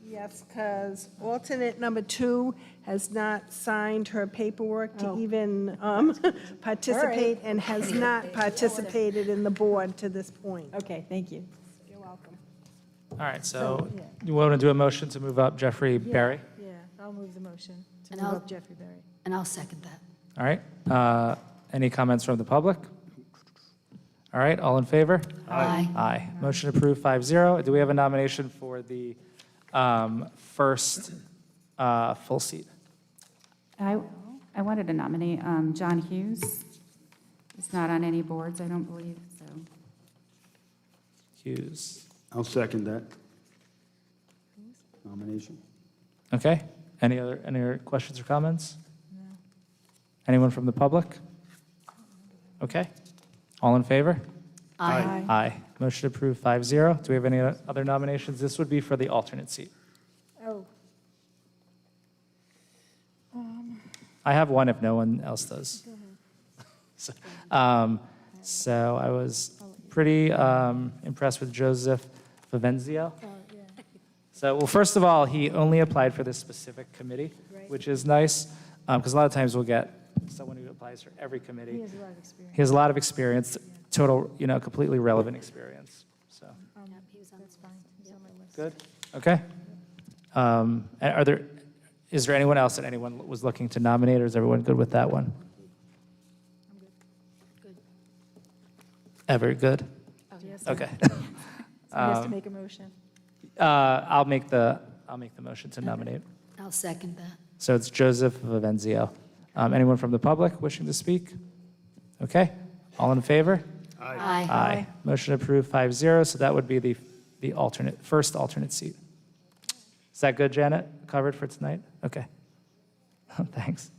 Yes, because alternate number 2 has not signed her paperwork to even participate and has not participated in the board to this point. Okay, thank you. You're welcome. All right, so you want to do a motion to move up Jeffrey Berry? Yeah, I'll move the motion to And move I'll- up Jeffrey Berry. And I'll second that. All right. Any comments from the public? All right, all in favor? Aye. Aye. Motion approved 5-0. Do we have a nomination for the first full seat? I wanted to nominate John Hughes. He's not on any boards, I don't believe, so. Hughes. I'll second that nomination. Okay. Any other questions or comments? Anyone from the public? Okay. All in favor? Aye. Aye. Motion approved 5-0. Do we have any other nominations? This would be for the alternate seat. Oh. I have one if no one else does. So I was pretty impressed with Joseph Vivenzio. So, well, first of all, he only applied for this specific committee, which is nice, because a lot of times we'll get someone who applies for every committee. He has a lot of experience. He has a lot of experience, total, completely relevant experience, so. That's fine. He's on my list. Good. Okay. Is there anyone else that anyone was looking to nominate, or is everyone good with that one? Good. Ever good? Yes. Okay. So he has to make a motion. I'll make the motion to nominate. I'll second that. So it's Joseph Vivenzio. Anyone from the public wishing to speak? Okay. All in favor? Aye. Aye. Motion approved 5-0. So that would be the first alternate seat. Is that good, Janet? Covered for tonight? Okay. Thanks.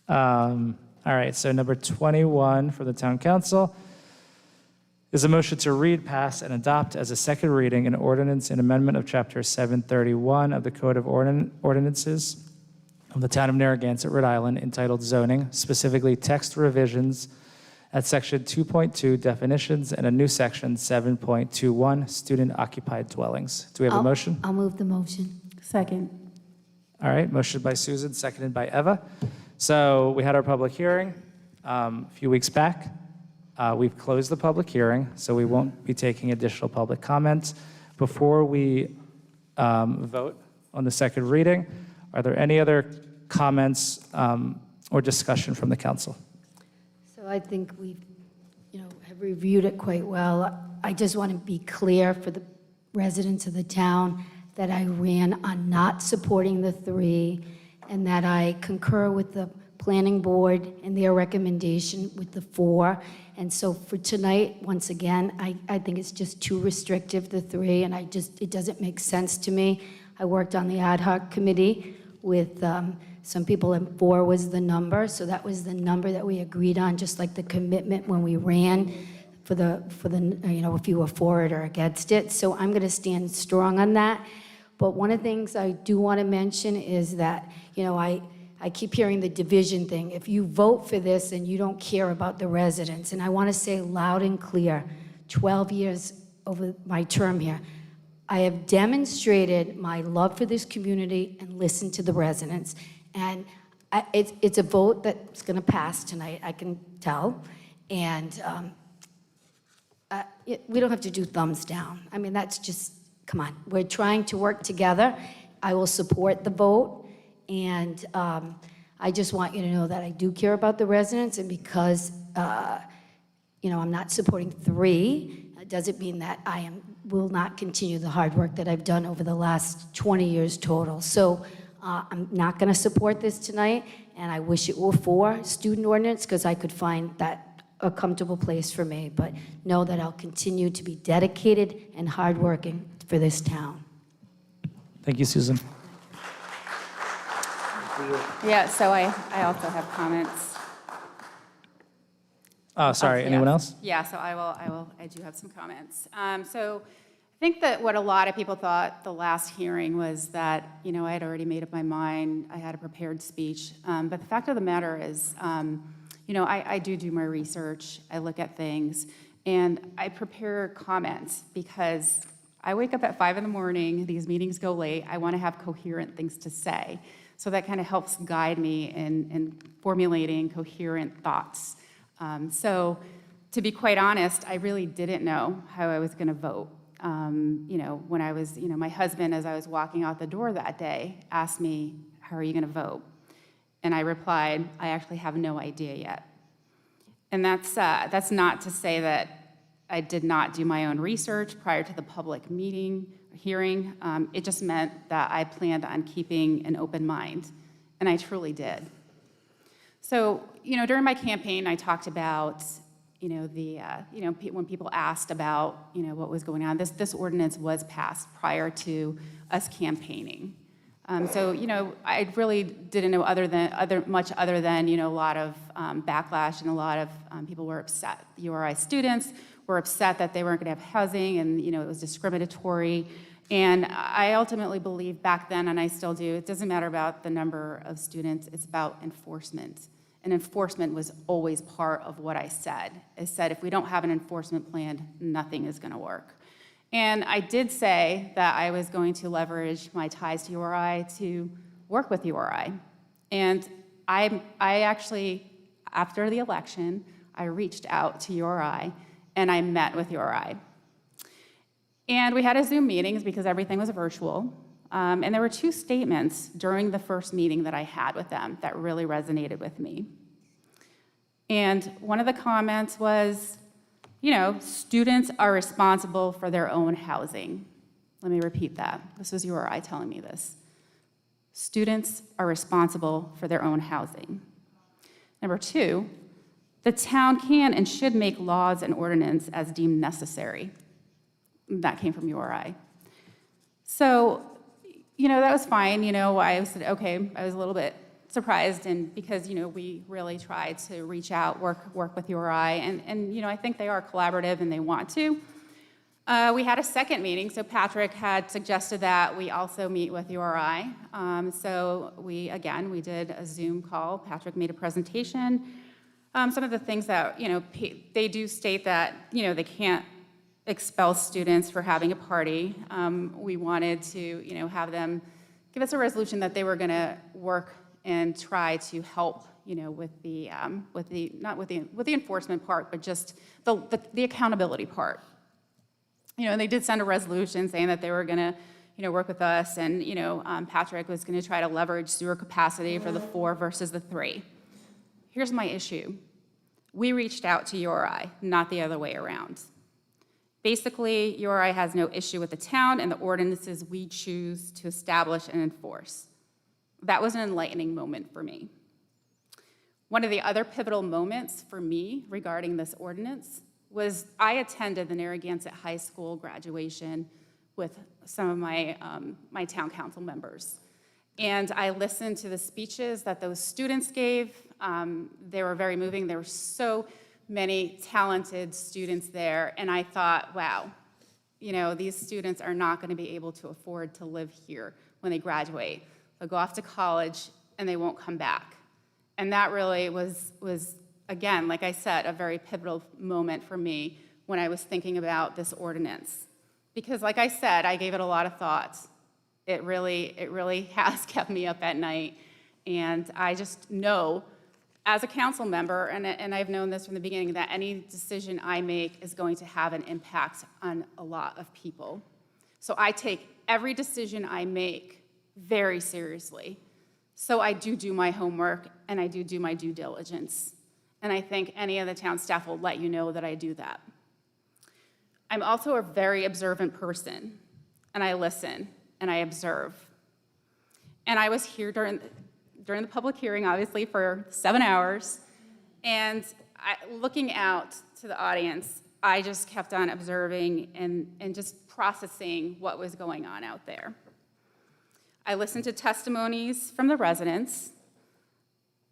All right, so number 21 for the town council is a motion to read, pass, and adopt as a second reading an ordinance and amendment of Chapter 731 of the Code of Ordinances of the town of Narragansett, Rhode Island, entitled Zoning, specifically text revisions at Section 2.2 Definitions and a new Section 7.21 Student Occupied Dwellings. Do we have a motion? I'll move the motion. Second. All right, motion by Susan, seconded by Eva. So we had our public hearing a few weeks back. We've closed the public hearing, so we won't be taking additional public comments. Before we vote on the second reading, are there any other comments or discussion from the council? So I think we, have reviewed it quite well. I just want to be clear for the residents of the town that I ran on not supporting the 3, and that I concur with the planning board and their recommendation with the 4. And so for tonight, once again, I think it's just too restrictive, the 3, and it doesn't make sense to me. I worked on the ad hoc committee with some people, and 4 was the number, so that was the number that we agreed on, just like the commitment when we ran for the if you were for it or against it. So I'm going to stand strong on that. But one of the things I do want to mention is that, I keep hearing the division thing. If you vote for this and you don't care about the residents, and I want to say loud and clear, 12 years over my term here, I have demonstrated my love for this community and listened to the residents. And it's a vote that's going to pass tonight, I can tell. And we don't have to do thumbs down. I mean, that's just, come on. We're trying to work together. I will support the vote. And I just want you to know that I do care about the residents. And because, I'm not supporting 3, it doesn't mean that I will not continue the hard work that I've done over the last 20 years total. So I'm not going to support this tonight. And I wish it were 4 student ordinance, because I could find that a comfortable place for me. But know that I'll continue to be dedicated and hardworking for this town. Thank you, Susan. Yeah, so I also have comments. Sorry, Yeah. anyone else? Yeah, so I do have some comments. So I think that what a lot of people thought the last hearing was that, I had already made up my mind, I had a prepared speech. But the fact of the matter is, I do my research, I look at things, and I prepare comments because I wake up at 5 in the morning, these meetings go late, I want to have coherent things to say. So that kind of helps guide me in formulating coherent thoughts. So to be quite honest, I really didn't know how I was going to vote. When I was, my husband, as I was walking out the door that day, asked me, how are you going to vote? And I replied, I actually have no idea yet. And that's not to say that I did not do my own research prior to the public hearing. It just meant that I planned on keeping an open mind, and I truly did. So, during my campaign, I talked about, when people asked about, what was going on. This ordinance was passed prior to us campaigning. I really didn't know much other than, a lot of backlash, and a lot of people were upset. URI students were upset that they weren't going to have housing, and, it was discriminatory. And I ultimately believe back then, and I still do, it doesn't matter about the number of students, it's about enforcement. And enforcement was always part of what I said. I said, if we don't have an enforcement plan, nothing is going to work. And I did say that I was going to leverage my ties to URI to work with URI. And I actually, after the election, I reached out to URI and I met with URI. And we had a Zoom meetings because everything was virtual. And there were 2 statements during the first meeting that I had with them that really resonated with me. And one of the comments was, students are responsible for their own housing. Let me repeat that. This was URI telling me this. Students are responsible for their own housing. Number 2, the town can and should make laws and ordinance as deemed necessary. That came from URI. So, that was fine. I said, okay, I was a little bit surprised, and because, we really tried to reach out, work with URI, and I think they are collaborative and they want to. We had a second meeting, so Patrick had suggested that we also meet with URI. So we did a Zoom call. Patrick made a presentation. Some of the things that, they do state that, they can't expel students for having a party. We wanted to, have them give us a resolution that they were going to work and try to help, with the enforcement part, but just the accountability part. And they did send a resolution saying that they were going to, work with us, and Patrick was going to try to leverage sewer capacity for the 4 versus the 3. Here's my issue: we reached out to URI, not the other way around. Basically, URI has no issue with the town and the ordinances we choose to establish and enforce. That was an enlightening moment for me. One of the other pivotal moments for me regarding this ordinance was I attended the Narragansett High School graduation with some of my town council members. And I listened to the speeches that those students gave. They were very moving. There were so many talented students there, and I thought, wow, these students are not going to be able to afford to live here when they graduate. They'll go off to college and they won't come back. And that really was again, like I said, a very pivotal moment for me when I was thinking about this ordinance. Because like I said, I gave it a lot of thought. It really has kept me up at night. And I just know, as a council member, and I've known this from the beginning, that any decision I make is going to have an impact on a lot of people. So I take every decision I make very seriously. So I do my homework, and I do my due diligence. And I think any of the town staff will let you know that I do that. I'm also a very observant person, and I listen, and I observe. And I was here during the public hearing, obviously, for 7 hours, and looking out to the audience, I just kept on observing and just processing what was going on out there. I listened to testimonies from the residents,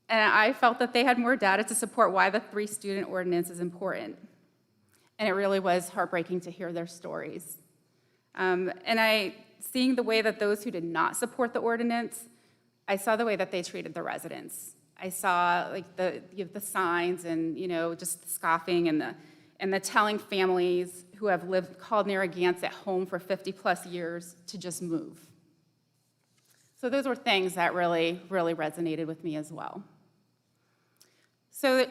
and I felt that they had more data to support why the 3-student ordinance is important. And it really was heartbreaking to hear their stories. Seeing the way that those who did not support the ordinance, I saw the way that they treated the residents. I saw the signs and just the scoffing and and the telling families who have called Narragansett home for 50-plus years to just move. So those were things that really, really resonated with me as well. So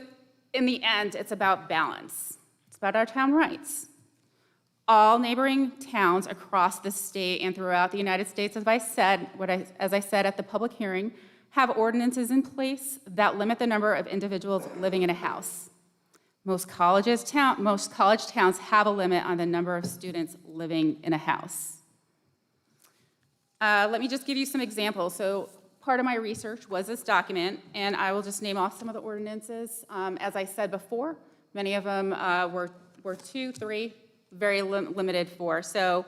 in the end, it's about balance. It's about our town rights. All neighboring towns across the state and throughout the United States, as I said at the public hearing, have ordinances in place that limit the number of individuals living in a house. Most college towns have a limit on the number of students living in a house. Let me just give you some examples. So part of my research was this document, and I will just name off some of the ordinances. As I said before, many of them were 2, 3, very limited 4. So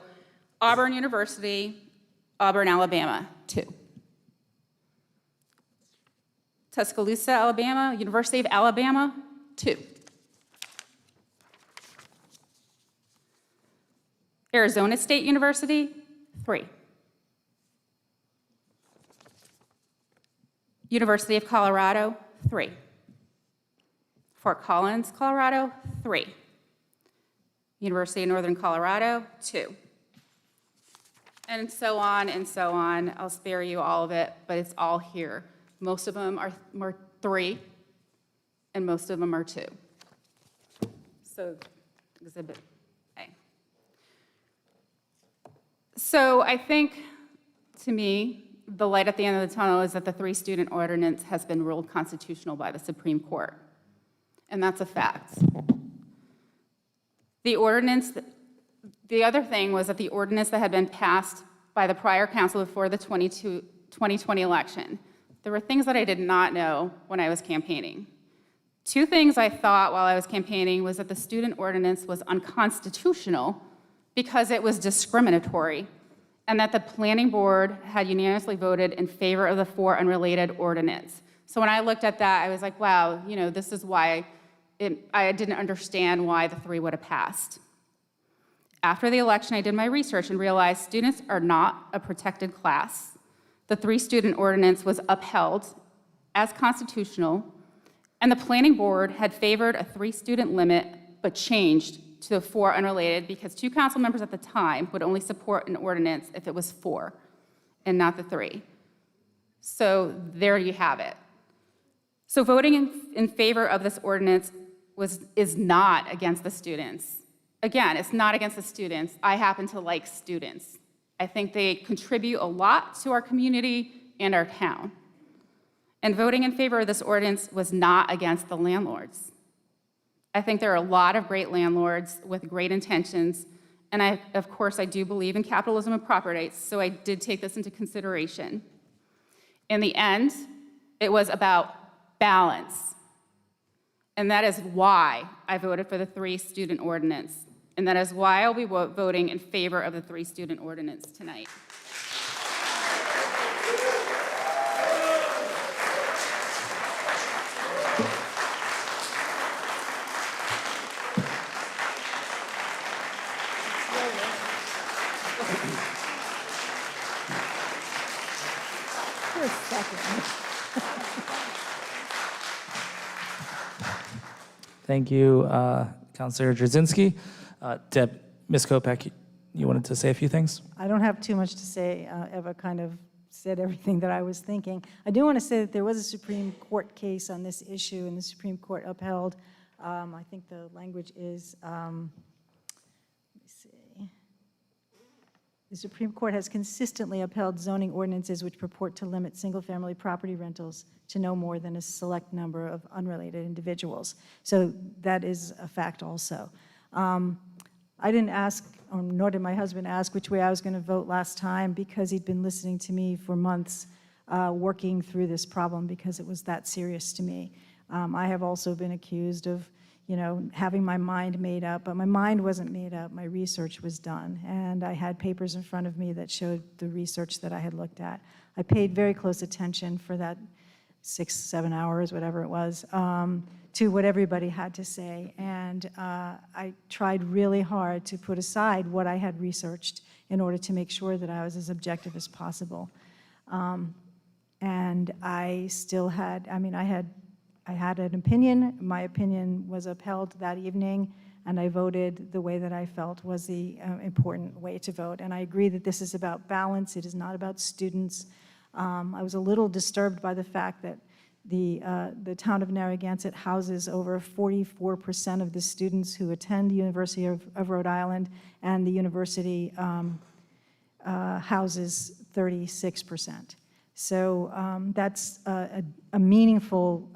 Auburn University, Auburn, Alabama, 2. Tuscaloosa, Alabama, University of Alabama, 2. Arizona State University, 3. University of Colorado, 3. Fort Collins, Colorado, 3. University of Northern Colorado, 2. And so on and so on. I'll spare you all of it, but it's all here. Most of them are 3, and most of them are 2. So, exhibit A. So I think, to me, the light at the end of the tunnel is that the 3-student ordinance has been ruled constitutional by the Supreme Court. And that's a fact. The other thing was that the ordinance that had been passed by the prior council before the 2020 election, there were things that I did not know when I was campaigning. 2 things I thought while I was campaigning was that the student ordinance was unconstitutional because it was discriminatory, and that the planning board had unanimously voted in favor of the 4 unrelated ordinance. So when I looked at that, I was like, wow, this is why I didn't understand why the 3 would have passed. After the election, I did my research and realized students are not a protected class. The 3-student ordinance was upheld as constitutional, and the planning board had favored a 3-student limit, but changed to 4 unrelated because 2 council members at the time would only support an ordinance if it was 4 and not the 3. So there you have it. So voting in favor of this ordinance is not against the students. Again, it's not against the students. I happen to like students. I think they contribute a lot to our community and our town. And voting in favor of this ordinance was not against the landlords. I think there are a lot of great landlords with great intentions, and of course, I do believe in capitalism and property rights, so I did take this into consideration. In the end, it was about balance, and that is why I voted for the 3-student ordinance, and that is why I'll be voting in favor of the 3-student ordinance tonight. For a second. Thank you, Councilor Jasinski. Ms. Kopech, you wanted to say a few things? I don't have too much to say. Eva kind of said everything that I was thinking. I do want to say that there was a Supreme Court case on this issue, and the Supreme Court upheld, I think the language is, let me see. The Supreme Court has consistently upheld zoning ordinances which purport to limit single-family property rentals to no more than a select number of unrelated individuals. So that is a fact also. I didn't ask, or nor did my husband ask, which way I was going to vote last time because he'd been listening to me for months working through this problem because it was that serious to me. I have also been accused of, having my mind made up, but my mind wasn't made up. My research was done, and I had papers in front of me that showed the research that I had looked at. I paid very close attention for that 6-7 hours, whatever it was, to what everybody had to say, and I tried really hard to put aside what I had researched in order to make sure that I was as objective as possible. And I still had, I had an opinion. My opinion was upheld that evening. and I voted the way that I felt was the important way to vote. And I agree that this is about balance. It is not about students. I was a little disturbed by the fact that the town of Narragansett houses over 44% of the students who attend the University of Rhode Island, and the university houses 36%. So that's a meaningful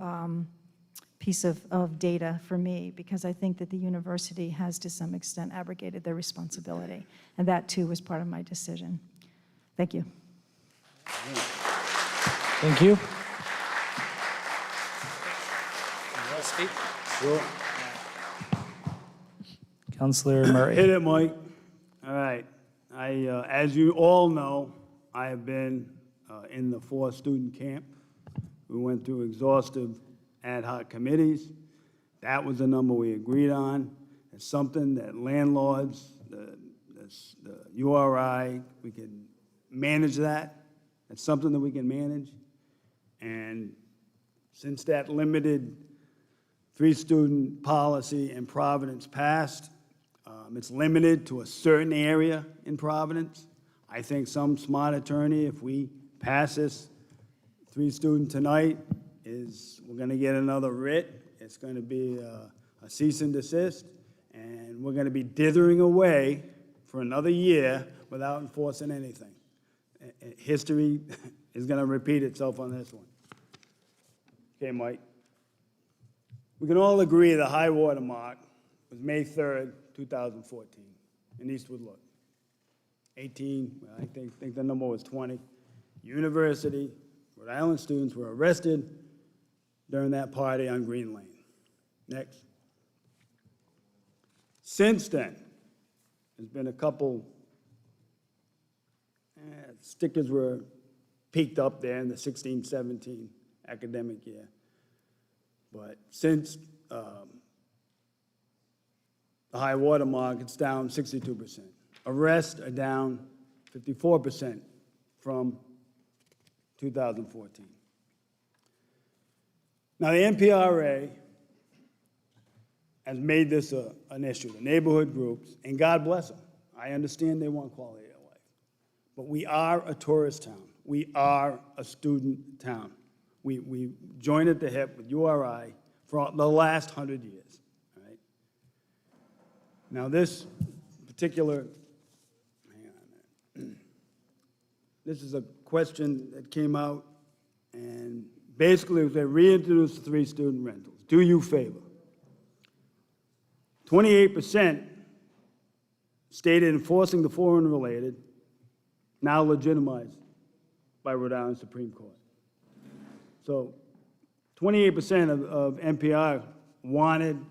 piece of data for me, because I think that the university has to some extent abrogated their responsibility, and that too was part of my decision. Thank you. Thank you. Speak? Sure. Councilor Murray. Hit it, Mike. All right. As you all know, I have been in the 4-student camp. We went through exhaustive ad hoc committees. That was the number we agreed on. It's something that landlords, the URI, we can manage that. It's something that we can manage. And since that limited 3-student policy in Providence passed, it's limited to a certain area in Providence. I think some smart attorney, if we pass this 3-student tonight, we're going to get another writ. It's going to be a cease and desist, and we're going to be dithering away for another year without enforcing anything. History is going to repeat itself on this one. Okay, Mike. We can all agree the high water mark was May 3rd, 2014 in Eastwood Look. 18, I think the number was 20. University, Rhode Island students were arrested during that party on Green Lane. Next. Since then, there's been a couple, stickers were peaked up there in the 16-17 academic year. But since the high water mark, it's down 62%. Arrests are down 54% from 2014. Now, the NPRA has made this an issue, the neighborhood groups, and God bless them. I understand they want quality of life. But we are a tourist town. We are a student town. We joined at the hip with URI for the last 100 years. Right? Now, this particular, hang on a minute. This is a question that came out, and basically they reintroduced the 3-student rentals. Do you favor? 28% stated enforcing the 4 unrelated, now legitimized by Rhode Island Supreme Court. So 28% of NPR wanted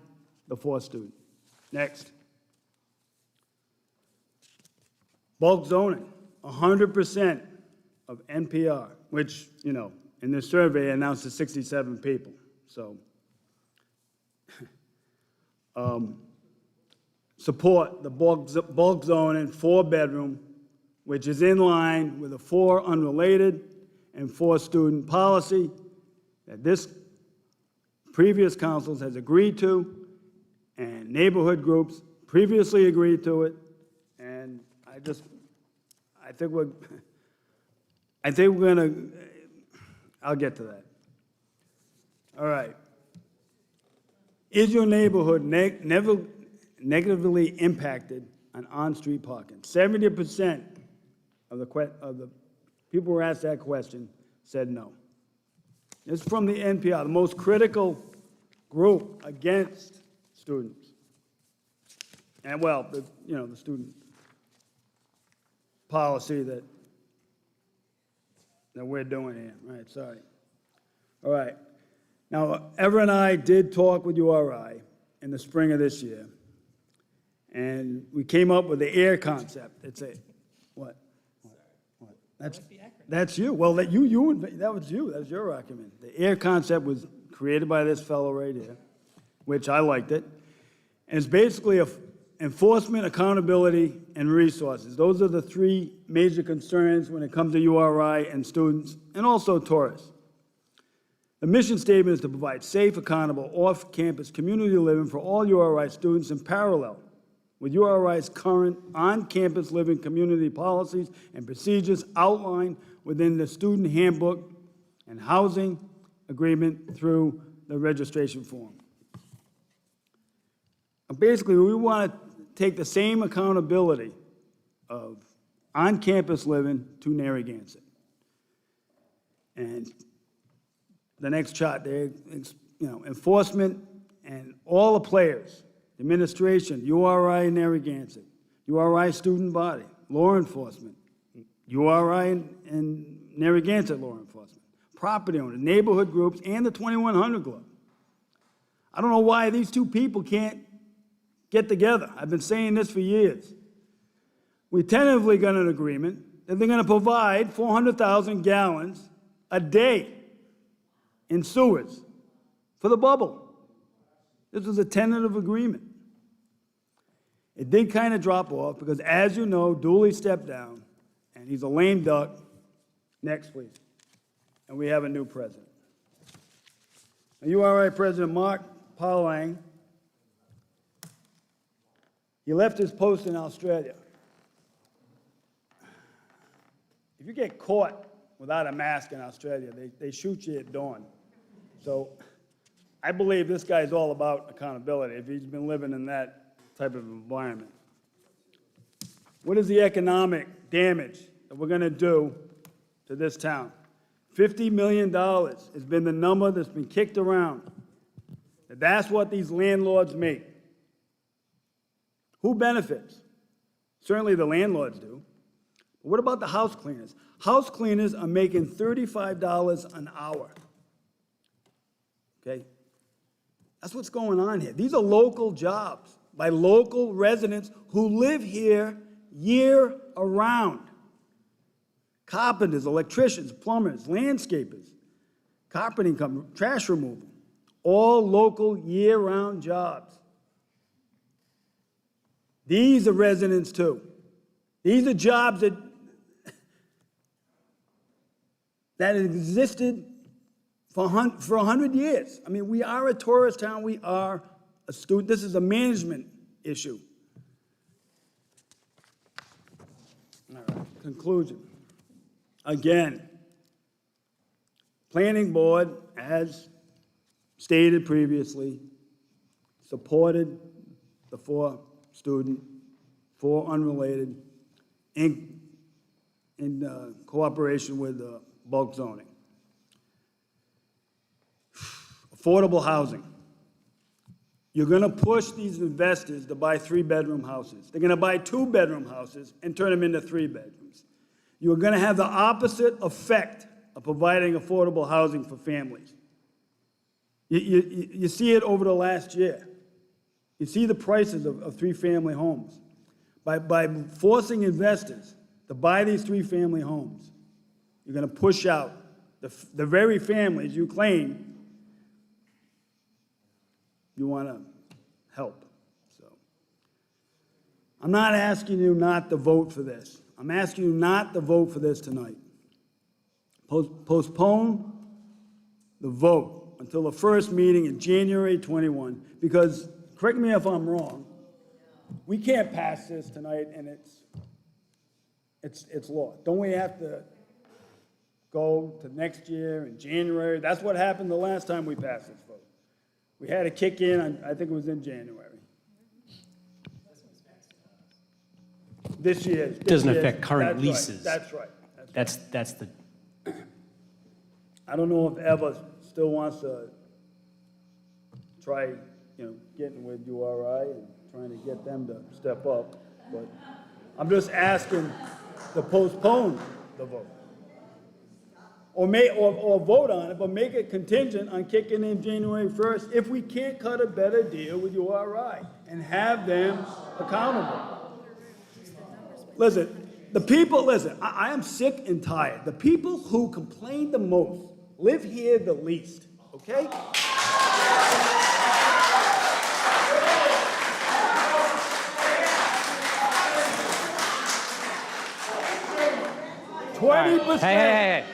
the 4-student. Next. Bulk zoning, 100% of NPR, which, in this survey announced to 67 people. So support the bulk zoning 4-bedroom, which is in line with a 4 unrelated and 4-student policy that this previous council has agreed to, and neighborhood groups previously agreed to it, and I think we're going to, I'll get to that. All right. Is your neighborhood negatively impacted on on-street parking? 70% of the people who were asked that question said no. This is from the NPR, the most critical group against students. And well, the student policy that we're doing here. Right, sorry. All right. Now, Ever and I did talk with URI in the spring of this year, and we came up with the AIR concept. It's a, what? That's you. Well, that was you. That was your argument. The AIR concept was created by this fellow right here, which I liked it. And it's basically enforcement, accountability, and resources. Those are the 3 major concerns when it comes to URI and students, and also tourists. The mission statement is to provide safe, accountable, off-campus community living for all URI students in parallel with URI's current on-campus living community policies and procedures outlined within the student handbook and housing agreement through the registration form. Basically, we want to take the same accountability of on-campus living to Narragansett. And the next chart there, enforcement and all the players, administration, URI in Narragansett, URI student body, law enforcement, URI and Narragansett law enforcement, property owners, neighborhood groups, and the 2100 Club. I don't know why these two people can't get together. I've been saying this for years. We tentatively got an agreement that they're going to provide 400,000 gallons a day in sewers for the bubble. This was a tentative agreement. It did kind of drop off because, as you know, Dooley stepped down, and he's a lame duck. Next, please. And we have a new president. Now, URI President Mark Paulang, he left his post in Australia. If you get caught without a mask in Australia, they shoot you at dawn. So I believe this guy's all about accountability if he's been living in that type of environment. What is the economic damage that we're going to do to this town? $50 million has been the number that's been kicked around. That's what these landlords make. Who benefits? Certainly the landlords do. But what about the house cleaners? House cleaners are making $35 an hour. Okay? That's what's going on here. These are local jobs by local residents who live here year around. Carpenters, electricians, plumbers, landscapers, carpeting company, trash removal, all local year-round jobs. These are residents too. These are jobs that existed for 100 years. I mean, we are a tourist town. We are a student. This is a management issue. All right, conclusion. Again, Planning Board, as stated previously, supported the 4 student, 4 unrelated, in cooperation with bulk zoning. Affordable housing. You're going to push these investors to buy 3-bedroom houses. They're going to buy 2-bedroom houses and turn them into 3 bedrooms. You're going to have the opposite effect of providing affordable housing for families. You see it over the last year. You see the prices of 3-family homes. By forcing investors to buy these 3-family homes, you're going to push out the very families you claim you want to help. So I'm not asking you not to vote for this. I'm asking you not to vote for this tonight. Postpone the vote until the first meeting in January 21, because, correct me if I'm wrong, we can't pass this tonight and it's law. Don't we have to go to next year in January? That's what happened the last time we passed this vote. We had to kick in, I think it was in January. This year. It doesn't affect current That's leases. Right. That's right. That's the, I don't know if Eva still wants to try, getting with URI and trying to get them to step up, but I'm just asking to postpone the vote. Or vote on it, but make it contingent on kicking in January 1st if we can't cut a better deal with URI and have them accountable. Listen, I am sick and tired. The people who complain the most live here the least, okay? Hey.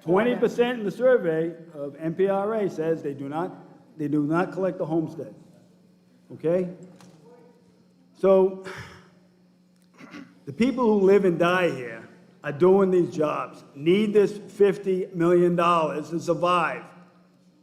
20% in the survey of NPRA says they do not collect the homestead. Okay? So the people who live and die here are doing these jobs, need this $50 million to survive.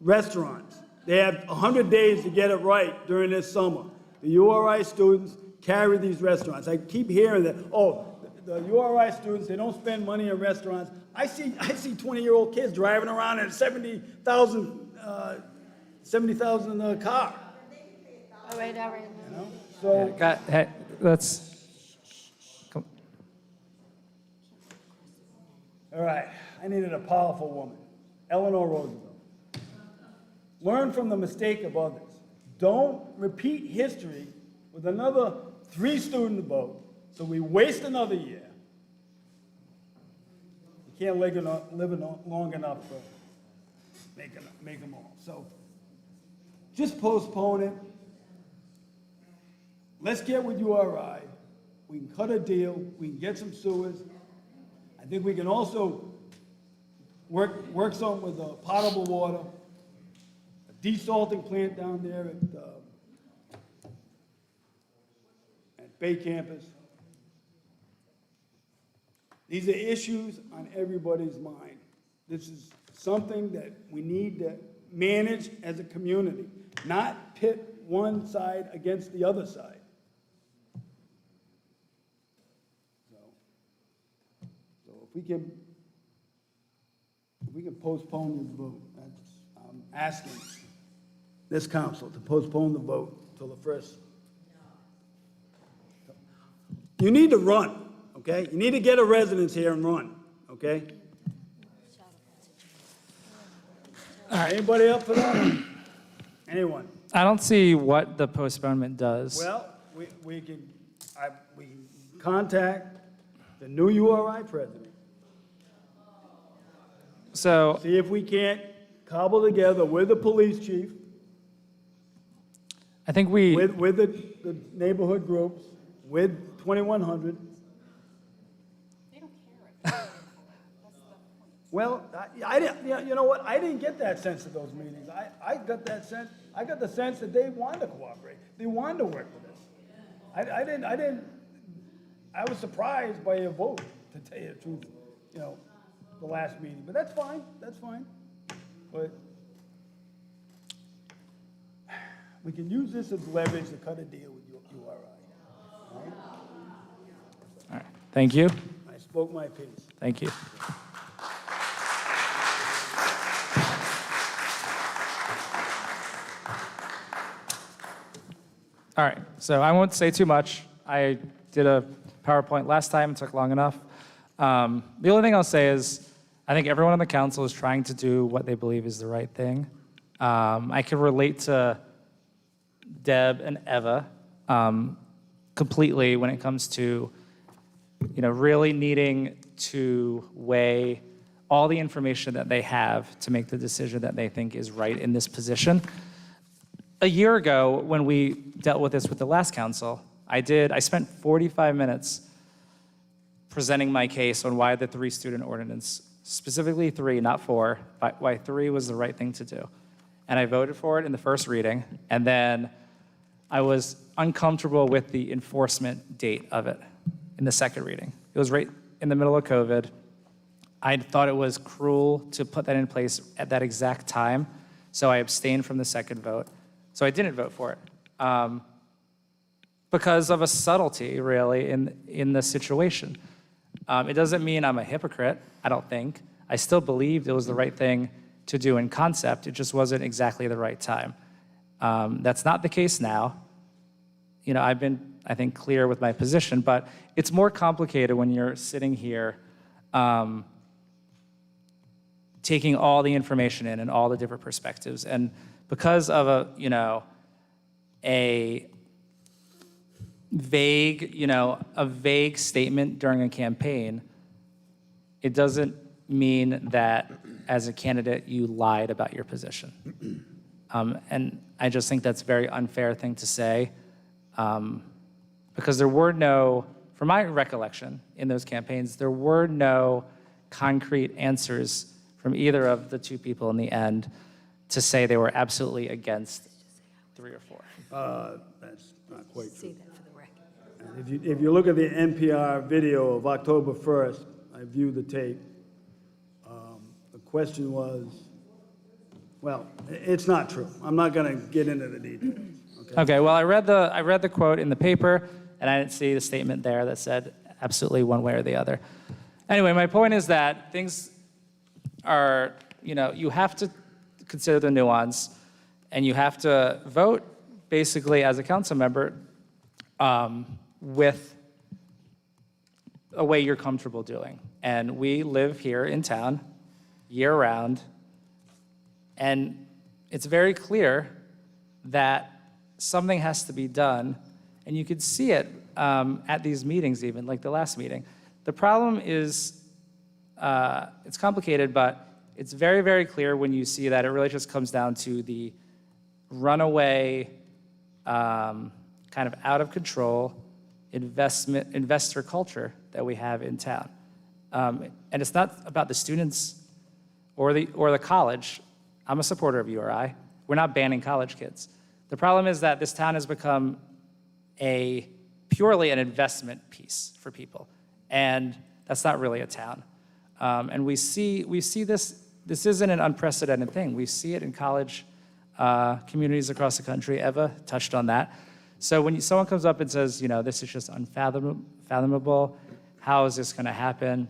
Restaurants, they have 100 days to get it right during this summer. The URI students carry these restaurants. I keep hearing that, oh, the URI students, they don't spend money in restaurants. I see 20-year-old kids driving around in a $70,000 car. All right. You know? So, Hey, let's, come. all right, I needed a powerful woman, Eleanor Roosevelt. Learn from the mistake of others. Don't repeat history with another 3-student vote, so we waste another year. You can't live long enough to make them all. So just postpone it. Let's get with URI. We can cut a deal. We can get some sewers. I think we can also work something with potable water, a desalting plant down there at Bay Campus. These are issues on everybody's mind. This is something that we need to manage as a community, not pit one side against the other side. So if we can postpone this vote, I'm asking this council to postpone the vote till the first. You need to run. Okay? You need to get a residence here and run, okay? All right, anybody up for that? Anyone? I don't see what the postponement does. Well, we can contact the new URI president. So, see if we can't cobble together with the police chief, I think with the neighborhood groups, with 2100. Well, I didn't, you know what? I didn't get that sense at those meetings. I got that sense. I got the sense that they wanted to cooperate. They wanted to work with us. I was surprised by your vote, to tell you the truth, you know, the last meeting. But that's fine. That's fine. But we can use this as leverage to cut a deal with URI. All right? All right. Thank you. I spoke my piece. Thank you. All right, so I won't say too much. I did a PowerPoint last time, it took long enough. The only thing I'll say is, I think everyone on the council is trying to do what they believe is the right thing. I can relate to Deb and Eva completely when it comes to, you know, really needing to weigh all the information that they have to make the decision that they think is right in this position. A year ago, when we dealt with this with the last council, I spent 45 minutes presenting my case on why the 3-student ordinance, specifically 3, not 4, why 3 was the right thing to do. And I voted for it in the first reading, and then I was uncomfortable with the enforcement date of it in the second reading. It was right in the middle of COVID. I thought it was cruel to put that in place at that exact time, so I abstained from the second vote. So I didn't vote for it because of a subtlety, really, in the situation. It doesn't mean I'm a hypocrite, I don't think. I still believed it was the right thing to do in concept. It just wasn't exactly the right time. That's not the case now. You know, I've been, I think, clear with my position, but it's more complicated when you're sitting here taking all the information in and all the different perspectives. And because of a vague statement during a campaign, it doesn't mean that as a candidate you lied about your position. And I just think that's a very unfair thing to say, because there were no, from my recollection in those campaigns, there were no concrete answers from either of the two people in the end to say they were absolutely against 3 or 4. That's not quite true. And if you look at the NPR video of October 1st, I viewed the tape. The question was, well, it's not true. I'm not going to get into the details. Okay, well, I read the quote in the paper, and I didn't see the statement there that said absolutely one way or the other. Anyway, my point is that things are, you have to consider the nuance, and you have to vote basically as a council member with a way you're comfortable doing. And we live here in town year-round, and it's very clear that something has to be done, and you could see it at these meetings even, like the last meeting. The problem is, it's complicated, but it's very, very clear when you see that it really just comes down to the runaway, kind of out of control investor culture that we have in town. And it's not about the students or the college. I'm a supporter of URI. We're not banning college kids. The problem is that this town has become purely an investment piece for people, and that's not really a town. And we see this isn't an unprecedented thing. We see it in college communities across the country. Eva touched on that. So when someone comes up and says, this is just unfathomable, how is this going to happen?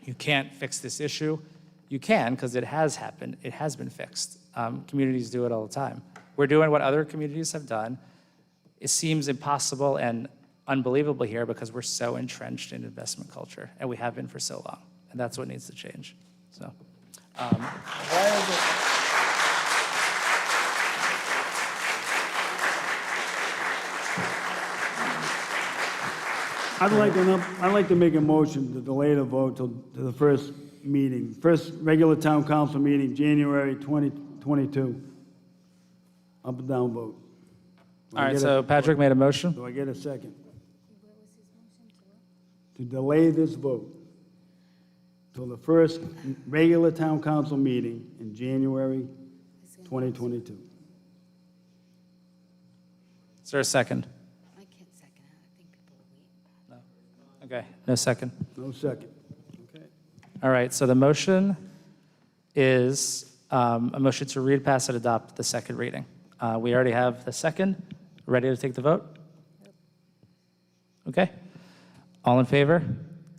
You can't fix this issue. You can, because it has happened. It has been fixed. Communities do it all the time. We're doing what other communities have done. It seems impossible and unbelievable here because we're so entrenched in investment culture, and we have been for so long, and that's what needs to change. So, I'd like to make a motion to delay the vote to the first regular town council meeting, January 2022. Up and down vote. all right, so Patrick made a motion. Do I get a second? To delay this vote till the first regular town council meeting in January 2022. Is there a second? I can't second it. I think people will wait. Okay, no second. No second. Okay. All right, so the motion is a motion to read, pass, and adopt the second reading. We already have the second. Ready to take the vote? Okay. All in favor?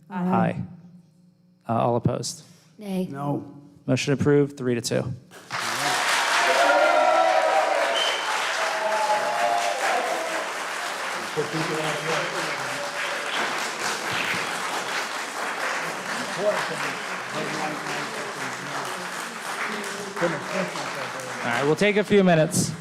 Aye. All opposed? Nay. No. Motion approved, 3-2. All right, we'll take a few minutes.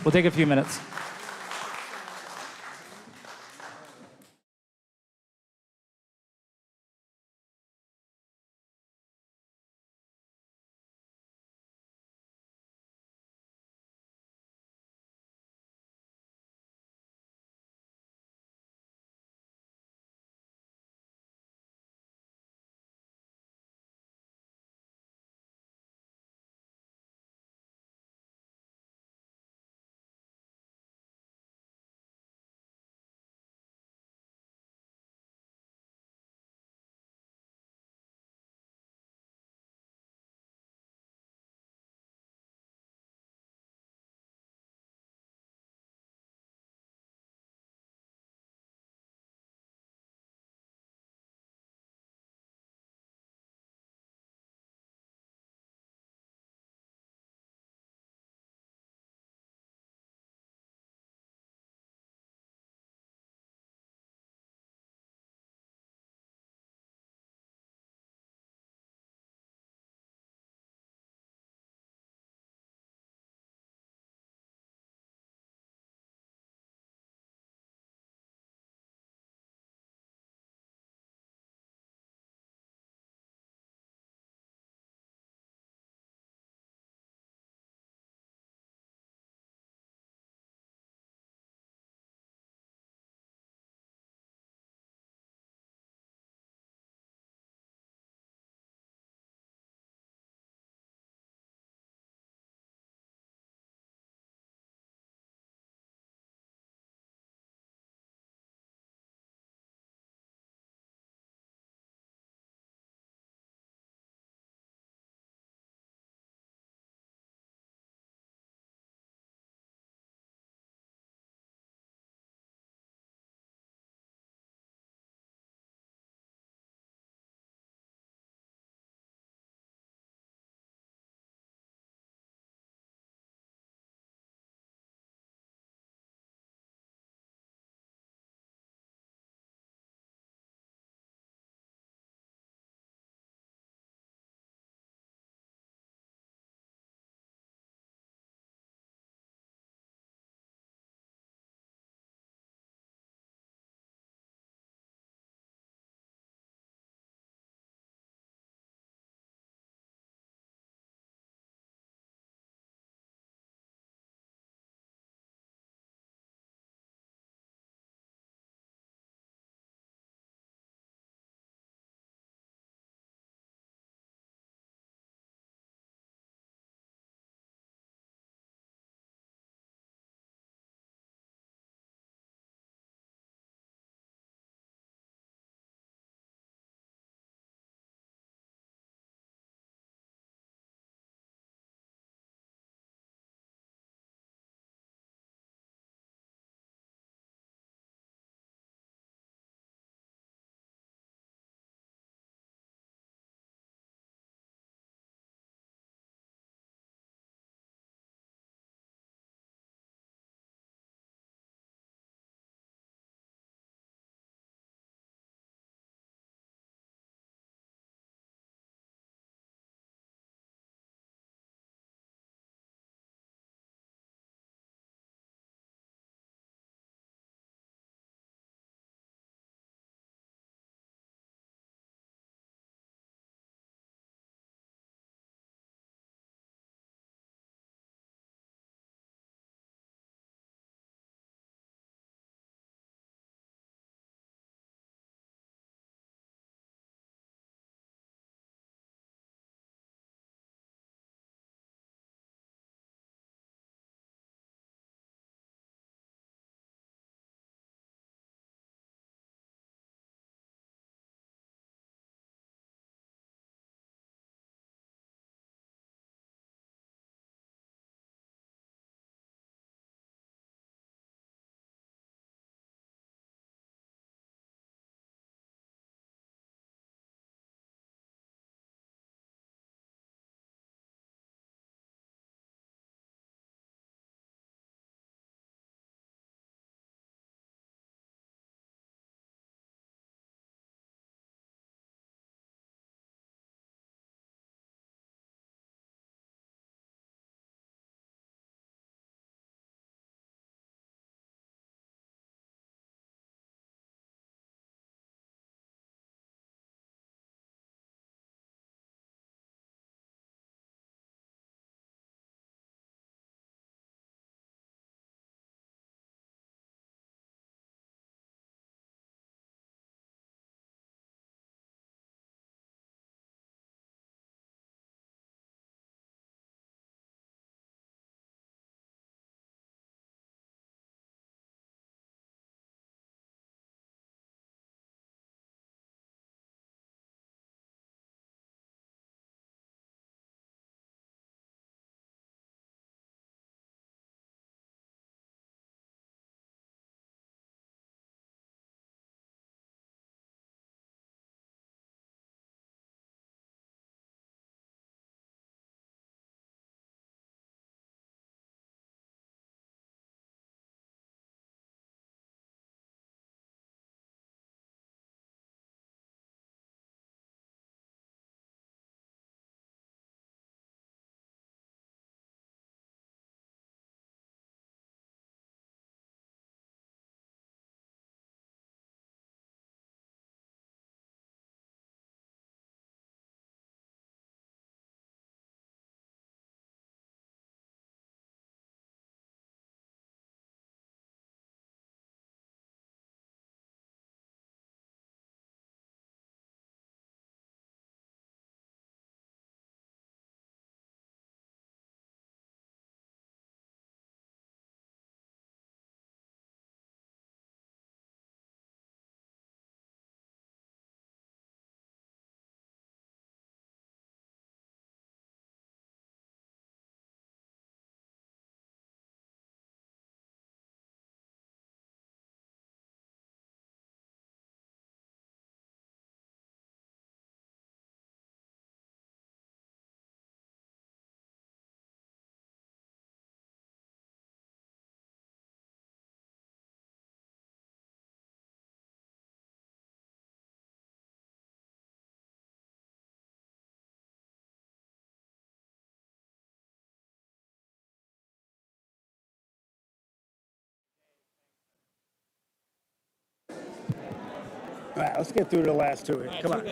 All right, let's get through the last two here. Come on.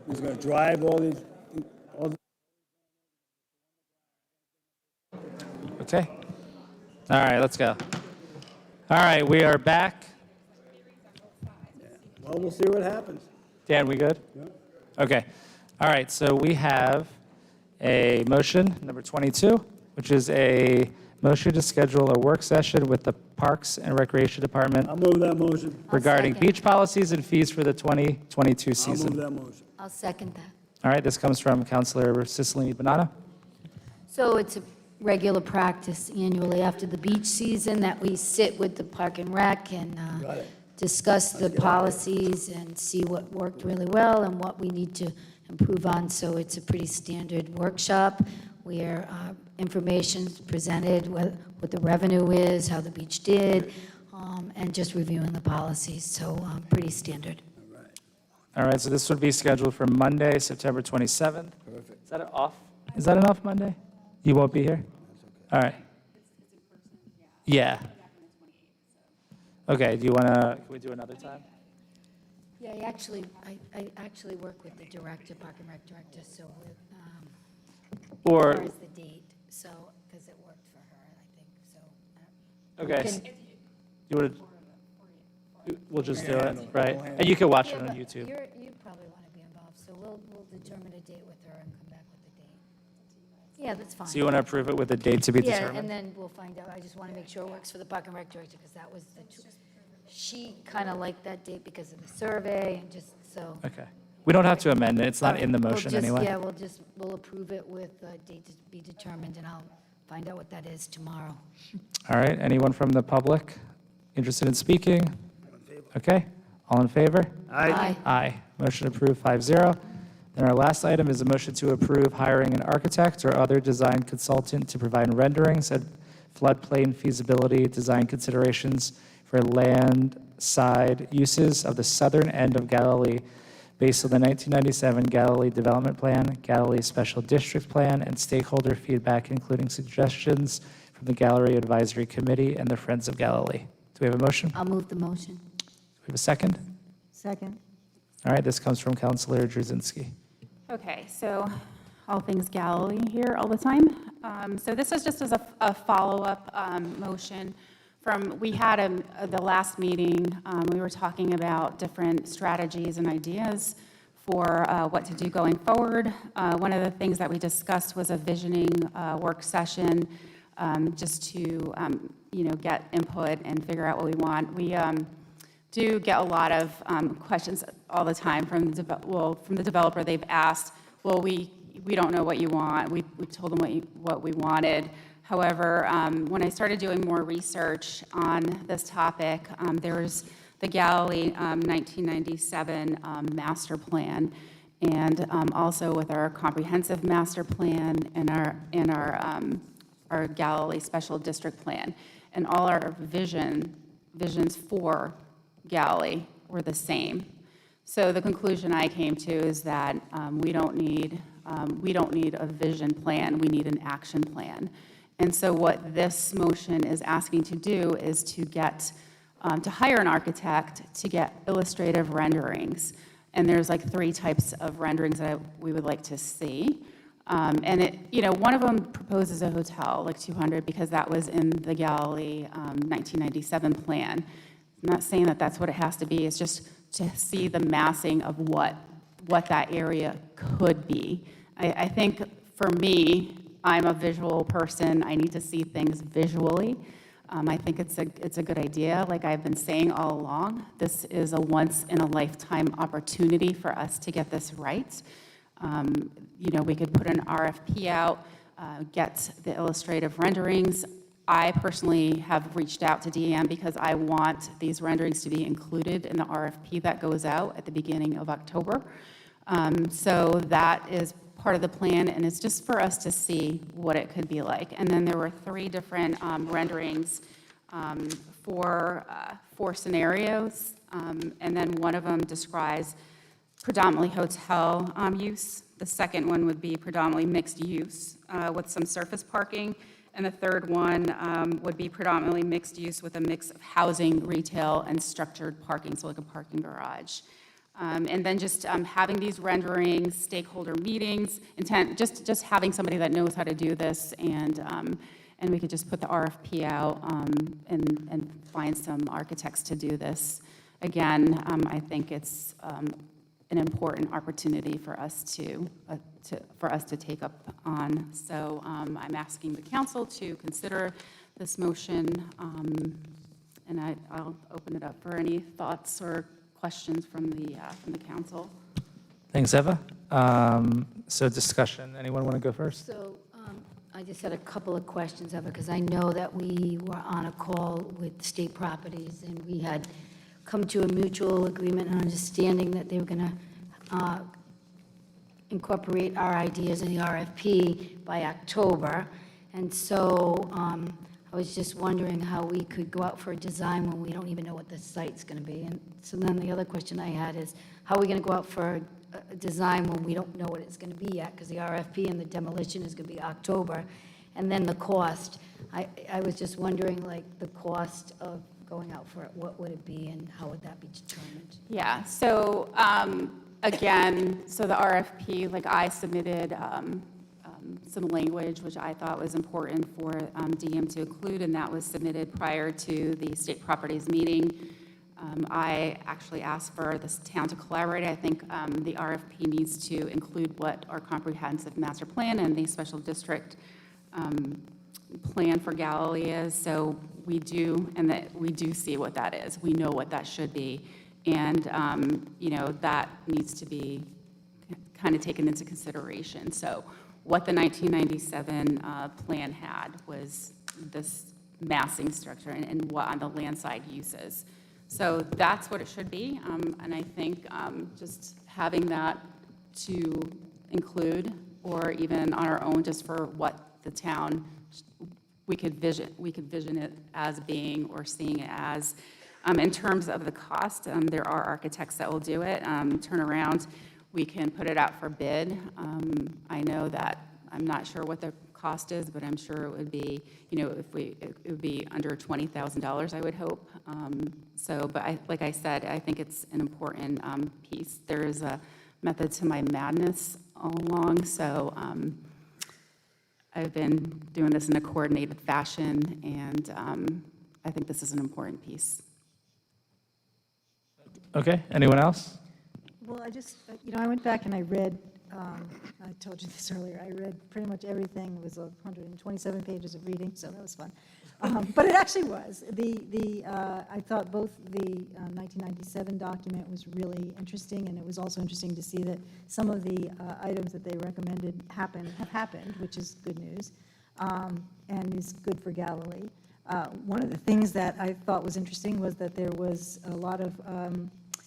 Who's going to drive all these? Okay. All right, let's go. All right, we are back. Well, we'll see what happens. Dan, we good? Okay. All right, so we have a motion, number 22, which is a motion to schedule a work session with the Parks and Recreation Department I'll move that motion. regarding second. beach policies and fees for the 2022 I'll season. move that motion. I'll second that. All right, this comes from Councilor Cicilline Banana. So it's a regular practice annually after the beach season that we sit with the Park and Rec and Got it. discuss the policies and see what worked really well and what we need to improve on. So it's a pretty standard workshop where information's presented, what the revenue is, how the beach did, and just reviewing the policies. So pretty standard. All right, so this would be scheduled for Monday, September 27th. Perfect. Is that off? Is that an off Monday? You won't be here? All right. Yeah. Okay, do you want to, can we do another time? Yeah, I actually work with the director, Park and Rec director, so Or- as far as the date, so, because it worked for her, I think, so. Okay. can- You would, we'll just do it, right? And you can watch it Yeah, on but YouTube. You probably want to be involved, so we'll determine a date with her and come back with a date. Yeah, that's fine. So you want to approve it with a date to be Yeah, and determined? then we'll find out. I just want to make sure it works for the Park and Rec director, because that was she kind of liked that date because of the survey and just so. Okay. We don't have to amend it, it's not in the We'll motion just- anyway. Yeah, we'll approve it with a date to be determined, and I'll find out what that is tomorrow. All right, anyone from the public interested in speaking? Okay, all in favor? Aye. Aye. Motion approved, 5-0. Then our last item is a motion to approve hiring an architect or other design consultant to provide renderings and floodplain feasibility design considerations for land side uses of the southern end of Galilee based on the 1997 Galilee Development Plan, Galilee Special District Plan, and stakeholder feedback, including suggestions from the Gallery Advisory Committee and the Friends of Galilee. Do we have a motion? I'll move the motion. Do we have a second? Second. All right, this comes from Councilor Drzezinski. Okay, so all things Galilee here all the time. So this is just as a follow-up motion from, we had the last meeting, we were talking about different strategies and ideas for what to do going forward. One of the things that we discussed was a visioning work session, just to get input and figure out what we want. We do get a lot of questions all the time from the developer. They've asked, well, we don't know what you want. We told them what we wanted. However, when I started doing more research on this topic, there was the Galilee 1997 master plan, and also with our comprehensive master plan and our Galilee special district plan, and all our visions for Galilee were the same. So the conclusion I came to is that we don't need a vision plan. We need an action plan. And so what this motion is asking to do is to get to hire an architect to get illustrative renderings. And there's like 3 types of renderings that we would like to see. And one of them proposes a hotel, like 200, because that was in the Galilee 1997 plan. I'm not saying that that's what it has to be. It's just to see the massing of what that area could be. I think for me, I'm a visual person. I need to see things visually. I think it's a good idea. Like I've been saying all along, this is a once-in-a-lifetime opportunity for us to get this right. We could put an RFP out, get the illustrative renderings. I personally have reached out to DEM because I want these renderings to be included in the RFP that goes out at the beginning of October. So that is part of the plan, and it's just for us to see what it could be like. And then there were 3 different renderings for 4 scenarios, and then one of them describes predominantly hotel use. The second one would be predominantly mixed use with some surface parking. And the third one would be predominantly mixed use with a mix of housing, retail, and structured parking, so like a parking garage. And then just having these renderings, stakeholder meetings, just having somebody that knows how to do this, and we could just put the RFP out and find some architects to do this. Again, I think it's an important opportunity for us to take up on. So I'm asking the council to consider this motion, and I'll open it up for any thoughts or questions from the council. Thanks, Eva. So discussion, anyone want to go first? So I just had a couple of questions, Eva, because I know that we were on a call with State Properties, and we had come to a mutual agreement and understanding that they were going to incorporate our ideas in the RFP by October. And so I was just wondering how we could go out for a design when we don't even know what the site's going to be. And so then the other question I had is, how are we going to go out for a design when we don't know what it's going to be yet? Because the RFP and the demolition is going to be October. And then the cost. I was just wondering, like, the cost of going out for it, what would it be and how would that be determined? Yeah, so again, so the RFP, like I submitted some language which I thought was important for DM to include, and that was submitted prior to the State Properties meeting. I actually asked for this town to collaborate. I think the RFP needs to include what our comprehensive master plan and the special district plan for Galilee is. So we do, and that we do see what that is. We know what that should be. And, that needs to be kind of taken into consideration. So what the 1997 plan had was this massing structure and what on the land side uses. So that's what it should be. And I think just having that to include, or even on our own, just for what the town, we could vision it as being or seeing it as. In terms of the cost, there are architects that will do it. Turnaround, we can put it out for bid. I know that, I'm not sure what the cost is, but I'm sure it would be, it would be under $20,000, I would hope. But like I said, I think it's an important piece. There is a method to my madness all along, so I've been doing this in a coordinated fashion, and I think this is an important piece. Okay, anyone else? Well, I just, I went back and I read, I told you this earlier, I read pretty much everything. It was 127 pages of reading, so that was fun. But it actually was. I thought both the 1997 document was really interesting, and it was also interesting to see that some of the items that they recommended have happened, which is good news, and is good for Galilee. One of the things that I thought was interesting was that there was a lot of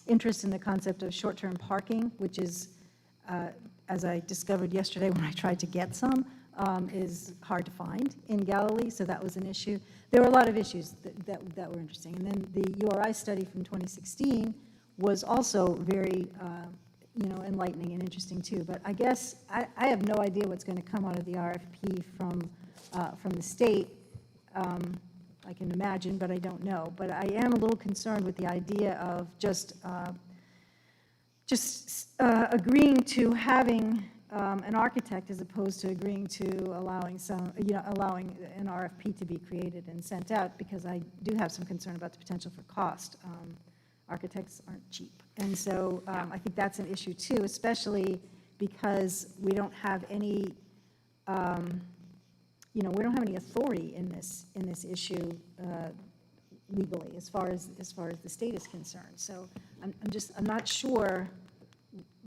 interest in the concept of short-term parking, which is, as I discovered yesterday when I tried to get some, is hard to find in Galilee, so that was an issue. There were a lot of issues that were interesting. And then the URI study from 2016 was also very enlightening and interesting too. But I guess I have no idea what's going to come out of the RFP from the state. I can imagine, but I don't know. But I am a little concerned with the idea of just agreeing to having an architect as opposed to agreeing to allowing an RFP to be created and sent out, because I do have some concern about the potential for cost. Architects aren't cheap. And so I think that's an issue too, especially because we don't have any we don't have any authority in this issue legally, as far as the state is concerned. So I'm not sure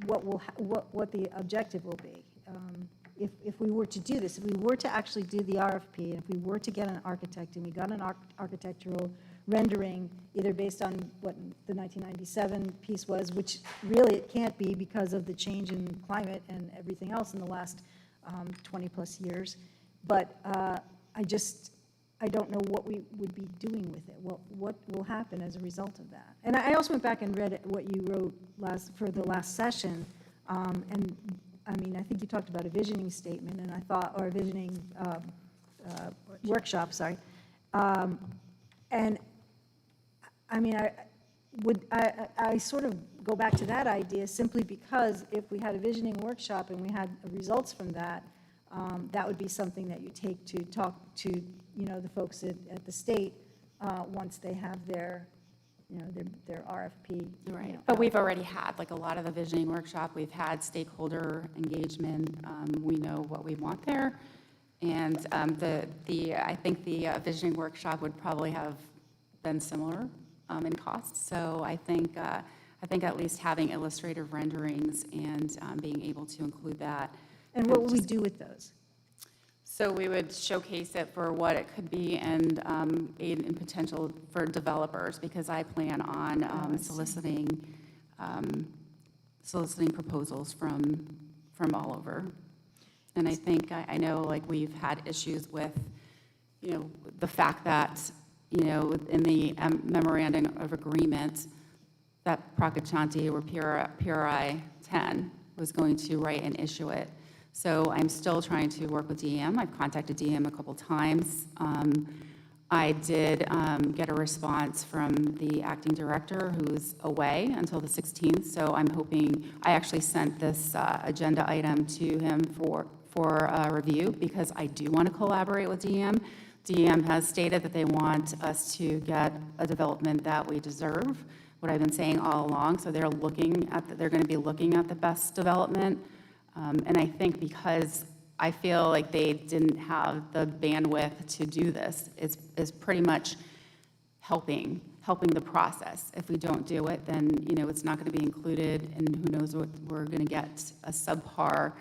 what the objective will be. If we were to do this, if we were to actually do the RFP, and if we were to get an architect and we got an architectural rendering, either based on what the 1997 piece was, which really it can't be because of the change in climate and everything else in the last 20 plus years. But I don't know what we would be doing with it. What will happen as a result of that? And I also went back and read what you wrote for the last session, and I mean, I think you talked about a visioning statement, and I thought, or a visioning workshop, sorry. And, I mean, I sort of go back to that idea simply because if we had a visioning workshop and we had results from that, that would be something that you take to talk to, you know, the folks at the state once they have their, you know, their RFP. Right, you know, but we've already had, like a lot of the visioning workshop, we've had stakeholder engagement. We know what we want there. And I think the visioning workshop would probably have been similar in cost. So I think at least having illustrative renderings and being able to include that. And what would we do with those? So we would showcase it for what it could be and aid in potential for developers, because I plan on soliciting proposals from all over. And I think, I know, like, we've had issues with, you know, the fact that, you know, in the memorandum of agreement, that Procaccianti or PRI 10 was going to write and issue it. So I'm still trying to work with DM. I've contacted DM a couple times. I did get a response from the acting director, who's away until the 16th. So I'm hoping, I actually sent this agenda item to him for review, because I do want to collaborate with DM. DM has stated that they want us to get a development that we deserve, what I've been saying all along. So they're going to be looking at the best development. And I think because I feel like they didn't have the bandwidth to do this, it's pretty much helping the process. If we don't do it, then, you know, it's not going to be included, and who knows what we're going to get, a subpar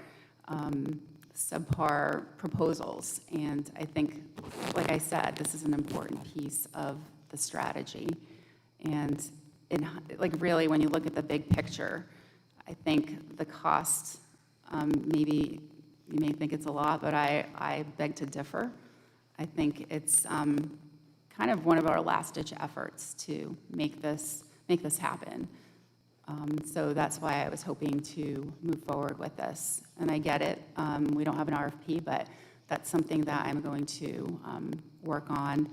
proposals. And I think, like I said, this is an important piece of the strategy. And like, really, when you look at the big picture, I think the cost, maybe you may think it's a lot, but I beg to differ. I think it's kind of one of our last-ditch efforts to make this happen. So that's why I was hoping to move forward with this. And I get it, we don't have an RFP, but that's something that I'm going to work on,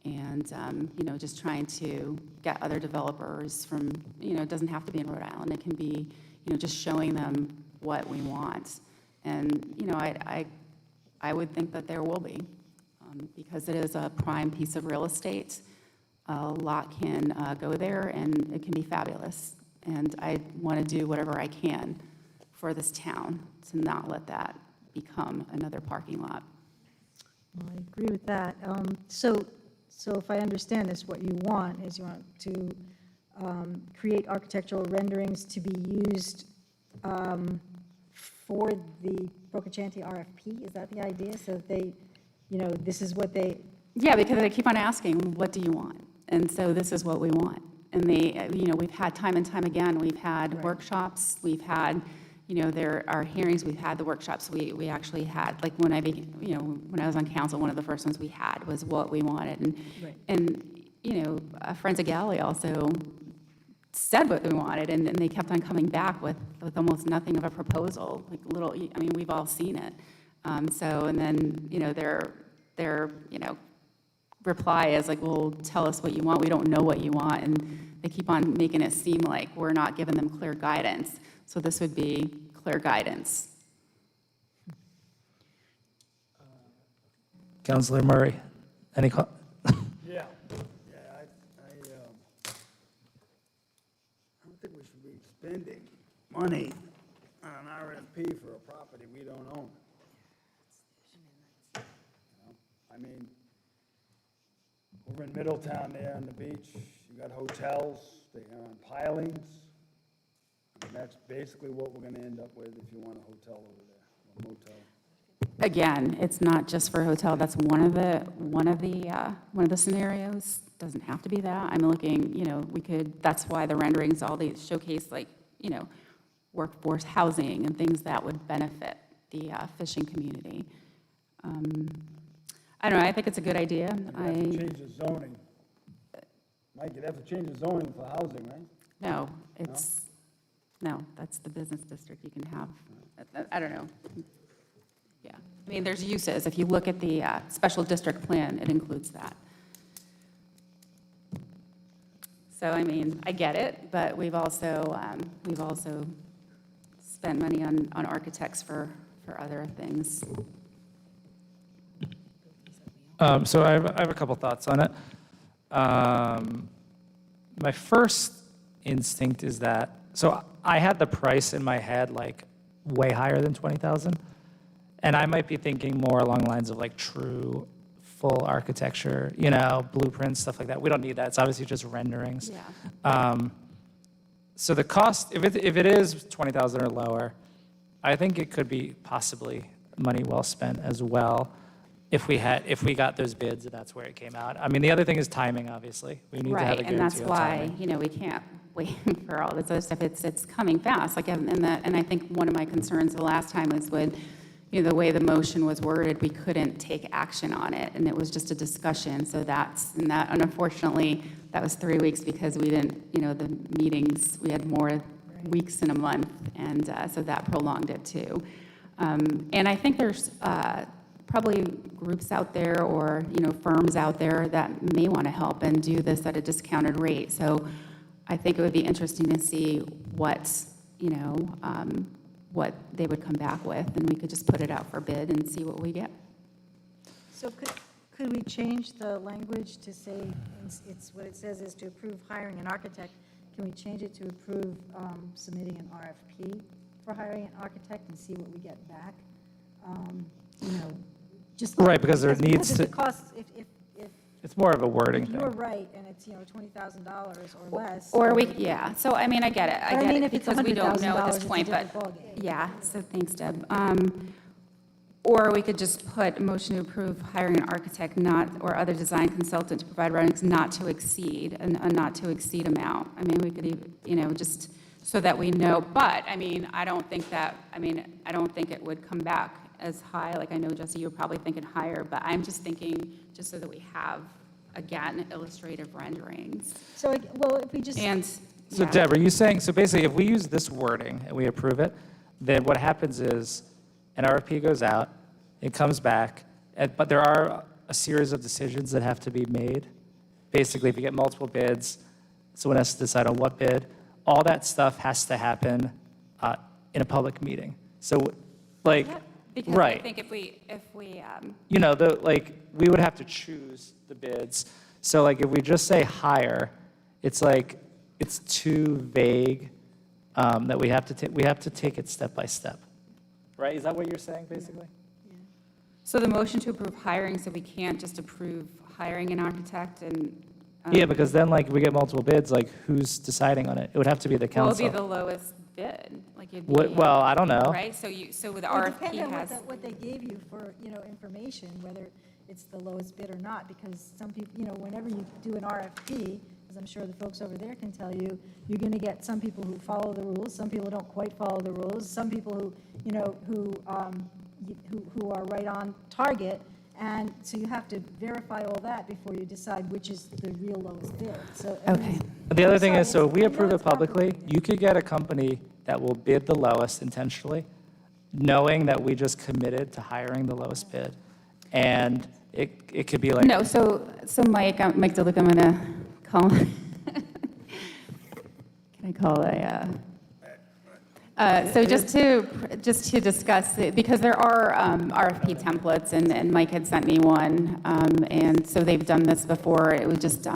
and you know, just trying to get other developers from, you know, it doesn't have to be in Rhode Island. It can be, you know, just showing them what we want. And, you know, I would think that there will be, because it is a prime piece of real estate. A lot can go there, and it can be fabulous. And I want to do whatever I can for this town to not let that become another parking lot. Well, I agree with that. So if I understand this, what you want is you want to create architectural renderings to be used for the Procaccianti RFP? Is that the idea? So that they, you know, this is what they... Yeah, because they keep on asking, what do you want? And so this is what we want. And they, you know, we've had time and time again, we've had workshops, we've had, you know, there are hearings, we've had the workshops. We actually had, like, when I was on council, one of the first ones we had was what we wanted. And you know, Friends of Galley also said what we wanted, and they kept on coming back with almost nothing of a proposal, like little, I mean, we've all seen it. So, and then, you know, their you know, reply is like, well, tell us what you want. We don't know what you want. And they keep on making it seem like we're not giving them clear guidance. So this would be clear guidance. Councilor Murray, any comment? Yeah, I don't think we should be spending money on an RFP for a property we don't own. You know, I mean, over in Middletown there on the beach, you got hotels, they are on pilings. And that's basically what we're gonna end up with if you want a hotel over there, a motel. Again, it's not just for hotel. That's one of the scenarios. Doesn't have to be that. I'm looking, you know, we could. That's why the renderings, all these showcase, like, you know, workforce housing and things that would benefit the fishing community. I don't know. I think it's a good idea. You'd have to change the zoning. Mike, you'd have to change the zoning for housing, right? No, it's No, that's the business district. You can have, I don't know. Yeah, I mean, there's uses. If you look at the special district plan, it includes that. So, I mean, I get it, but we've also spent money on architects for other things. So I have a couple thoughts on it. My first instinct is that, so I had the price in my head like way higher than 20,000, and I might be thinking more along the lines of like true full architecture, you know, blueprints, stuff like that. We don't need that. It's obviously just renderings. Yeah. So the cost, if it is 20,000 or lower, I think it could be possibly money well spent as well. If we got those bids, that's where it came out. I mean, the other thing is timing, obviously. We need to have a Right, and that's guarantee on why, timing. you know, we can't wait for all this other stuff. It's coming fast. Like, and I think one of my concerns the last time was with, you know, the way the motion was worded, we couldn't take action on it, and it was just a discussion. So and unfortunately, that was 3 weeks because we didn't, you know, the meetings, we had more weeks in a month, and so that prolonged it too. And I think there's probably groups out there or, you know, firms out there that may want to help and do this at a discounted rate. So I think it would be interesting to see what, you know, what they would come back with, and we could just put it out for bid and see what we get. So could we change the language to say, it's what it says is to approve hiring an architect? Can we change it to approve submitting an RFP for hiring an architect and see what we get back? You know, just. Right, because there needs the to, cost, if it's more of a wording if you're thing. right and it's, you know, $20,000 or less. Or yeah, so I mean, I get it, I mean, if it's because we don't know at $100,000, this it's a point, but, different ballgame. yeah, so thanks, Deb. Or we could just put a motion to approve hiring an architect or other design consultant to provide renderings not to exceed, a not to exceed amount. I mean, we could even, you know, just so that we know, but, I mean, I don't think it would come back as high. Like, I know, Jesse, you're probably thinking higher, but I'm just thinking, just so that we have, again, illustrative renderings. So, well, if we just. And, So yeah. Deb, are you saying, so basically if we use this wording and we approve it, then what happens is an RFP goes out, it comes back, but there are a series of decisions that have to be made. Basically, if you get multiple bids, someone has to decide on what bid. All that stuff has to happen in a public meeting. So, like, Because right. I think if we You know, we would have to choose the bids. So like, if we just say hire, it's like, it's too vague that we have to take it step by step. Right? Is that what you're saying, basically? So the motion to approve hiring, so we can't just approve hiring an architect and. Yeah, because then like, we get multiple bids, like who's deciding on it? It would have to be the Well, council. it'd be the lowest bid, like it'd be. Well, I don't know. Right, so the Well, it RFP depends on has. what they gave you for, you know, information, whether it's the lowest bid or not, because some people, you know, whenever you do an RFP, as I'm sure the folks over there can tell you, you're going to get some people who follow the rules, some people don't quite follow the rules, some people who, you know, who are right on target, and so you have to verify all that before you decide which is the real lowest bid. So, I mean, Okay. The other thing is, so if we I know approve it it's complicated. publicly, you could get a company that will bid the lowest intentionally, knowing that we just committed to hiring the lowest bid. And it could be like. No, so Mike DeLuca, I'm gonna call. Can I call so just to discuss it, because there are RFP templates, and Mike had sent me one, and so they've done this before. It would just,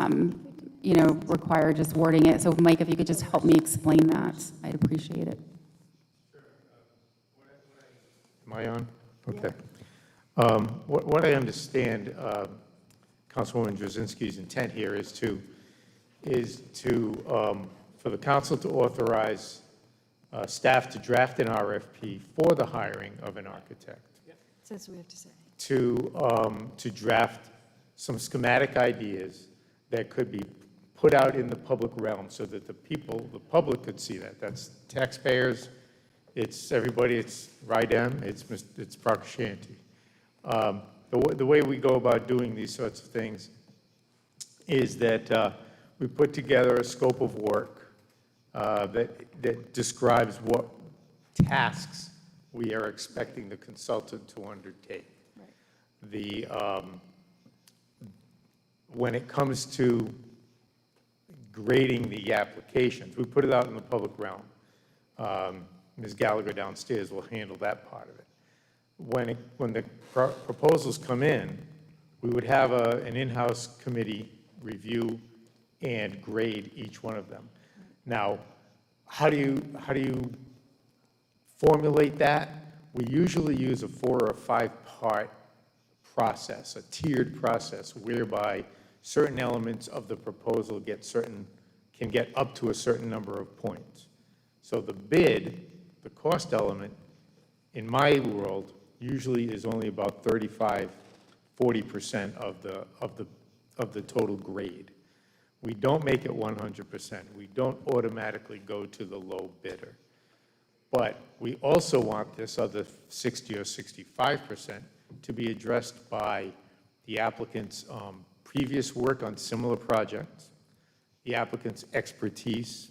you know, require just wording it. So Mike, if you could just help me explain that, I'd appreciate it. Am I on? Okay. What I understand Councilwoman Jasinski's intent here is for the council to authorize staff to draft an RFP for the hiring of an architect, so that's what we have to say. to draft some schematic ideas that could be put out in the public realm so that the public could see that. That's taxpayers, it's everybody, it's RIDEM, it's Proctor Shanty. The way we go about doing these sorts of things is that we put together a scope of work that describes what tasks we are expecting the consultant to undertake. The, when it comes to grading the applications, we put it out in the public realm. Ms. Gallagher downstairs will handle that part of it. When the proposals come in, we would have an in-house committee review and grade each one of them. Now, how do you formulate that? We usually use a 4 or 5-part process, a tiered process, whereby certain elements of the proposal can get up to a certain number of points. So the bid, the cost element, in my world, usually is only about 35–40% of the total grade. We don't make it 100%. We don't automatically go to the low bidder. But we also want this other 60 or 65% to be addressed by the applicant's previous work on similar projects, the applicant's expertise,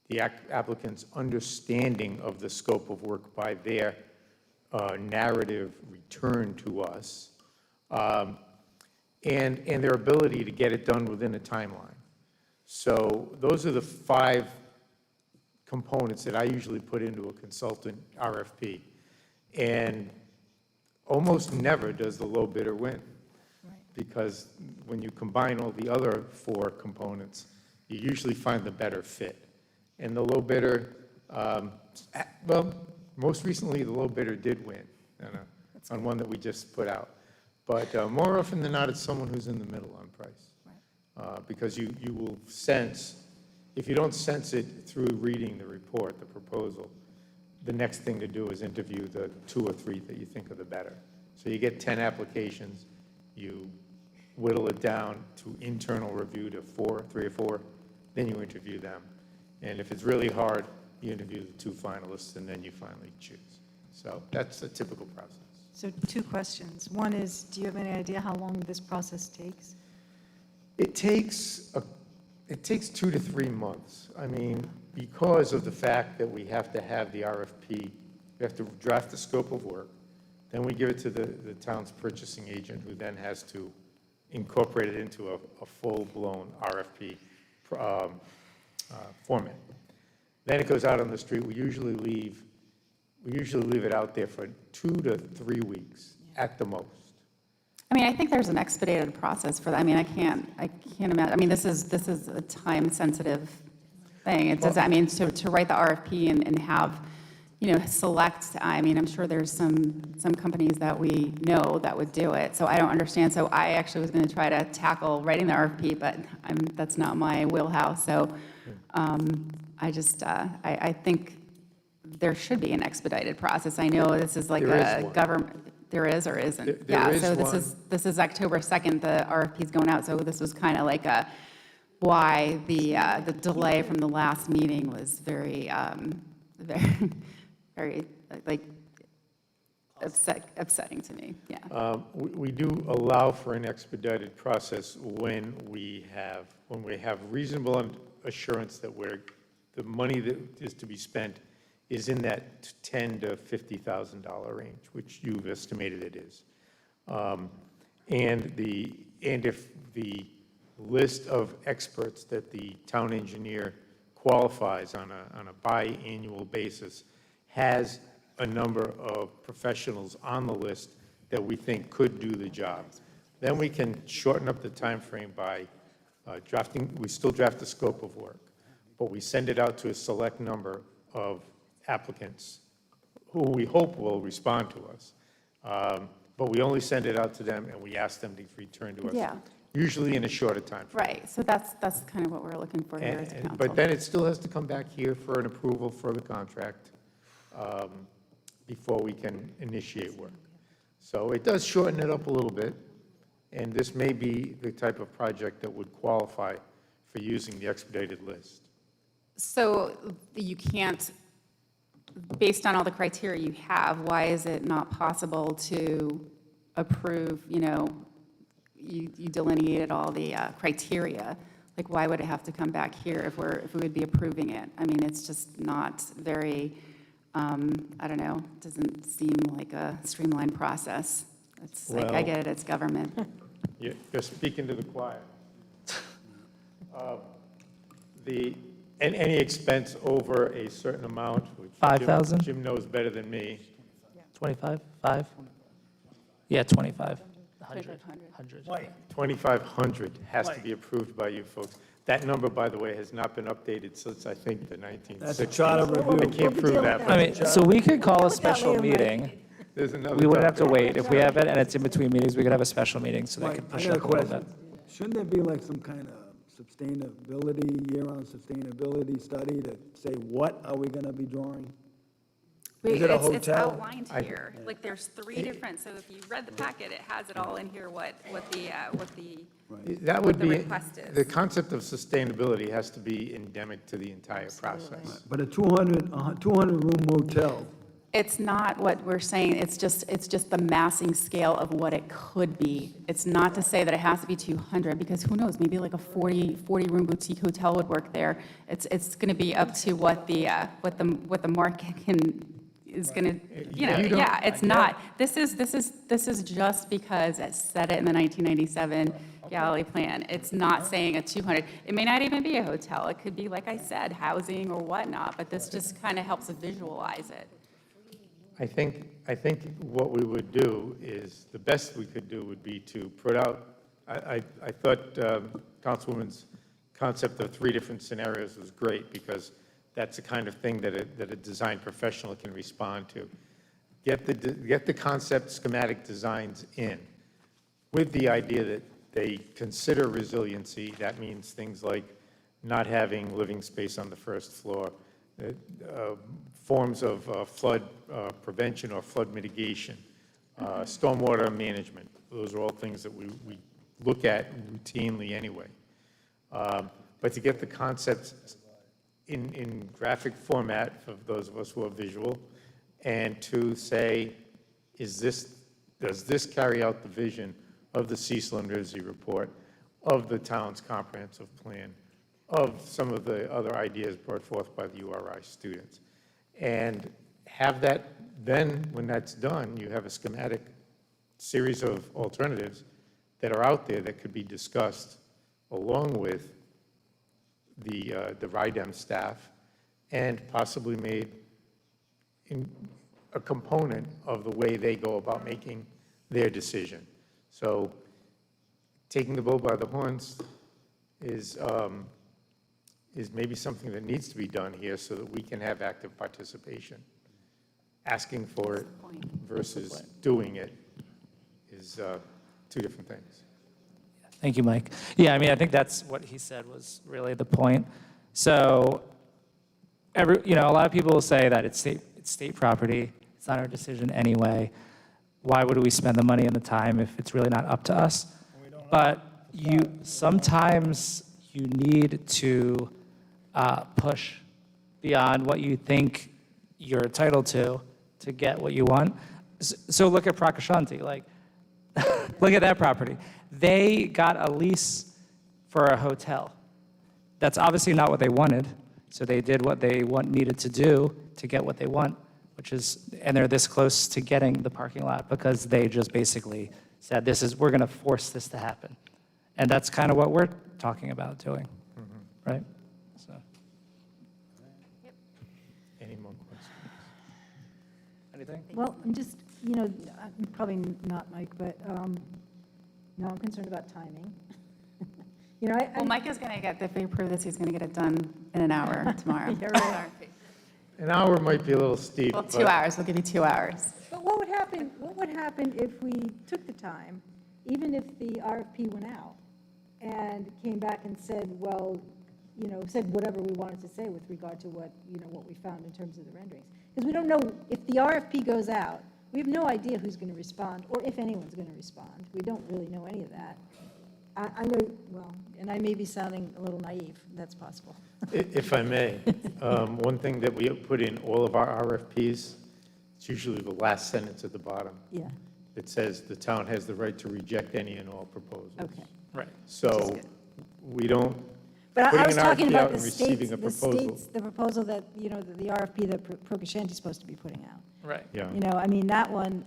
the applicant's understanding of the scope of work by their narrative return to us, and their ability to get it done within a timeline. So those are the 5 components that I usually put into a consultant RFP. And almost never does the low bidder win. Because when you combine all the other 4 components, you usually find the better fit. And the low bidder, well, most recently the low bidder did win on one that we just put out. But more often than not, it's someone who's in the middle on price. Because you will sense, if you don't sense it through reading the report, the proposal, the next thing to do is interview the 2 or 3 that you think are the better. So you get 10 applications, you whittle it down to internal review to 3 or 4, then you interview them. And if it's really hard, you interview the 2 finalists, and then you finally choose. So that's a typical process. So 2 questions. One is, do you have any idea how long this process takes? It takes 2 to 3 months. I mean, because of the fact that we have to have the RFP, we have to draft the scope of work, then we give it to the town's purchasing agent, who then has to incorporate it into a full-blown RFP format. Then it goes out on the street. We usually leave it out there for 2 to 3 weeks at the most. I mean, I think there's an expedited process for that. I mean, I can't imagine. I mean, this is a time-sensitive thing. It does. I mean, to write the RFP and have, select. I mean, I'm sure there's some companies that we know that would do it. So I don't understand. So I actually was going to try to tackle writing the RFP, but that's not my wheelhouse. So I think there should be an expedited process. I know this is like a government. There is or isn't? There is so one. this is October 2nd, the RFP's going out, so this was kind of like why the delay from the last meeting was very, very like upsetting to me, yeah. We do allow for an expedited process when we have reasonable assurance that the money that is to be spent is in that $10,000 to $50,000 range, which you've estimated it is. And if the list of experts that the town engineer qualifies on a biannual basis has a number of professionals on the list that we think could do the job, then we can shorten up the time frame by drafting. We still draft the scope of work, but we send it out to a select number of applicants who we hope will respond to us. But we only send it out to them, and we ask them to return to us, usually in a shorter time frame. Right, so that's kind of what we're looking for here as a council. But then it still has to come back here for an approval for the contract before we can initiate work. So it does shorten it up a little bit, and this may be the type of project that would qualify for using the expedited list. So you can't, based on all the criteria you have, why is it not possible to approve, you delineated all the criteria. like, why would it have to come back here if we would be approving it? I mean, it's just not very, I don't know, doesn't seem like a streamlined process. It's like, I Well- get it, it's government. You're speaking to the choir. Any expense over a certain amount, which Jim- 5,000? Jim knows better than me. 25, 5? Yeah, 25. 100. 2,500 has to be approved by you folks. That number, by the way, has not been updated since, I think, the 1960s. That's a charter review. I can't prove that, I mean, but so we could call a special meeting. there's another. We wouldn't have to topic. wait. If we have it and it's in between meetings, we could have a special meeting so they Mike, could I push got it a up a little question. bit. Shouldn't there be like some kind of sustainability, year-round sustainability study to say, what are we gonna be drawing? Is it a It's hotel? outlined here. Like, there's 3 different, so if you read the packet, it has it all in here, what the That would what the be, request is. the concept of sustainability has to be endemic to the entire process. But a 200-room motel, It's not what we're saying, it's just the massing scale of what it could be. It's not to say that it has to be 200, because who knows, maybe like a 40-room boutique hotel would work there. It's going to be up to what the market is going to, yeah, it's not. This is just because it said it in the 1997 Galilee plan. It's not saying a 200. It may not even be a hotel. It could be, like I said, housing or whatnot, but this just kind of helps visualize it. I think what we would do is, the best we could do would be to put out, I thought Councilwoman's concept of 3 different scenarios was great, because that's the kind of thing that a design professional can respond to. Get the concept schematic designs in, with the idea that they consider resiliency. That means things like not having living space on the first floor, forms of flood prevention or flood mitigation, stormwater management. Those are all things that we look at routinely anyway. But to get the concepts in graphic format for those of us who are visual, and to say, does this carry out the vision of the Cecil and Rizzi report, of the town's comprehensive plan, of some of the other ideas brought forth by the URI students? And have that, then, when that's done, you have a schematic series of alternatives that are out there that could be discussed along with the RIDEM staff, and possibly made in a component of the way they go about making their decision. So taking the bull by the horns is maybe something that needs to be done here so that we can have active participation. Asking for it versus doing it is 2 different things. Thank you, Mike. Yeah, I mean, I think that's what he said was really the point. So, a lot of people will say that it's state property. It's not our decision anyway. Why would we spend the money and the time if it's really not up to us? But sometimes you need to push beyond what you think you're entitled to get what you want. So look at Prakashanti, like, look at that property. They got a lease for a hotel. That's obviously not what they wanted, so they did what they needed to do to get what they want, and they're this close to getting the parking lot because they just basically said, we're going to force this to happen. And that's kind of what we're talking about doing, right? So. Any more questions? Anything? Well, I'm just, probably not Mike, but no, I'm concerned about timing. Well, Mike is going to if we approve this, he's going to get it done in an hour tomorrow. You're right. An hour might be a little steep. Well, 2 hours, we'll give you 2 hours. But what would happen if we took the time, even if the RFP went out and came back and said, well, said whatever we wanted to say with regard to what we found in terms of the renderings? Because we don't know, if the RFP goes out, we have no idea who's going to respond or if anyone's going to respond. We don't really know any of that. I know, well, and I may be sounding a little naive. That's possible. If I may, one thing that we put in all of our RFPs, it's usually the last sentence at the bottom. Yeah. It says the town has the right to reject any and all proposals. Okay. Right. So we don't, But I Putting was an talking RFP about out the and receiving states, a the proposal. states, the proposal that, you know, the RFP that Procascienti's supposed to be putting out. Right. Yeah. You know, I mean, that one,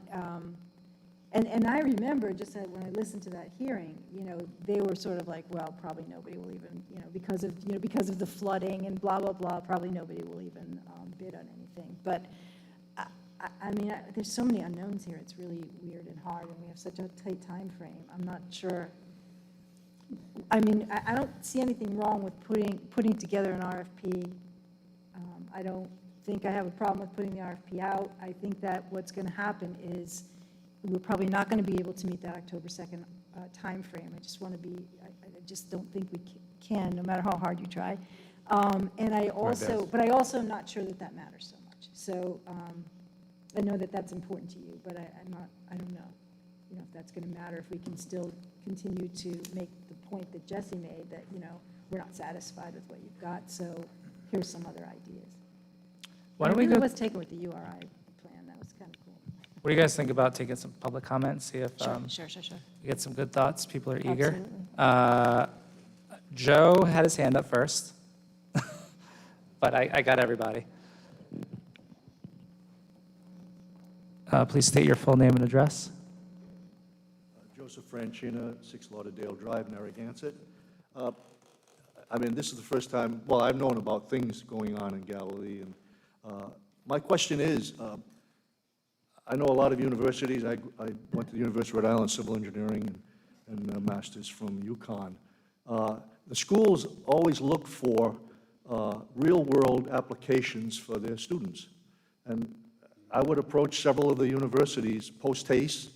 and I remember just that when I listened to that hearing, you know, they were sort of like, well, probably nobody will even, you know, because of the flooding and blah, blah, blah, probably nobody will even bid on anything. But I mean, there's so many unknowns here. It's really weird and hard, and we have such a tight time frame. I'm not sure. I mean, I don't see anything wrong with putting together an RFP. I don't think I have a problem with putting the RFP out. I think that what's going to happen is we're probably not going to be able to meet that October 2nd timeframe. I just want to be, I just don't think we can, no matter how hard you try. And I also, but I also am not sure that that matters so much. So I know that that's important to you, but I don't know, you know, if that's going to matter, if we can still continue to make the point that Jesse made, that, you know, we're not satisfied with what you've got, so here's some other ideas. Why don't we really go? was taken with the URI plan. That was kind of cool. What do you guys think about taking some public comments? See if Sure. we get some good thoughts. People are eager. Absolutely. Joe had his hand up first, but I got everybody. Please state your full name and address. Joseph Franchina, 6 Lauderdale Drive, Narragansett. I mean, this is the first time, well, I've known about things going on in Galilee, and my question is, I know a lot of universities. I went to the University of Rhode Island Civil Engineering and a master's from UConn. The schools always look for real-world applications for their students, and I would approach several of the universities post-haste.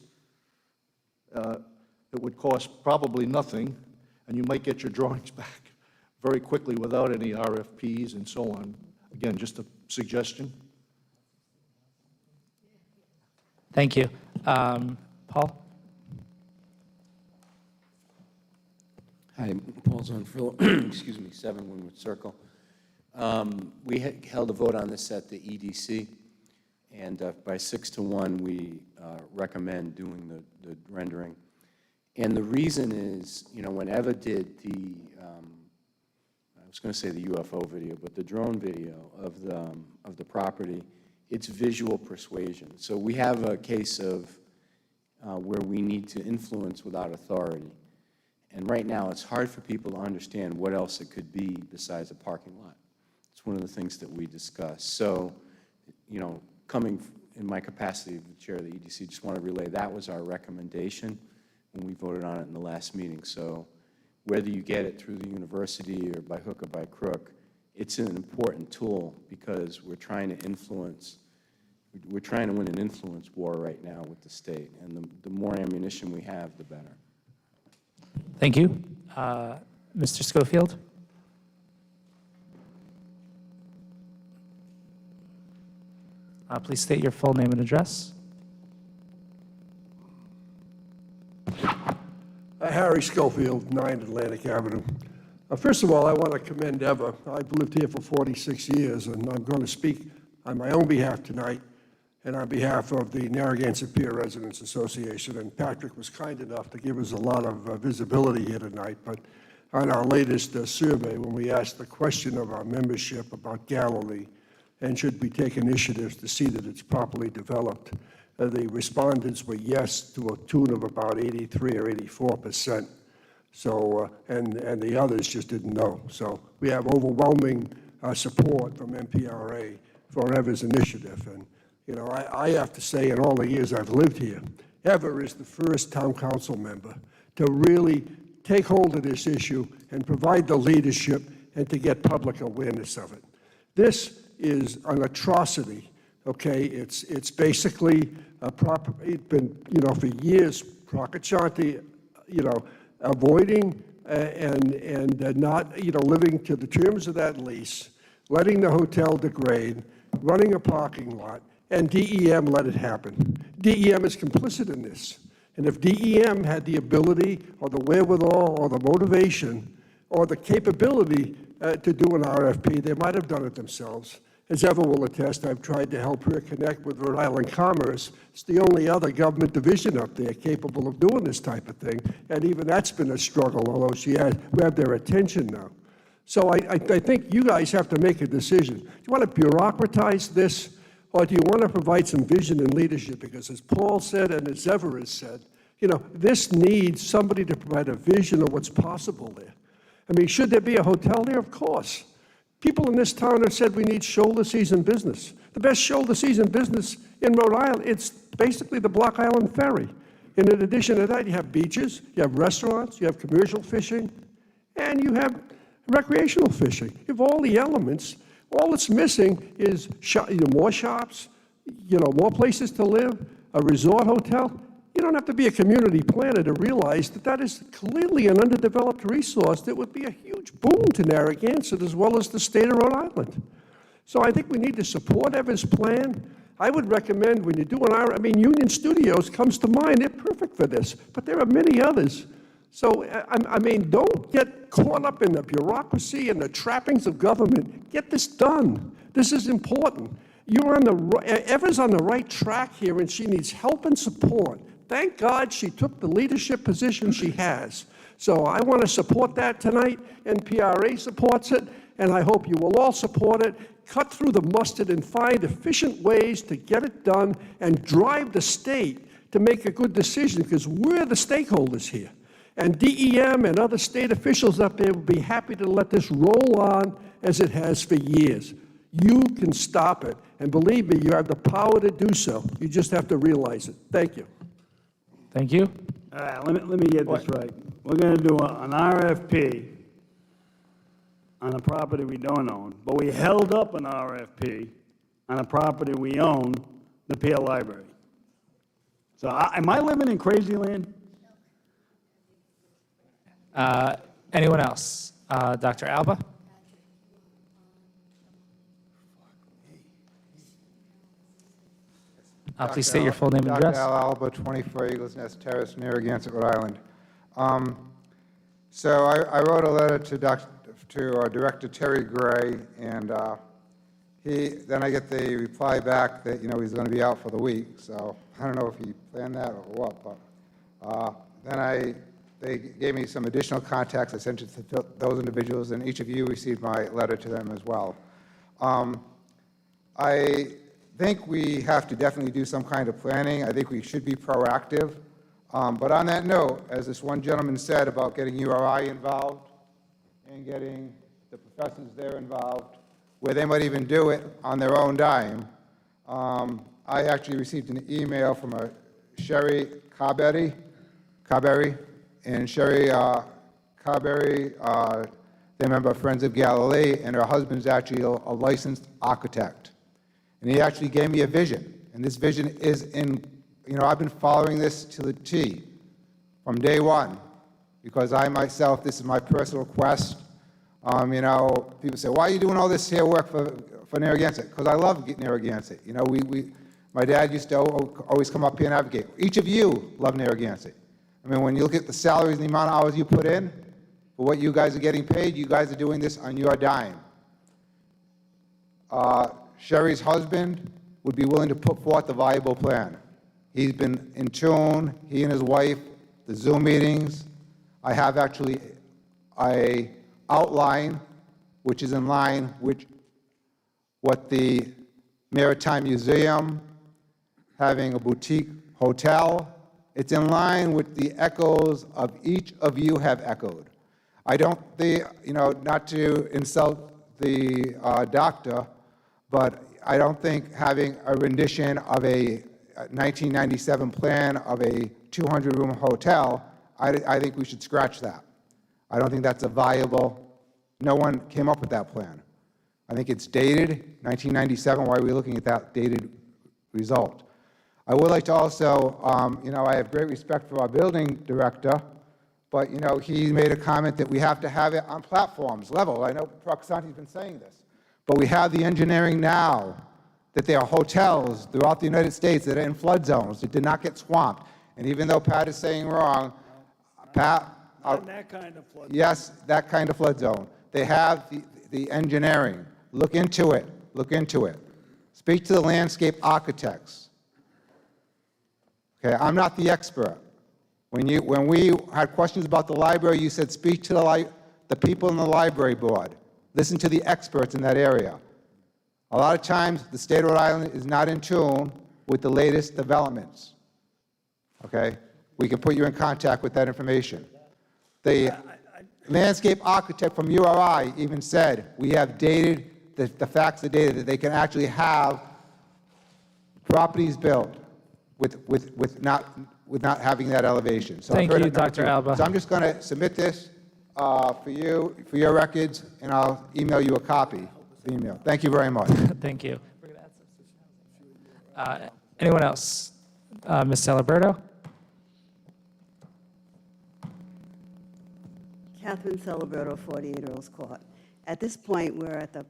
It would cost probably nothing, and you might get your drawings back very quickly without any RFPs and so on. Again, just a suggestion. Thank you. Paul? Hi, Paul Zonfrillo, excuse me, 7 Wynwood Circle. We held a vote on this at the EDC, and by 6 to 1, we recommend doing the rendering. And the reason is, you know, when Eva did the, I was going to say the UFO video, but the drone video of the property, it's visual persuasion. So we have a case of where we need to influence without authority. And right now, it's hard for people to understand what else it could be besides a parking lot. It's one of the things that we discuss. So, you know, coming in my capacity of the chair of the EDC, just want to relay that was our recommendation when we voted on it in the last meeting. So whether you get it through the university or by hook or by crook, it's an important tool because we're trying to influence, we're trying to win an influence war right now with the state. And the more ammunition we have, the better. Thank you. Mr. Schofield? Please state your full name and address. Harry Schofield, 9 Atlantic Avenue. First of all, I want to commend Eva. I've lived here for 46 years, and I'm going to speak on my own behalf tonight and on behalf of the Narragansett Pier Residents Association. And Patrick was kind enough to give us a lot of visibility here tonight. But on our latest survey, when we asked the question of our membership about Galilee, and should we take initiatives to see that it's properly developed, the respondents were yes to a tune of about 83 or 84%. So, and the others just didn't know. So we have overwhelming support from MPRA for Eva's initiative. And, you know, I have to say, in all the years I've lived here, Eva is the first town council member to really take hold of this issue and provide the leadership and to get public awareness of it. This is an atrocity. Okay, it's basically a proper. It's been, you know, for years, Procascienti, you know, avoiding and not, you know, living to the terms of that lease, letting the hotel degrade, running a parking lot, and DEM let it happen. DEM is complicit in this. And if DEM had the ability or the wherewithal or the motivation or the capability to do an RFP, they might have done it themselves. As Eva will attest, I've tried to help her connect with Rhode Island Commerce. It's the only other government division up there capable of doing this type of thing, and even that's been a struggle, although we have their attention now. So I think you guys have to make a decision. Do you want to bureaucratize this, or do you want to provide some vision and leadership? Because as Paul said and as Ever has said, you know, this needs somebody to provide a vision of what's possible there. I mean, should there be a hotel there? Of course. People in this town have said we need shoulder season business. The best shoulder season business in Rhode Island, it's basically the Block Island Ferry. And in addition to that, you have beaches, you have restaurants, you have commercial fishing, and you have recreational fishing. You have all the elements. All that's missing is more shops, more places to live, a resort hotel. You don't have to be a community planner to realize that that is clearly an underdeveloped resource that would be a huge boon to Narragansett as well as the state of Rhode Island. So I think we need to support Ever's plan. I would recommend when you do Union Studios comes to mind. They're perfect for this, but there are many others. So, don't get caught up in the bureaucracy and the trappings of government. Get this done. This is important. Ever's on the right track here, and she needs help and support. Thank God she took the leadership position she has. So I want to support that tonight, and PRA supports it, and I hope you will all support it. Cut through the mustard and find efficient ways to get it done and drive the state to make a good decision, because we're the stakeholders here. And DEM and other state officials up there will be happy to let this roll on as it has for years. You can stop it, and believe me, you have the power to do so. You just have to realize it. Thank you. Thank you. All right, let me get this right. We're going to do an RFP on a property we don't own, but we held up an RFP on a property we own, the Peale Library. So am I living in crazy land? Anyone else? Dr. Alba? Please state your full name and address. Dr. Al Alba, 24 Eagles Nest Terrace, Narragansett, Rhode Island. So I wrote a letter to Director Terry Gray, and then I get the reply back that he's going to be out for the week. So I don't know if he planned that or what, but then they gave me some additional contacts. I sent it to those individuals, and each of you received my letter to them as well. I think we have to definitely do some kind of planning. I think we should be proactive. But on that note, as this one gentleman said about getting URI involved and getting the professors there involved, where they might even do it on their own dime, I actually received an email from a Sherry Carberry, and Sherry Carberry, they're a member of Friends of Galilee, and her husband's actually a licensed architect. And he actually gave me a vision, and this vision is I've been following this to the T from day one, because I myself, this is my personal quest. People say, why are you doing all this here work for Narragansett? Because I love Narragansett. My dad used to always come up here and advocate. Each of you love Narragansett. When you look at the salaries and the amount of hours you put in, for what you guys are getting paid, you guys are doing this on your dime. Sherry's husband would be willing to put forth a viable plan. He's been in tune, he and his wife, the Zoom meetings. I have actually an outline which is in line with what the Maritime Museum, having a boutique hotel, it's in line with the echoes of each of you have echoed. I don't, not to insult the doctor, but I don't think having a rendition of a 1997 plan of a 200-room hotel, I think we should scratch that. I don't think that's a viable, no one came up with that plan. I think it's dated, 1997, why are we looking at that dated result? I would like to also, I have great respect for our building director, but, he made a comment that we have to have it on platforms level. I know Roxante's been saying this, but we have the engineering now that there are hotels throughout the United States that are in flood zones that did not get swamped. And even though Pat is saying wrong, Pat... that kind of flood zone. Yes, that kind of flood zone. They have the engineering. Look into it. Look into it. Speak to the landscape architects. Okay, I'm not the expert. When we had questions about the library, you said speak to the people in the library board. Listen to the experts in that area. A lot of times, the state of Rhode Island is not in tune with the latest developments. Okay? We can put you in contact with that information. The landscape architect from URI even said, we have dated, the facts are dated, that they can actually have properties built with not having that elevation. So Thank I've heard you, it number Dr. two. Alba. So I'm just going to submit this for you, for your records, and I'll email you a copy. The email. Thank you very much. Thank you. Anyone else? Ms. Celeberto? Catherine Celeberto, 48 Earls Court. At this point, we're at the,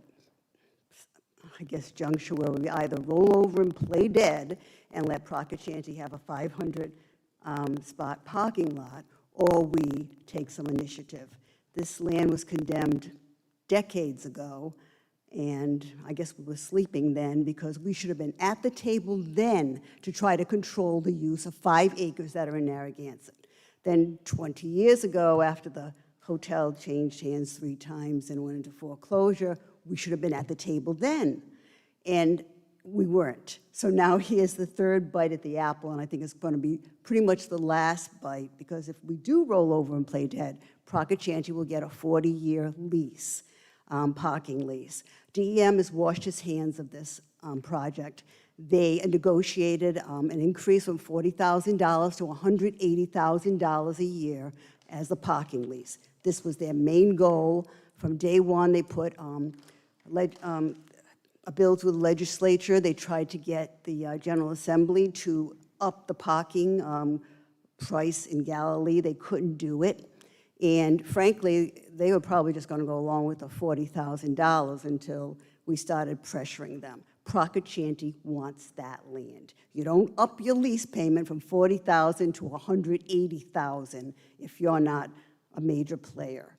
I guess, juncture where we either roll over and play dead and let Proctor Chanty have a 500 spot parking lot, or we take some initiative. This land was condemned decades ago, and I guess we were sleeping then because we should have been at the table then to try to control the use of 5 acres that are in Narragansett. Then 20 years ago, after the hotel changed hands 3 times and went into foreclosure, we should have been at the table then. And we weren't. So now here's the third bite at the apple, and I think it's going to be pretty much the last bite, because if we do roll over and play dead, Proctor Chanty will get a 40-year lease, parking lease. DEM has washed his hands of this project. They negotiated an increase from $40,000 to $180,000 a year as the parking lease. This was their main goal. From day one, they put a bill to the legislature. They tried to get the General Assembly to up the parking price in Galilee. They couldn't do it. And frankly, they were probably just going to go along with the $40,000 until we started pressuring them. Proctor Chanty wants that land. You don't up your lease payment from $40,000 to $180,000 if you're not a major player.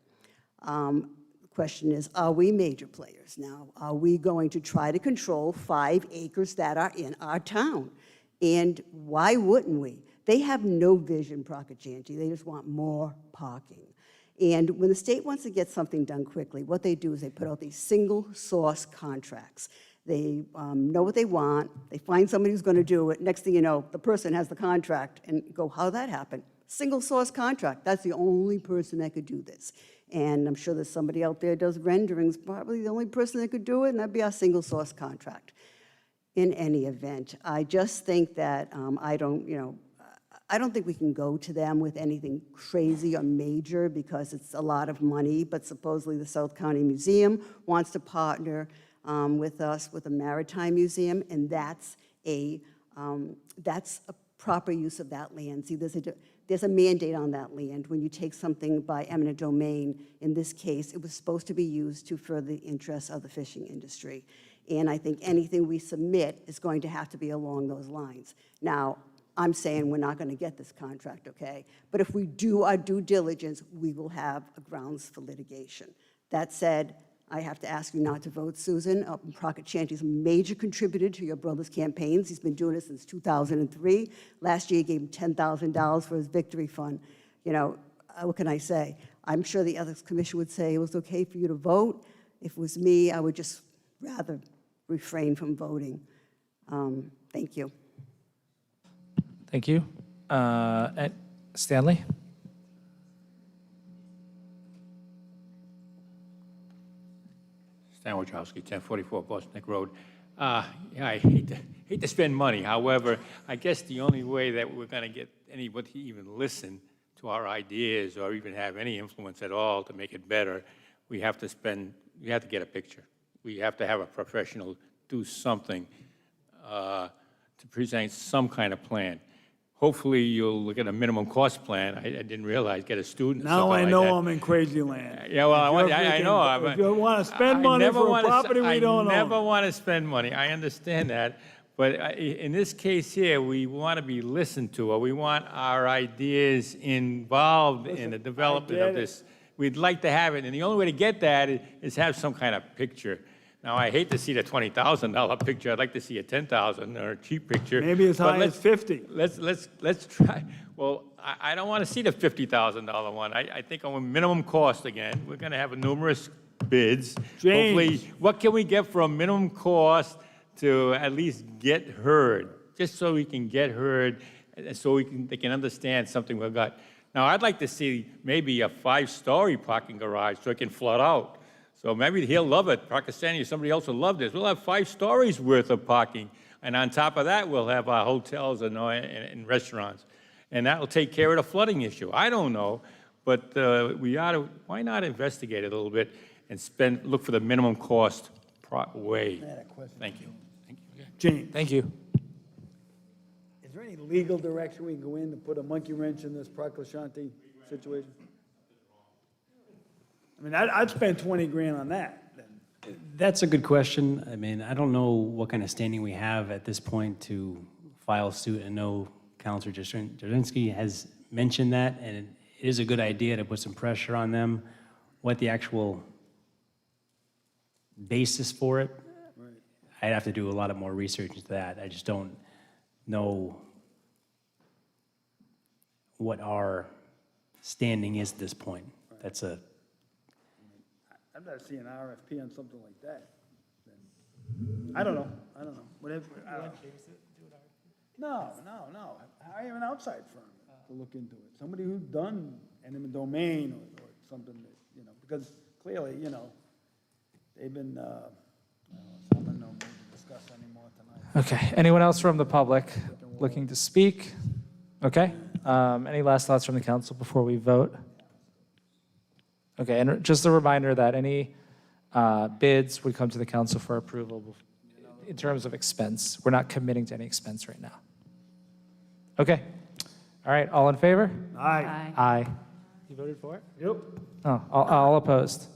The question is, are we major players now? Are we going to try to control 5 acres that are in our town? And why wouldn't we? They have no vision, Proctor Chanty. They just want more parking. And when the state wants to get something done quickly, what they do is they put out these single source contracts. They know what they want. They find somebody who's going to do it. Next thing you know, the person has the contract and go, how'd that happen? Single source contract. That's the only person that could do this. And I'm sure there's somebody out there who does renderings, probably the only person that could do it, and that'd be our single source contract. In any event, I just think that I don't think we can go to them with anything crazy or major because it's a lot of money, but supposedly the South County Museum wants to partner with us with a maritime museum, and that's a proper use of that land. See, there's a mandate on that land. When you take something by eminent domain, in this case, it was supposed to be used to further the interests of the fishing industry. And I think anything we submit is going to have to be along those lines. Now, I'm saying we're not going to get this contract, okay? But if we do our due diligence, we will have grounds for litigation. That said, I have to ask you not to vote, Susan. Proctor Chanty's a major contributor to your brother's campaigns. He's been doing it since 2003. Last year, he gave him $10,000 for his victory fund. You know, what can I say? I'm sure the Ethics Commission would say it was okay for you to vote. If it was me, I would just rather refrain from voting. Thank you. Thank you. Stanley? Stanley Wojciechowski, 1044 Boston Neck Road. Yeah, I hate to spend money. However, I guess the only way that we're going to get anybody to even listen to our ideas or even have any influence at all to make it better, we have to get a picture. We have to have a professional do something to present some kind of plan. Hopefully, you'll look at a minimum cost plan. I didn't realize, get a student or Now something I like know that. I'm in crazy land. Yeah, well, I know. If you want to spend money for a property we don't own. I never want to spend money. I understand that. But in this case here, we want to be listened to, or we want our ideas involved in the development of this. We'd like to have it, and the only way to get that is have some kind of picture Now, I hate to see the $20,000 picture. I'd like to see a $10,000 or a cheap picture. Maybe as But high as 50. Let's try. Well, I don't want to see the $50,000 one. I think on minimum cost again, we're going to have numerous bids. James. Hopefully, what can we get from minimum cost to at least get heard? Just so we can get heard, and so they can understand something we've got. Now, I'd like to see maybe a 5-story parking garage so it can flood out. So maybe he'll love it. Pakistani or somebody else will love this. We'll have 5 stories worth of parking. And on top of that, we'll have our hotels and restaurants. And that will take care of the flooding issue. I don't know, but why not investigate it a little bit and look for the minimum cost way. Thank you. James. Thank you. Is there any legal direction we can go in to put a monkey wrench in this Proclashanti situation? I mean, I'd spend 20 grand on that. That's a good question. I mean, I don't know what kind of standing we have at this point to file suit. I know Counselor Jasinski has mentioned that, and it is a good idea to put some pressure on them. What the actual basis for it, I'd have to do a lot of more research into that. I just don't know what our standing is at this point. That's a I'd rather see an RFP on something like that. I don't know. Whatever. No. Hire an outside firm to look into it. Somebody who's done eminent domain or something that, because clearly, they've been, something no need to discuss anymore tonight. Okay, anyone else from the public looking to speak? Okay, any last thoughts from the council before we vote? Okay, and just a reminder that any bids would come to the council for approval in terms of expense. We're not committing to any expense right now. Okay, all right, all in favor? Aye. Aye. You voted for it? Yep. Oh, all opposed?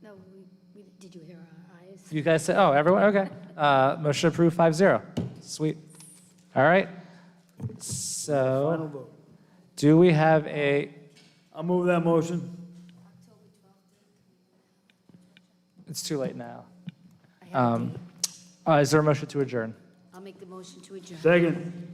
No, did you hear our ayes? You guys said, oh, everyone, okay. Motion approved 5-0. Sweet. All right. Final So, vote. do we have a, I'll move that motion. it's too late now. I have a date. Is there a motion to adjourn? I'll make the motion to adjourn. Second.